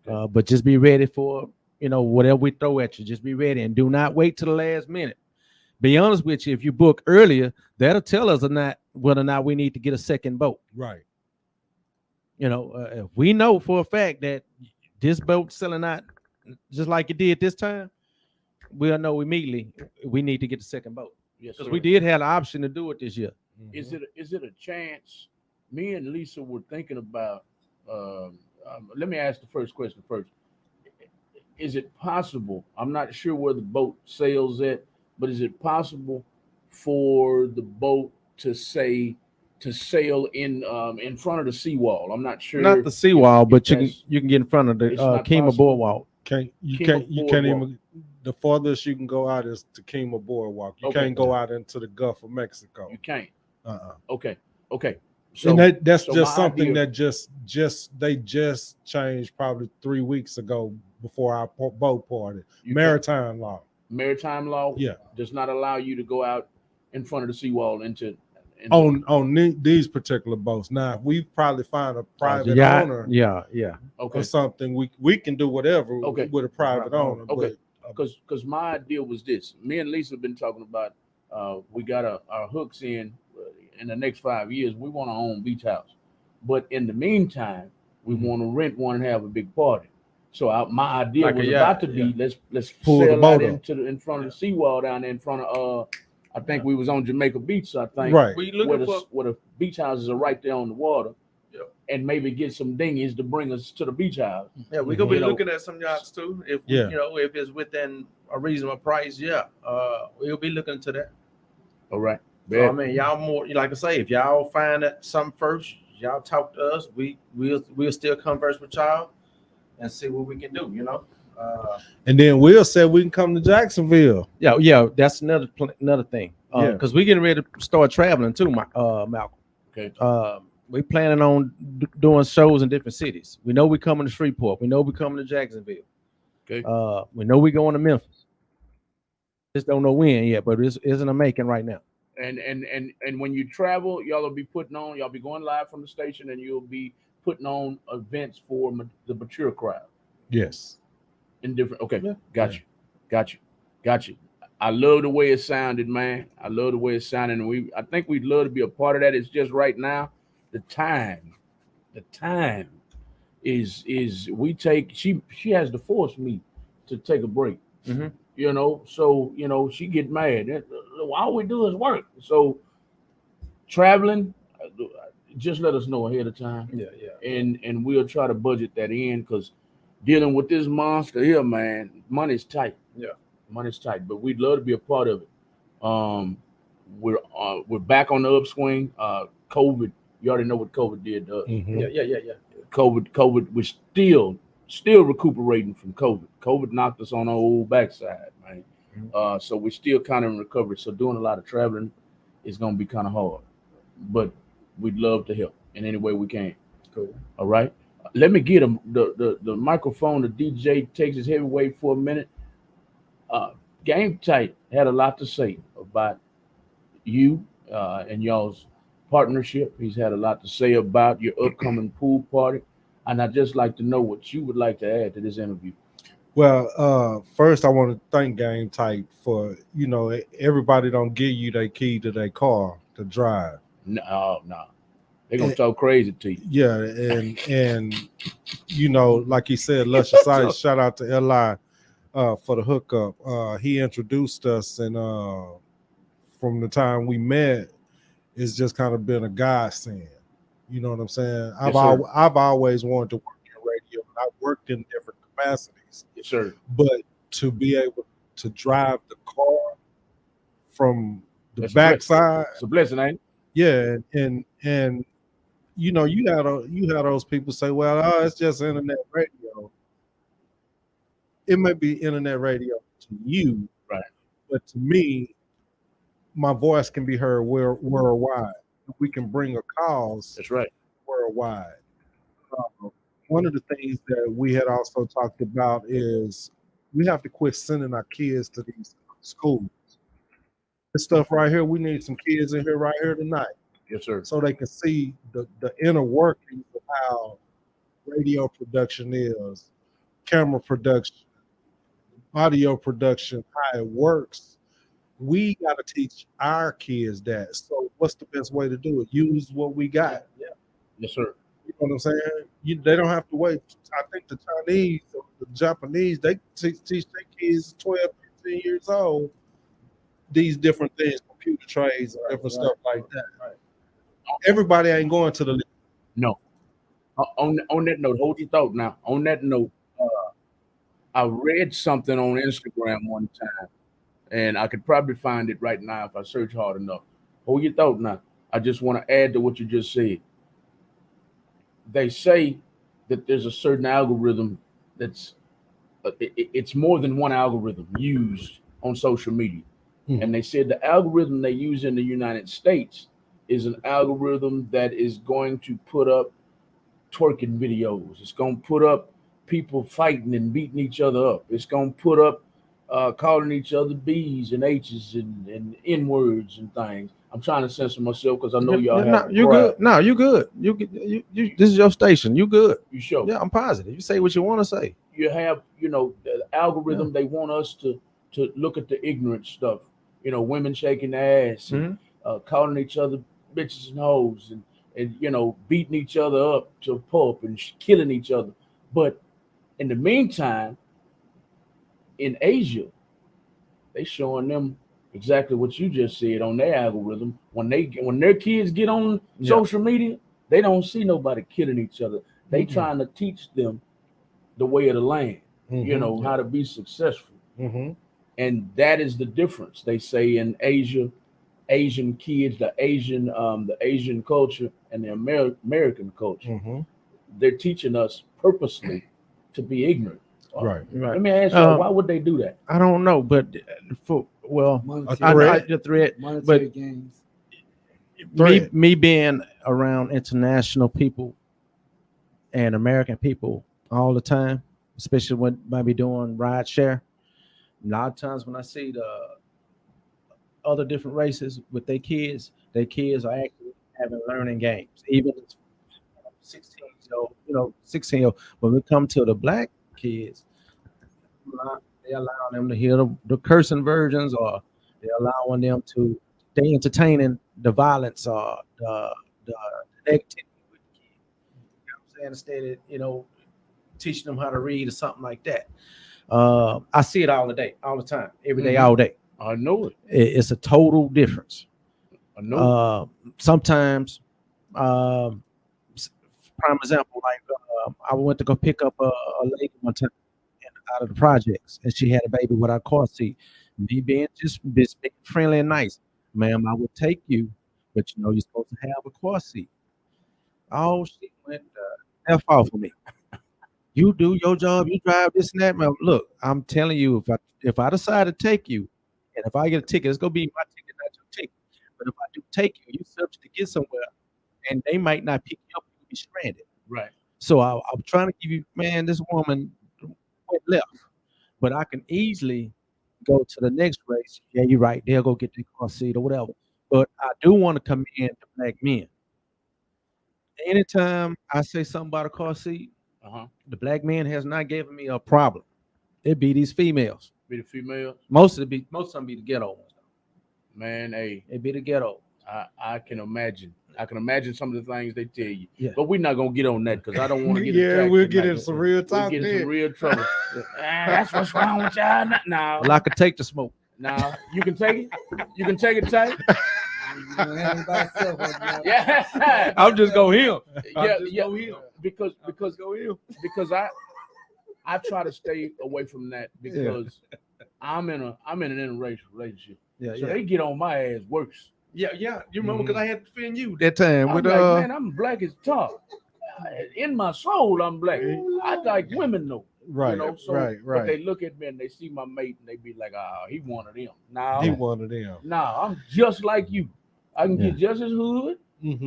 But just be ready for, you know, whatever we throw at you. Just be ready and do not wait till the last minute. Be honest with you, if you book earlier, that'll tell us whether or not we need to get a second boat. Right. You know, if we know for a fact that this boat's selling out just like it did this time, we'll know immediately we need to get the second boat. Yes, because we did have the option to do it this year. Is it a chance? Me and Lisa were thinking about. Let me ask the first question first. Is it possible? I'm not sure where the boat sails at, but is it possible for the boat to sail in front of the seawall? I'm not sure. Not the seawall, but you can get in front of the Kemah Boardwalk. You can't even. The farthest you can go out is to Kemah Boardwalk. You can't go out into the Gulf of Mexico. You can't. Okay. So and that's just something that they just changed probably 3 weeks ago before our boat party. Maritime law does not allow you to go out in front of the seawall into these particular boats. Now, if we probably find a private yeah, owner yeah. Okay. or something, we can do whatever Okay. with a private owner. Okay. But Because my idea was this. Me and Lisa have been talking about. We got our hooks in the next 5 years. We want our own beach house, but in the meantime, we want to rent one and have a big party. So my idea Like a was yacht, about to be let's Pull the sail boat out up. in front of the seawall down there in front of I think we was on Jamaica Beach. So I think right. We where looking for the beach houses are right there on the water, Yeah. and maybe get some dinghies to bring us to the beach house. yeah, we're gonna be You know. looking at some yachts too. If we, Yeah. if it's within a reasonable price, we'll be looking into that. All right. So I mean, y'all more like I say, if y'all find that something first, y'all talk to us. We'll still converse with y'all and see what we can do. And then Will said we can come to Jacksonville. Yeah. That's another thing. Yeah. Because we getting ready to start traveling too, Malcolm. Okay. We planning on doing shows in different cities. We know we coming to Shreveport. We know we coming to Jacksonville. Okay. We know we going to Memphis. Just don't know when yet, but it's in the making right now. And when you travel, y'all be going live from the station, and you'll be putting on events for the mature crowd Yes. in different. Okay, Yeah. Got you. I love the way it sounded, man. I love the way it sounded, and I think we'd love to be a part of that. It's just right now, the time is she has to force me to take a break. Mhm. So she get mad. All we do is work. So traveling, just let us know ahead of time, Yeah. and we'll try to budget that in, because dealing with this monster here, man, money's tight. Yeah. Money's tight, but we'd love to be a part of it. We're back on the upswing. COVID, you already know what COVID did to us. Mhm. Yeah. COVID, we're still recuperating from COVID. COVID knocked us on our old backside, man. So we're still kind of in recovery. So doing a lot of traveling is going to be kind of hard, but we'd love to help in any way we can. Cool. All right. Let me get the microphone to DJ Texas Heavyweight for a minute. Gametight had a lot to say about you and y'all's partnership. He's had a lot to say about your upcoming pool party, and I'd just like to know what you would like to add to this interview. Well, first I want to thank Gametight for everybody don't give you their key to their car to drive. No, they're gonna talk crazy to you. Yeah, and like he said, Luscious Ice. Shout out to Li for the hookup. He introduced us, and from the time we met, it's just kind of been a godsend. You know what I'm saying? Yes, I've always wanted to work in radio, and I've worked in different capacities. Yes, sir. But to be able to drive the car from the That's backside, it's a blessing, ain't it? yeah, and you have those people say, well, it's just internet radio. It may be internet radio to you, Right. but to me, my voice can be heard worldwide. We can bring a cause That's right. worldwide. One of the things that we had also talked about is we have to quit sending our kids to these schools. This stuff right here, we need some kids in here right here tonight, Yes, sir. so they can see the inner workings of how radio production is, camera production, audio production, how it works. We got to teach our kids that. So what's the best way to do it? Use what we got. Yes, sir. You know what I'm saying? They don't have to wait. I think the Chinese or the Japanese, they teach their kids 12, 15 years old these different things, computer trades and different stuff like that. Right. Everybody ain't going to the No. On that note, hold your thought now. On that note, I read something on Instagram one time, and I could probably find it right now if I search hard enough. Hold your thought now. I just want to add to what you just said. They say that there's a certain algorithm that's it's more than one algorithm used on social media. Mhm. And they said the algorithm they use in the United States is an algorithm that is going to put up twerking videos. It's going to put up people fighting and beating each other up. It's going to put up calling each other B's and H's and N words and things. I'm trying to censor myself because I know y'all No, have. you good. No, you good. You. This is your station. You good. You sure? Yeah, I'm positive. You say what you want to say. You have, the algorithm. They want us to look at the ignorant stuff. Women shaking their ass and calling each other bitches and hoes and beating each other up to a pulp and killing each other. But in the meantime, in Asia, they showing them exactly what you just said on their algorithm. When their kids get on social media, they don't see nobody killing each other. They trying to teach them the way of the land, how to be successful. And that is the difference. They say in Asia, Asian kids, the Asian culture and the American culture, they're teaching us purposely to be ignorant. Right. Let me ask you, why would they do that? I don't know, but the threat. Monetary But gains. me being around international people and American people all the time, especially when I be doing ride share. A lot of times when I see the other different races with their kids are actually having learning games, even 16-year-old, 16-year-old. When we come to the black kids, they allow them to hear the cursing versions, or they're allowing them to they entertaining the violence or the negativity with the kids. You know what I'm saying? Instead of, teaching them how to read or something like that. I see it all the time, every day, all day. I know it. It's a total difference. I know. Sometimes, prime example, like I went to go pick up a lady one time out of the projects, and she had a baby without a car seat. Me being just being friendly and nice, ma'am, I would take you, but you're supposed to have a car seat. Oh, she went F off of me. You do your job, you drive this and that, man. Look, I'm telling you, if I decide to take you, and if I get a ticket, it's gonna be my ticket, not your ticket. But if I do take you, you're subject to get somewhere, and they might not pick you up, you'll be stranded. Right. So I'm trying to give you, man, this woman went left, but I can easily go to the next race. Yeah, you're right. They'll go get their car seat or whatever. But I do want to commend the black men. Anytime I say something about a car seat, the black man has not given me a problem. It be these females. Be the females. Most of them be the ghetto ones. Man, hey, it be the ghetto. I can imagine. I can imagine some of the things they tell you. Yeah. But we're not gonna get on that because I don't want to get Yeah, we'll get tonight. into some real talk. We'll get into some real trouble. That's what's wrong with y'all now. Well, I could take the smoke. Now you can take it. You can take it, Tay. Yeah. I'm just go him. Yeah. Because I try to stay away from that because I'm in an interracial relationship. Yeah, so they get on my ass worse. Yeah. You remember because I had to defend you that time. I'm like, man, I'm black as tar. In my soul, I'm black. I like women though. Right. Right. But they look at me and they see my mate and they be like, he one of them. Nah, he one of them. Nah, I'm just like you. I can get just as hood,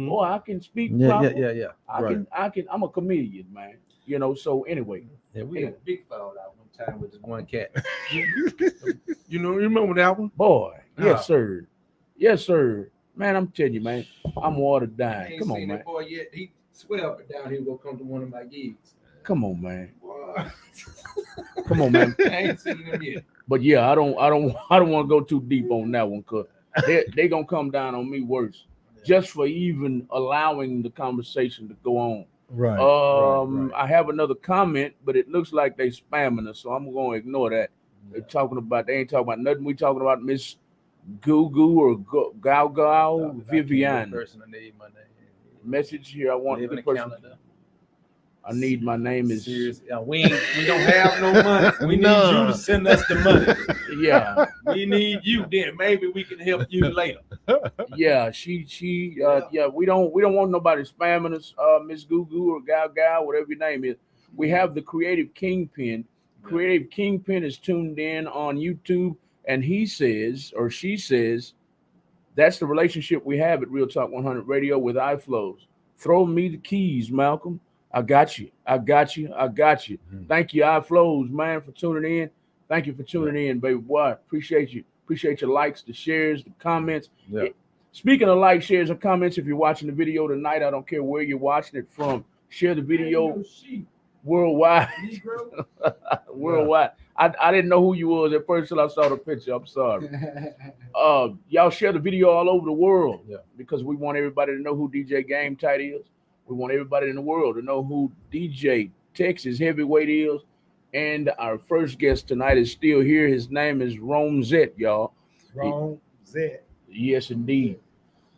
or I can speak proper. Yeah. I can. I'm a chameleon, man. So anyway. Yeah, we had a big fall out one time with this one cat. You remember that one? Boy, yes, sir. Yes, sir. Man, I'm telling you, man, I'm watered down. Come on, man. That boy yet. He swear up and down he will come to one of my gigs. Come on, man. Come on, man. I ain't seen him yet. But yeah, I don't want to go too deep on that one because they gonna come down on me worse just for even allowing the conversation to go on. Right. Right. I have another comment, but it looks like they spamming us, so I'm gonna ignore that. They ain't talking about nothing. We talking about Miss Gugu or Gal Vivian. Person, I need my name. Message here. I want the person. I need my name is. We don't have no money. We need you to send us the money. Yeah. We need you. Then maybe we can help you later. Yeah. Yeah. We don't want nobody spamming us. Miss Gugu or Gal, whatever your name is. We have the Creative Kingpin. Creative Kingpin is tuned in on YouTube, and he says or she says, that's the relationship we have at Real Talk 100 Radio with iFlows. Throw me the keys, Malcolm. I got you. Thank you, iFlows, man, for tuning in. Thank you for tuning in, baby boy. Appreciate you. Appreciate your likes, the shares, the comments. Yeah. Speaking of likes, shares, and comments, if you're watching the video tonight, I don't care where you're watching it from. Share the video worldwide. Worldwide. I didn't know who you was at first till I saw the picture. I'm sorry. Y'all share the video all over the world because we want everybody to know who DJ Gametight is. We want everybody in the world to know who DJ Texas Heavyweight is. And our first guest tonight is still here. His name is Romzette, y'all. Romzette. Yes, indeed.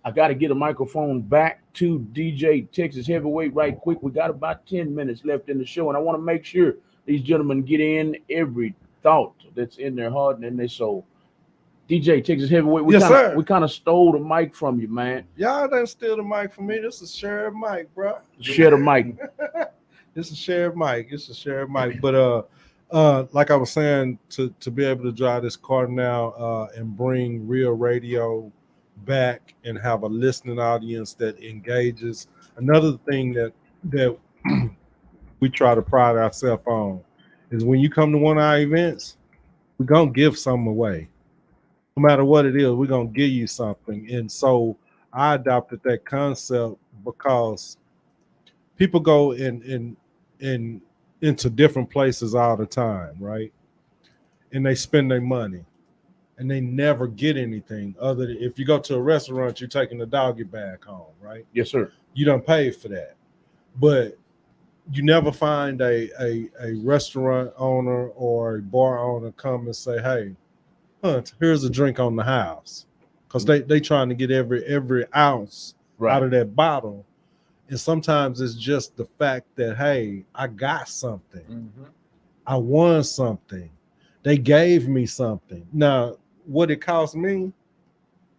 I got to get a microphone back to DJ Texas Heavyweight right quick. We got about 10 minutes left in the show, and I want to make sure these gentlemen get in every thought that's in their heart and in their soul. DJ Texas Heavyweight, we kind of stole the mic from you, man. Y'all done steal the mic from me. This is shared mic, bro. Share the mic. This is shared mic. It's a shared mic. But like I was saying, to be able to drive this car now and bring real radio back and have a listening audience that engages. Another thing that we try to pride ourselves on is when you come to one of our events, we're gonna give something away. No matter what it is, we're gonna give you something. And so I adopted that concept because people go into different places all the time, right? And they spend their money and they never get anything other than if you go to a restaurant, you're taking the doggy bag home, right? Yes, sir. You done paid for that. But you never find a restaurant owner or a bar owner come and say, hey, Hunt, here's a drink on the house. Because they trying to get every ounce out of that bottle. And sometimes it's just the fact that, hey, I got something. Mm-hmm. I won something. They gave me something. Now, what it cost me,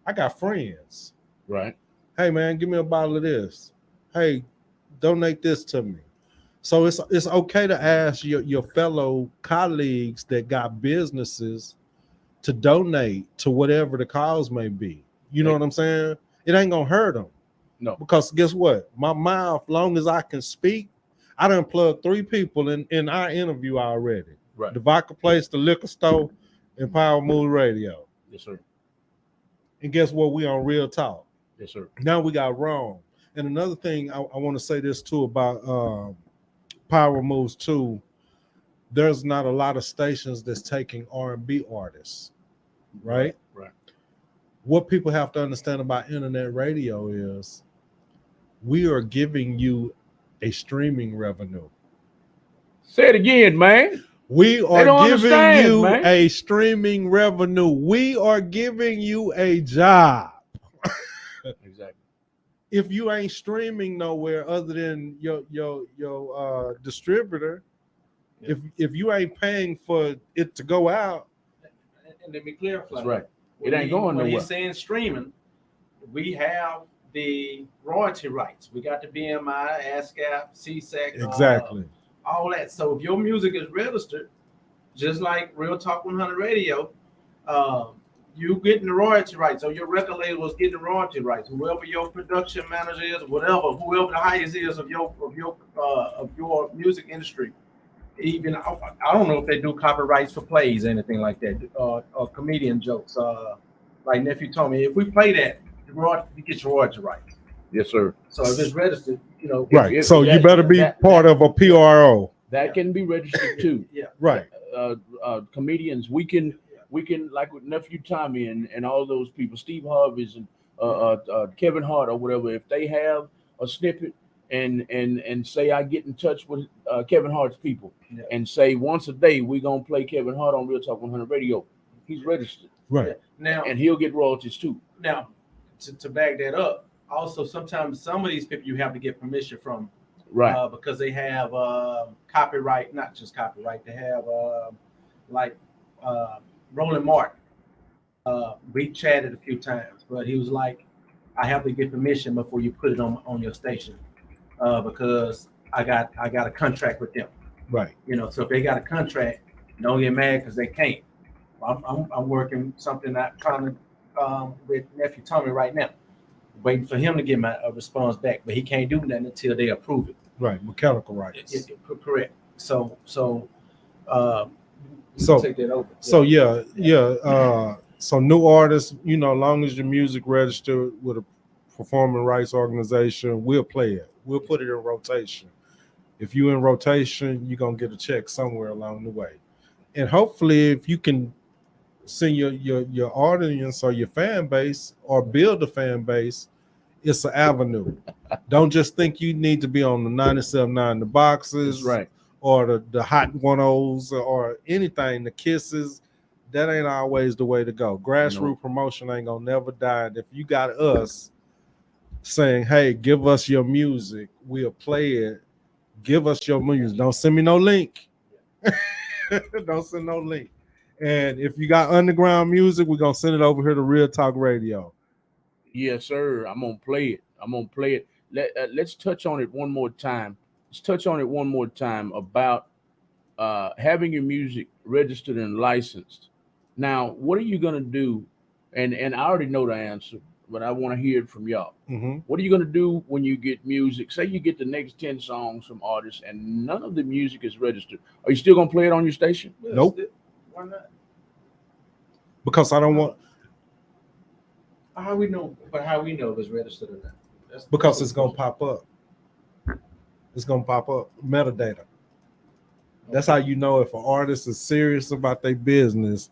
I got friends. Right. Hey, man, give me a bottle of this. Hey, donate this to me. So it's okay to ask your fellow colleagues that got businesses to donate to whatever the cause may be. You know what I'm saying? It ain't going to hurt them. No. Because guess what? My mouth, long as I can speak, I done plugged 3 people in our interview already. Right. The Vodka Place, the liquor store, and Power Move Radio. Yes, sir. And guess what? We on Real Talk. Yes, sir. Now we got Wrong. And another thing I want to say this too about Power Moves too. There's not a lot of stations that's taking R&B artists, right? Right. What people have to understand about internet radio is we are giving you a streaming revenue. Say it again, man. We are giving you man. a streaming revenue. We are giving you a job. Exactly. If you ain't streaming nowhere other than your distributor, if you ain't paying for it to go out, and let me clarify. That's right. It ain't going nowhere. When he's saying streaming, we have the royalty rights. We got the BMI, ASCAP, CSEC, exactly. All that. So if your music is registered, just like Real Talk 100 Radio, you getting the royalty rights. So your record label is getting the royalty rights. Whoever your production manager is, whoever the highest is of your music industry. Even I don't know if they do copyrights for plays or anything like that, or comedian jokes. Like nephew told me, if we play that, you get your royalty rights. Yes, sir. So if it's registered, right. So you better be part of a PRO. That can be registered too. Yeah. Right. Comedians, we can like with nephew Tommy and all those people, Steve Harvey's and Kevin Hart or whatever. If they have a snippet and say I get in touch with Kevin Hart's people and say once a day we're gonna play Kevin Hart on Real Talk 100 Radio, he's registered. Right. Now and he'll get royalties too. Now to back that up, also sometimes some of these people you have to get permission from. Right. Because they have copyright, not just copyright, they have Roland Martin. We chatted a few times, but he was like, I have to get permission before you put it on your station. Because I got a contract with them. Right. So if they got a contract, don't get mad because they can't. I'm working something that kind of with nephew Tommy right now, waiting for him to get a response back, but he can't do nothing until they approve it. Right, mechanical rights. Correct. So So take that over. so so new artists, long as your music registered with a performing rights organization, we'll play it. We'll put it in rotation. If you in rotation, you're gonna get a check somewhere along the way. And hopefully if you can send your audience or your fan base or build a fan base, it's an avenue. Don't just think you need to be on the 97.9 the boxes. That's right. Or the hot 10s or anything, the kisses. That ain't always the way to go. Grassroots promotion ain't gonna never die. And if you got us saying, hey, give us your music, we'll play it. Give us your music. Don't send me no link. Don't send no link. And if you got underground music, we're gonna send it over here to Real Talk Radio. Yes, sir. I'm gonna play it. I'm gonna play it. Let's touch on it one more time. Let's touch on it one more time about having your music registered and licensed. Now, what are you gonna do? And I already know the answer, but I want to hear it from y'all. Mm-hmm. What are you gonna do when you get music? Say you get the next 10 songs from artists and none of the music is registered. Are you still gonna play it on your station? Nope. Why not? Because I don't want. How we know? But how we know if it's registered or not? Because it's gonna pop up. It's gonna pop up metadata. That's how you know if an artist is serious about their business.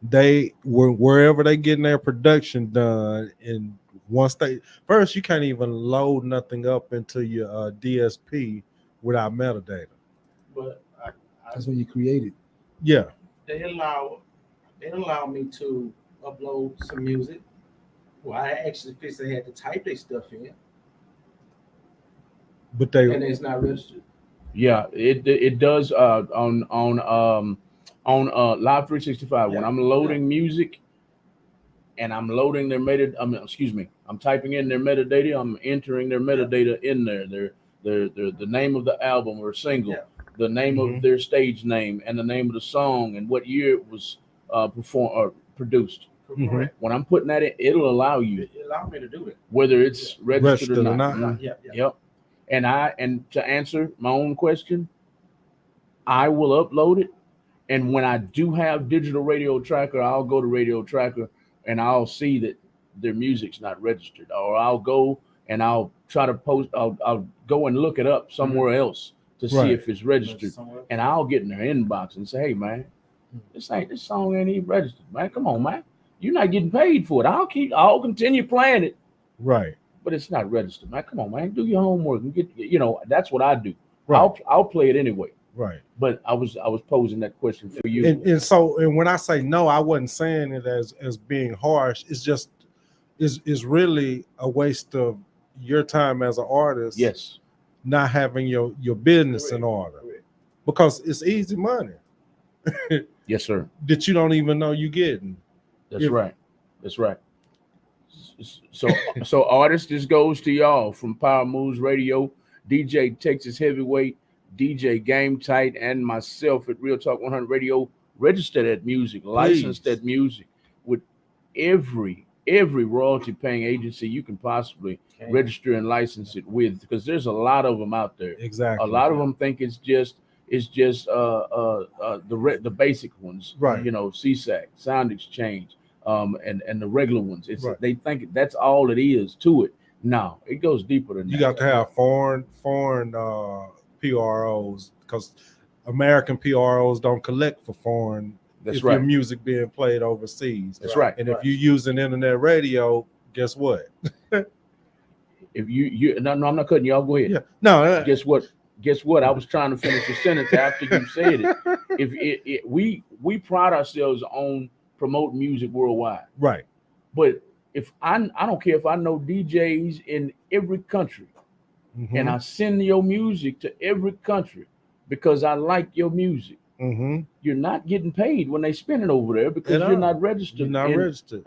They wherever they getting their production done, and once first you can't even load nothing up into your DSP without metadata. But That's when you create it. Yeah, they allow me to upload some music. Well, I actually fixed they had to type their stuff in, but and it's not registered. Yeah, it does on Live 365. When I'm loading music and I'm loading their I'm typing in their metadata. I'm entering their metadata in there. The name of the album or single, the name of their stage name, and the name of the song and what year it was performed or produced. Correct. When I'm putting that in, it'll allow you, It allowed me to do that. whether it's registered or not. not. Yep. And to answer my own question, I will upload it. And when I do have digital radio tracker, I'll go to radio tracker and I'll see that their music's not registered. Or I'll go and I'll try to post, I'll go and look it up somewhere else to see if it's registered. And I'll get in their inbox and say, hey man, this song ain't even registered, man. Come on, man. You're not getting paid for it. I'll continue playing it. Right. But it's not registered, man. Come on, man. Do your homework and get. That's what I do. Right. I'll play it anyway. Right. But I was posing that question for you. And when I say no, I wasn't saying it as being harsh. It's just is really a waste of your time as an artist. Yes. Not having your business in order, because it's easy money. Yes, sir. That you don't even know you getting. That's right. That's right. So artists, this goes to y'all from Power Moves Radio, DJ Texas Heavyweight, DJ Gametight, and myself at Real Talk 100 Radio. Register that music, license that music with every royalty paying agency you can possibly register and license it with, because there's a lot of them out there. Exactly. A lot of them think it's just the basic ones, right? CSAC, Sound Exchange, and the regular ones. They think that's all it is to it. No, it goes deeper than that. You got to have foreign PROs, because American PROs don't collect for foreign. That's if right. Your music being played overseas. That's right. And if you using internet radio, guess what? If you no, I'm not cutting you. I'll go ahead. Yeah. No. Guess what? I was trying to finish the sentence after you said it. If we pride ourselves on promoting music worldwide. Right. But if I don't care if I know DJs in every country, and I send your music to every country because I like your music. You're not getting paid when they spend it over there because you're not registered in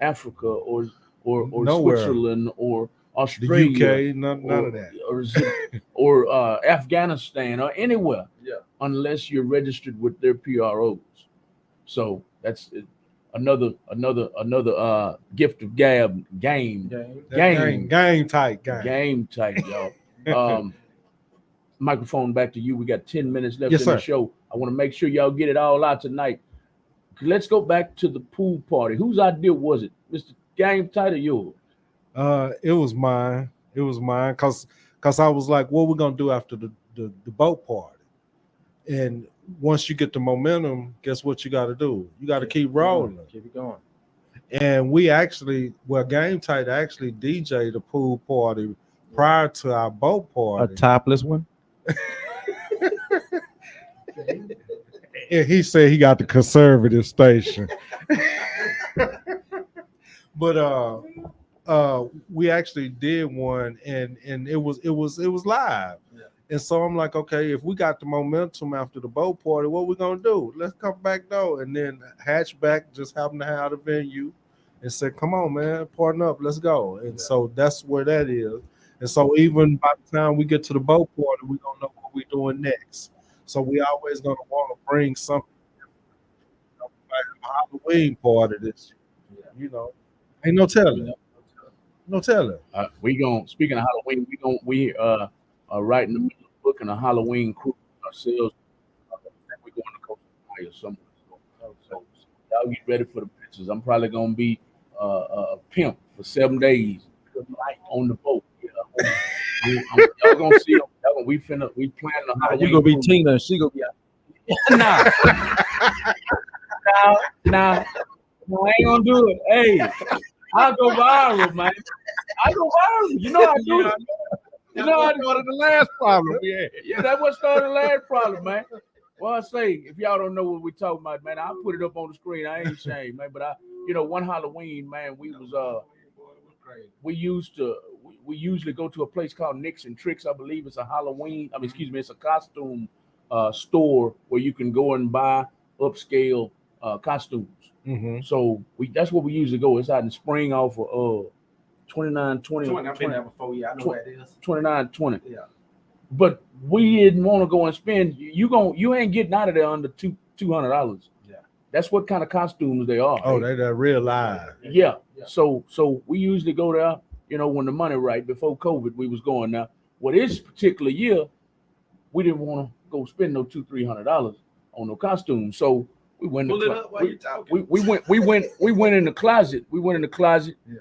Africa or Switzerland or Australia, the UK, none of that, or Afghanistan or anywhere, unless you're registered with their PROs. So that's another gift of gab game tight, y'all. Microphone back to you. We got 10 minutes left in sir. the show. I want to make sure y'all get it all out tonight. let's go back to the pool party. Whose idea was it, Mr. Gametight or yours? It was mine. It was mine because I was like, what we gonna do after the boat party? And once you get the momentum, guess what you got to do? You got to keep rolling. Keep it going. And we actually, Gametight actually DJ'd the pool party prior to our boat A party. topless one. And he said he got the conservative station. But we actually did one, and it was live. Yeah. And so I'm like, okay, if we got the momentum after the boat party, what we gonna do? Let's come back though. And then Hatchback just happened to have the venue and said, come on, man, partner up, let's go. And so that's where that is. And so even by the time we get to the boat party, we don't know what we're doing next. So we always gonna want to bring something different. Like a Halloween party this year, Ain't no telling. No telling. Speaking of Halloween, we are right in the middle of booking a Halloween cruise ourselves. We're going to Costa Maya somewhere. So y'all get ready for the pictures. I'm probably gonna be a pimp for 7 days on the boat. Y'all gonna see them. We planning a Halloween. You gonna be cruise. Tina and she gonna be Nah. Nah, I ain't gonna do it. Hey, I'll go viral, man. I go viral. You know I do it. You know I do it. The last problem. Yeah, that's what started the last problem, man. Well, I say, if y'all don't know what we're talking about, man, I'll put it up on the screen. I ain't ashamed, man. But one Halloween, man, we usually go to a place called Nicks and Tricks. I believe it's a Halloween. It's a costume store where you can go and buy upscale costumes. Mm-hmm. So that's where we usually go. It's out in Spring off of 2920. I've been there before. Yeah, I know where it is. 2920. Yeah. But we didn't want to go and spend. You ain't getting out of there under $200. Yeah. That's what kind of costumes they are. Oh, they're real live. Yeah. So we usually go there. When the money right. Before COVID, we was going now. Well, this particular year, we didn't want to go spend no $200-300 on no costumes. So we went. Pull it up while you talking. We went in the closet. We went in the closet. Yeah.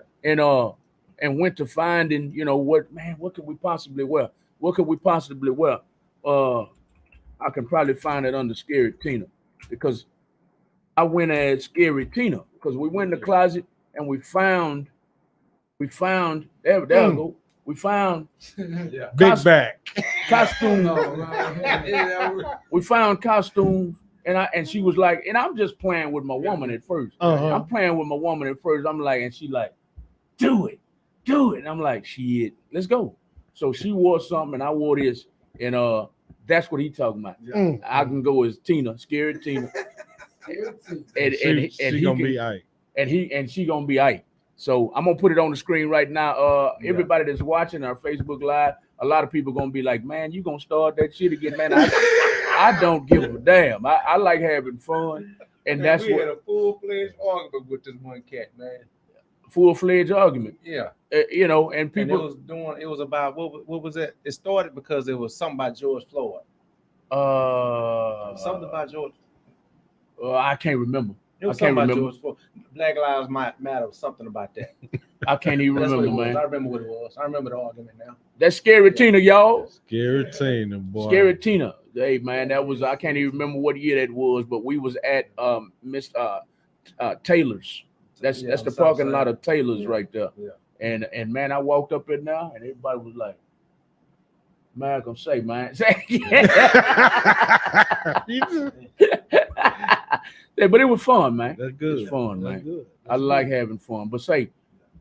And went to finding, what could we possibly wear? What could we possibly wear? I can probably find it under Scary Tina because I went as Scary Tina because we went in the closet and we found there we go. We found Big back costumes. We found costumes. And she was like, and I'm just playing with my woman at first. I'm playing with my woman at first. I'm like, and she like, do it. And I'm like, shit, let's go. So she wore something and I wore this. And that's what he talking about. I can go as Tina, Scary Tina. and she gonna be Ike. And she gonna be Ike. So I'm gonna put it on the screen right now. Everybody that's watching our Facebook Live, a lot of people gonna be like, man, you gonna start that shit again, man. I don't give a damn. I like having fun. And that's we what had a full-fledged argument with this one cat, man. Full-fledged argument. Yeah. And people it was about what was it? It started because it was something about George Floyd. Something about George. I can't remember. It was something about George Floyd. Black Lives Matter was something about that. I can't even remember, man. I remember what it was. I remember the argument now. That's Scary Tina, y'all. Scary Tina, boy. Scary Tina. Hey, man, that was, I can't even remember what year that was, but we was at Miss Taylor's. That's the parking lot of Taylor's right there. Yeah. And man, I walked up in there and everybody was like, man, I'm say, man. Yeah, but it was fun, man. That's good. It's fun, That's man. good. I like having fun. But say,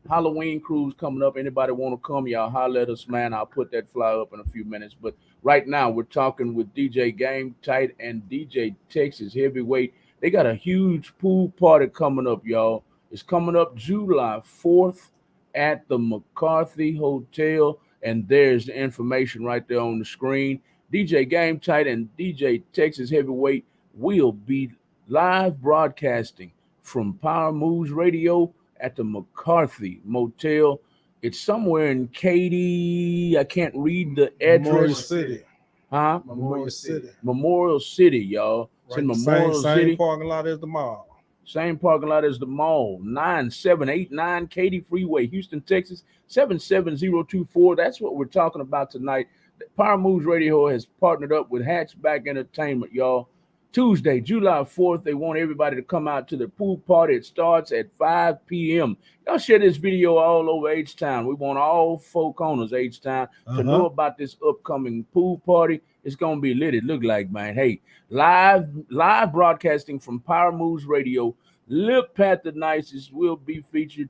Halloween cruise coming up. Anybody want to come? Y'all holler at us, man. I'll put that flyer up in a few minutes. But right now, we're talking with DJ Gametight and DJ Texas Heavyweight. They got a huge pool party coming up, y'all. It's coming up July 4th at the McCarthy Hotel. And there's the information right there on the screen. DJ Gametight and DJ Texas Heavyweight will be live broadcasting from Power Moves Radio at the McCarthy Motel. It's somewhere in Katy. I can't read the address. Memorial City. Huh? Memorial City. Memorial City, y'all. It's in Memorial Same City. parking lot as the mall. Same parking lot as the mall. 9789 Katy Freeway, Houston, Texas 77024. That's what we're talking about tonight. Power Moves Radio has partnered up with Hatchback Entertainment, y'all. Tuesday, July 4th, they want everybody to come out to the pool party. It starts at 5 p.m. Y'all share this video all over H-Town. We want all folk owners H-Town to know about this upcoming pool party. It's going to be lit, it look like, man. Hey, live broadcasting from Power Moves Radio. Lip Panther Nices will be featured.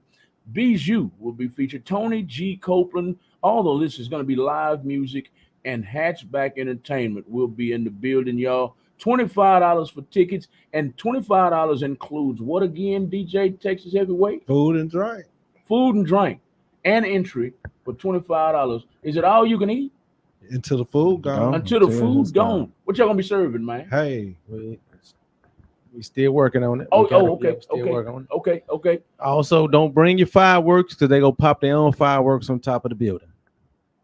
Bijou will be featured. Tony G. Copeland. Although this is going to be live music, and Hatchback Entertainment will be in the building, y'all. $25 for tickets, and $25 includes what again, DJ Texas Heavyweight? Food and drink. Food and drink and entry for $25. Is it all you can eat? Until the food gone. Until the food gone. What y'all gonna be serving, man? Hey, We still working on it. Okay. Working on it. Okay. Also, don't bring your fireworks because they go pop their own fireworks on top of the building.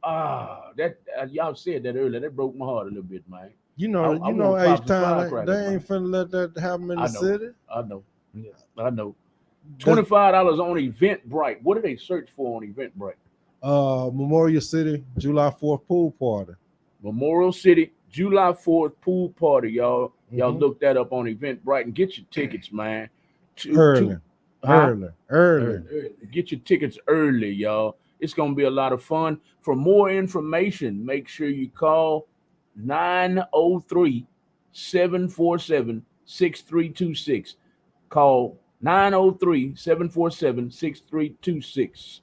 That y'all said that earlier. That broke my heart a little bit, man. you know, I you know, want pops and H-Town, firecrackers, they ain't man. finna let that happen in I the know. city. I know. $25 on Eventbrite. What do they search for on Eventbrite? Memorial City, July 4th pool party. Memorial City, July 4th pool party, y'all. Y'all look that up on Eventbrite and get your tickets, man. Early. Get your tickets early, y'all. It's gonna be a lot of fun. For more information, make sure you call 903-747-6326. Call 903-747-6326.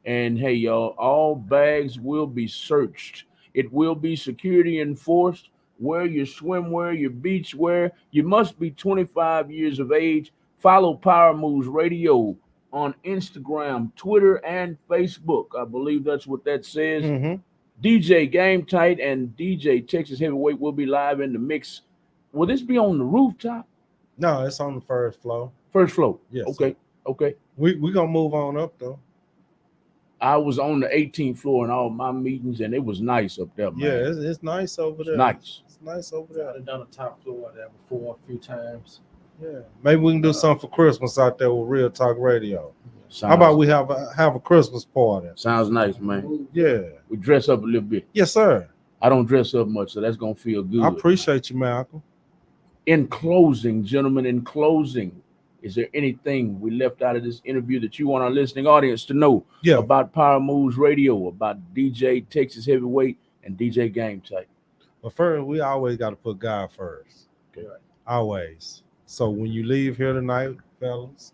And hey, y'all, all bags will be searched. It will be security enforced. Wear your swimwear, your beach wear. You must be 25 years of age. Follow Power Moves Radio on Instagram, Twitter, and Facebook. I believe that's what that says. DJ Gametight and DJ Texas Heavyweight will be live in the mix. Will this be on the rooftop? No, it's on the first floor. First floor. Yes. Okay. We gonna move on up though. I was on the 18th floor in all my meetings, and it was nice up there, man. Yeah, it's nice over there. Nice. It's nice over there. I've done a top floor there before a few times. Yeah, maybe we can do something for Christmas out there with Real Talk Radio. Sounds, How about we have a Christmas party? Sounds nice, man. Yeah. We dress up a little bit. Yes, sir. I don't dress up much, so that's gonna feel good. I appreciate you, Malcolm. In closing, gentlemen, is there anything we left out of this interview that you want our listening audience to know about Power Moves Radio, about DJ Texas Heavyweight and DJ Gametight? But first, we always got to put God first. Okay. Always. So when you leave here tonight, fellas,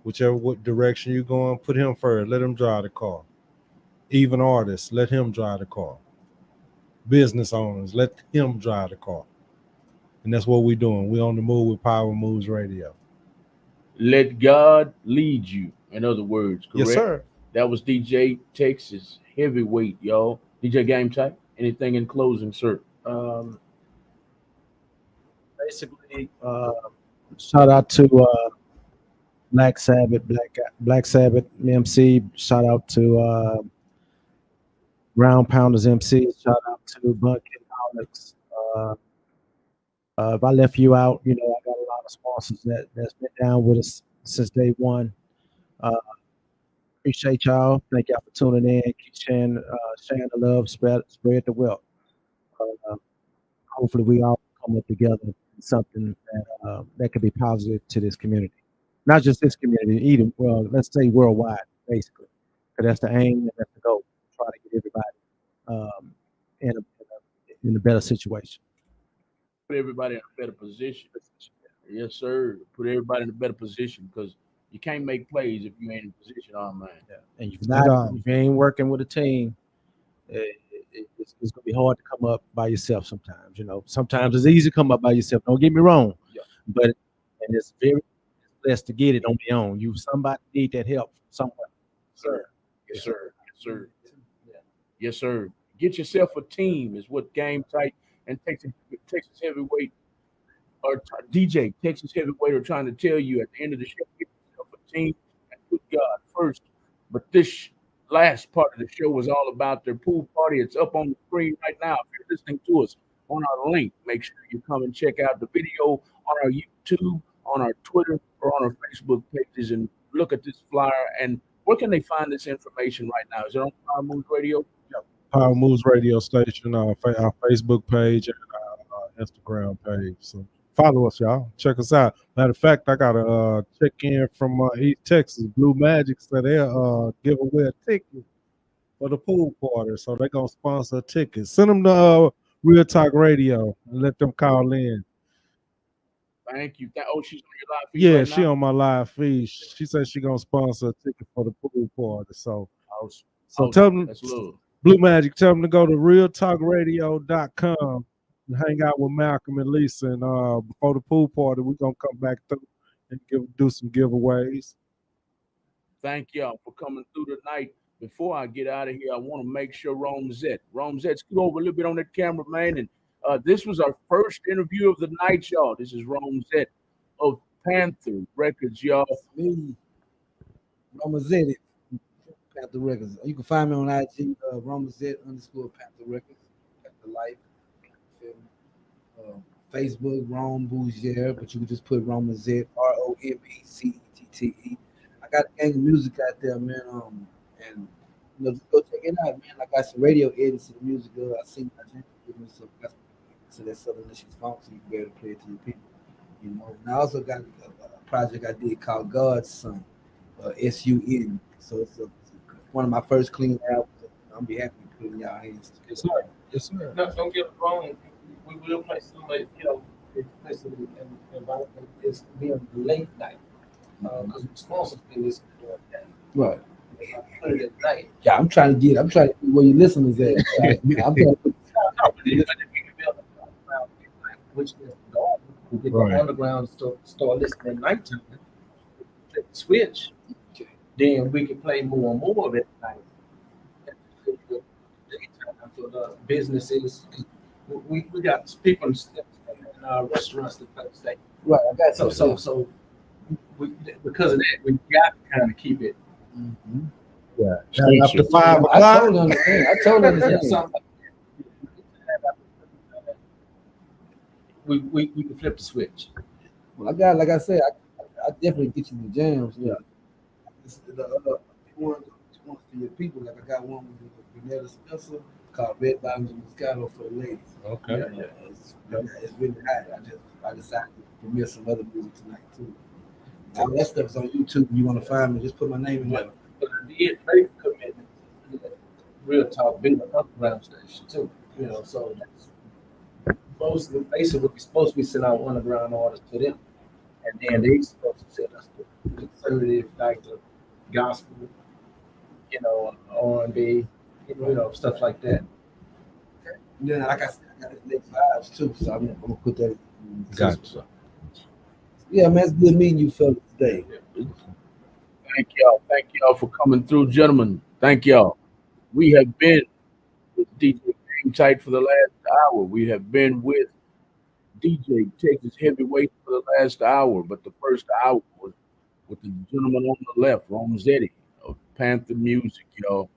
whichever direction you're going, put him first. Let him drive the car. Even artists, let him drive the car. Business owners, let him drive the car. And that's what we're doing. We're on the move with Power Moves Radio. Let God lead you. In other words, correct? Yes, sir. That was DJ Texas Heavyweight, y'all. DJ Gametight, anything in closing, sir? Basically, shout out to Black Sabbath MC. Shout out to Ground Pounders MC. Shout out to Bucket Alex. If I left you out, I got a lot of sponsors that's been down with us since day one. Appreciate y'all. Thank y'all for tuning in. Keep sharing the love, spread the wealth. Hopefully, we all come up together in something that could be positive to this community. Not just this community, let's say worldwide, basically. Because that's the aim and that's the goal. Try to get everybody in a better situation. Put everybody in a better position. Yes, sir. Put everybody in a better position because you can't make plays if you ain't in position, man. Yeah. And if you ain't working with a team, it's going to be hard to come up by yourself sometimes. Sometimes it's easy to come up by yourself. Don't get me wrong. Yeah. But it's very blessed to get it on your own. Somebody need that help somewhere. Sir. Yes, sir. Yes, sir. Yeah. Yes, sir. Get yourself a team is what Gametight and Texas Heavyweight or DJ Texas Heavyweight are trying to tell you at the end of the show. Get yourself a team and put God first. But this last part of the show was all about their pool party. It's up on the screen right now. If you're listening to us on our link, make sure you come and check out the video on our YouTube on our Twitter or on our Facebook pages and look at this flyer. And where can they find this information right now? Is it on Power Moves Radio? Power Moves Radio Station, our Facebook page, and our Instagram page. So follow us, y'all. Check us out. Matter of fact, I got a check in from East Texas. Blue Magic said they'll give away a ticket for the pool party. So they're going to sponsor a ticket. Send them to Real Talk Radio and let them call in. Thank you. Oh, she's on your live feed Yeah, right she now? on my live feed. She said she going to sponsor a ticket for the pool party. So tell them, That's love. Blue Magic, tell them to go to realtalkradio.com and hang out with Malcolm and Lisa. And before the pool party, we're going to come back through and do some giveaways. Thank y'all for coming through tonight. Before I get out of here, I want to make sure Romzette, scoot over a little bit on that camera, man. And this was our first interview of the night, y'all. This is Romzette of Panther Records, y'all. Me, Romazette, Panther Records. You can find me on IG, Romazette_Panther Records, Panther Life. Facebook, Rome Bougier, but you can just put Romazette, ROMECETTE. I got a gang of music out there, man. And just go check it out, man. I got some radio edits to the music. I sing my jam, so that Southern Delicious funk, so you can be able to play it to your people. You know, and I also got a project I did called God's Son, SUN. So it's one of my first clean albums. I'm be happy to put in y'all hands. Yes, sir. Yes, sir. No, don't get it wrong. We will play somebody, play some environment. It's being late night. Because the sponsors pay this that. Right. Put it at night. Yeah, I'm trying to get where your listeners at. I'm trying to put Which is gone. We get the underground start listening at nighttime. Flip the switch. Then we can play more and more of it at night. Daytime for the businesses. We got people in restaurants that play the state. right. I got So we, because of that, we got to kind of keep it. Mm-hmm. Yeah. After 5 I o'clock. totally understand. We can flip the switch. Well, I got, like I said, I definitely get you the jams. Yeah. The ones for your people. Like I got one with Vanilla Spencer called Red Bottoms and Moscato for the ladies. Okay. It's really hot. I decided to premiere some other music tonight too. All that stuff's on YouTube. You want to find me? Just put my name in there. But I did make a commitment to Real Talk being an underground station too. So that's basically we're supposed to be sending out underground artists to them, and then they supposed to send us the conservative, like the gospel, R&B, stuff like that. And then, like I said, I got the next vibes too, so I'm gonna put that. Gotcha. Yeah, man, it's good meeting you fellas today. Thank y'all for coming through, gentlemen. Thank y'all. We have been with DJ Gametight for the last hour. We have been with DJ Texas Heavyweight for the last hour, but the first hour was with the gentleman on the left, Romzette of Panther Music, y'all.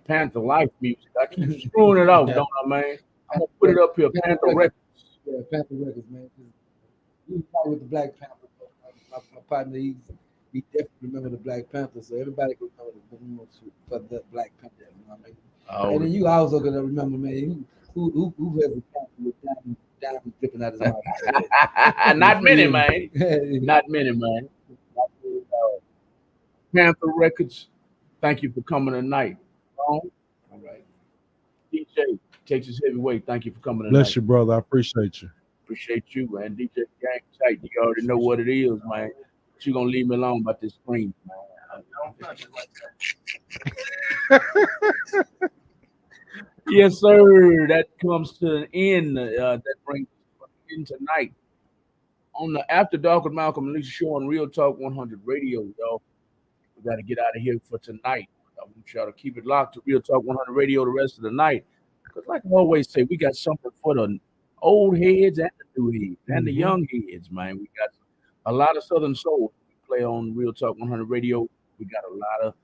Panther Life Music. I keep screwing it up, don't I, man? I'm gonna put it up here, Panther Records. Yeah, Panther Records, man. He was part with the Black Panther. My partner, he definitely remember the Black Panther, so everybody can remember for the Black Panther. You know what I mean? And then you also gonna remember, man, who has a Panther with diamonds dripping out his mouth? Not many, man. Not many, man. Panther Records. Thank you for coming tonight. All right. DJ Texas Heavyweight. Thank you for coming tonight. Bless you, brother. I appreciate you. Appreciate you, man. DJ Gametight. You already know what it is, man. But you're gonna leave me alone about this screen, man. Yes, sir. That comes to an end. That brings us in tonight on the After Dark with Malcolm and Lisa show on Real Talk 100 Radio, y'all. We got to get out of here for tonight. I want y'all to keep it locked to Real Talk 100 Radio the rest of the night. Because like I always say, we got something for the old heads and the new heads and the young heads, man. We got a lot of Southern soul we play on Real Talk 100 Radio. We got a lot of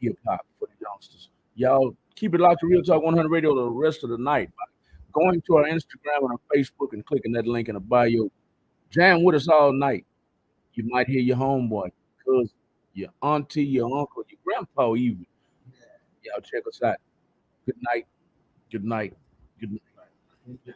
hip hop for the youngsters. Y'all keep it locked to Real Talk 100 Radio the rest of the night by going to our Instagram and our Facebook and clicking that link in the bio. Jam with us all night. You might hear your homeboy, cousin, your auntie, your uncle, your grandpa even. Y'all check us out. Good night. Good night. Good night.